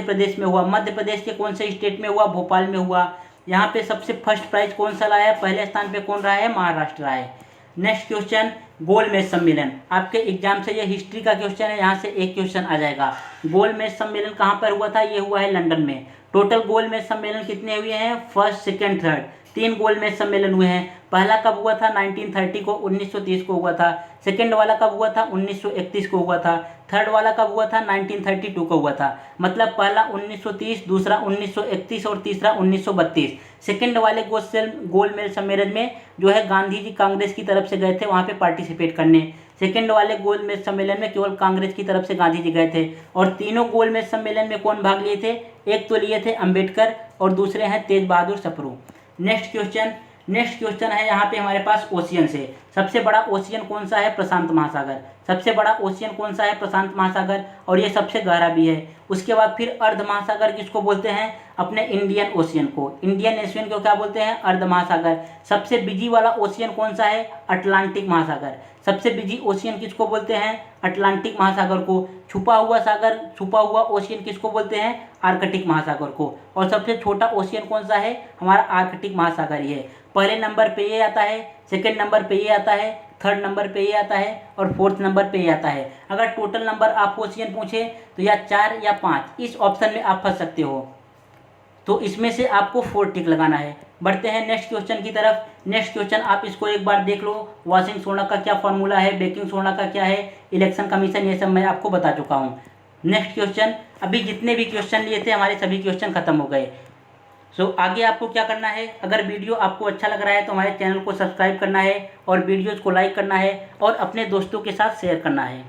प्रदेश में हुआ। मध्य प्रदेश के कौन से स्टेट में हुआ? भोपाल में हुआ। यहाँ पे सबसे फर्स्ट प्राइज कौन सा लाया है? पहले स्थान पे कौन रहा है? महाराष्ट्र रहा है। नेक्स्ट क्वेश्चन, गोलमेज सम्मेलन। आपके एग्जाम से ये हिस्ट्री का क्वेश्चन है, यहाँ से एक क्वेश्चन आ जाएगा। गोलमेज सम्मेलन कहाँ पर हुआ था? ये हुआ है लंदन में। टोटल गोलमेज सम्मेलन कितने हुए हैं? फर्स्ट, सेकंड, थर्ड, 3 गोलमेज सम्मेलन हुए हैं। पहला कब हुआ था? 1930 को, 1930 को हुआ था। सेकंड वाला कब हुआ था? 1931 को हुआ था। थर्ड वाला कब हुआ था? 1932 को हुआ था। मतलब पहला 1930, दूसरा 1931 और तीसरा 1932। सेकंड वाले गोलमेज सम्मेलन में जो है गांधी जी कांग्रेस की तरफ से गए थे वहाँ पे पार्टिसिपेट करने। सेकंड वाले गोलमेज सम्मेलन में केवल कांग्रेस की तरफ से गांधी जी गए थे। और तीनों गोलमेज सम्मेलन में कौन भाग लिए थे? एक तो लिए थे अंबेडकर और दूसरे हैं तेज बहादुर सप्रू। नेक्स्ट क्वेश्चन है यहाँ पे हमारे पास ओशियन से। सबसे बड़ा ओशियन कौन सा है? प्रशांत महासागर। सबसे बड़ा ओशियन कौन सा है? प्रशांत महासागर। और ये सबसे गहरा भी है। उसके बाद फिर अर्ध महासागर किसको बोलते हैं? अपने इंडियन ओशियन को। इंडियन ओशियन को क्या बोलते हैं? अर्ध महासागर। सबसे बिजी वाला ओशियन कौन सा है? अटलांटिक महासागर। सबसे बिजी ओशियन किसको बोलते हैं? अटलांटिक महासागर को। छुपा हुआ ओशियन किसको बोलते हैं? आर्कटिक महासागर को। और सबसे छोटा ओशियन कौन सा है? हमारा आर्कटिक महासागर ही है। पहले नंबर पे ये आता है, सेकंड नंबर पे ये आता है, थर्ड नंबर पे ये आता है और फोर्थ नंबर पे ये आता है। अगर टोटल नंबर आप क्वेश्चन पूछे तो या 4 या 5 इस ऑप्शन में आप फंस सकते हो, तो इसमें से आपको 4 टिक लगाना है। बढ़ते हैं नेक्स्ट क्वेश्चन की तरफ। नेक्स्ट क्वेश्चन आप इसको एक बार देख लो, वॉशिंग सोडा का क्या फॉर्मूला है, बेकिंग सोडा का क्या है, इलेक्शन कमीशन, ये सब मैं आपको बता चुका हूँ। नेक्स्ट क्वेश्चन, अभी जितने भी क्वेश्चन लिए थे हमारे सभी क्वेश्चन खत्म हो गए। सो आगे आपको क्या करना है, अगर वीडियो आपको अच्छा लग रहा है तो हमारे चैनल को सब्सक्राइब करना है और वीडियोज़ को लाइक करना है और अपने दोस्तों के साथ शेयर करना है।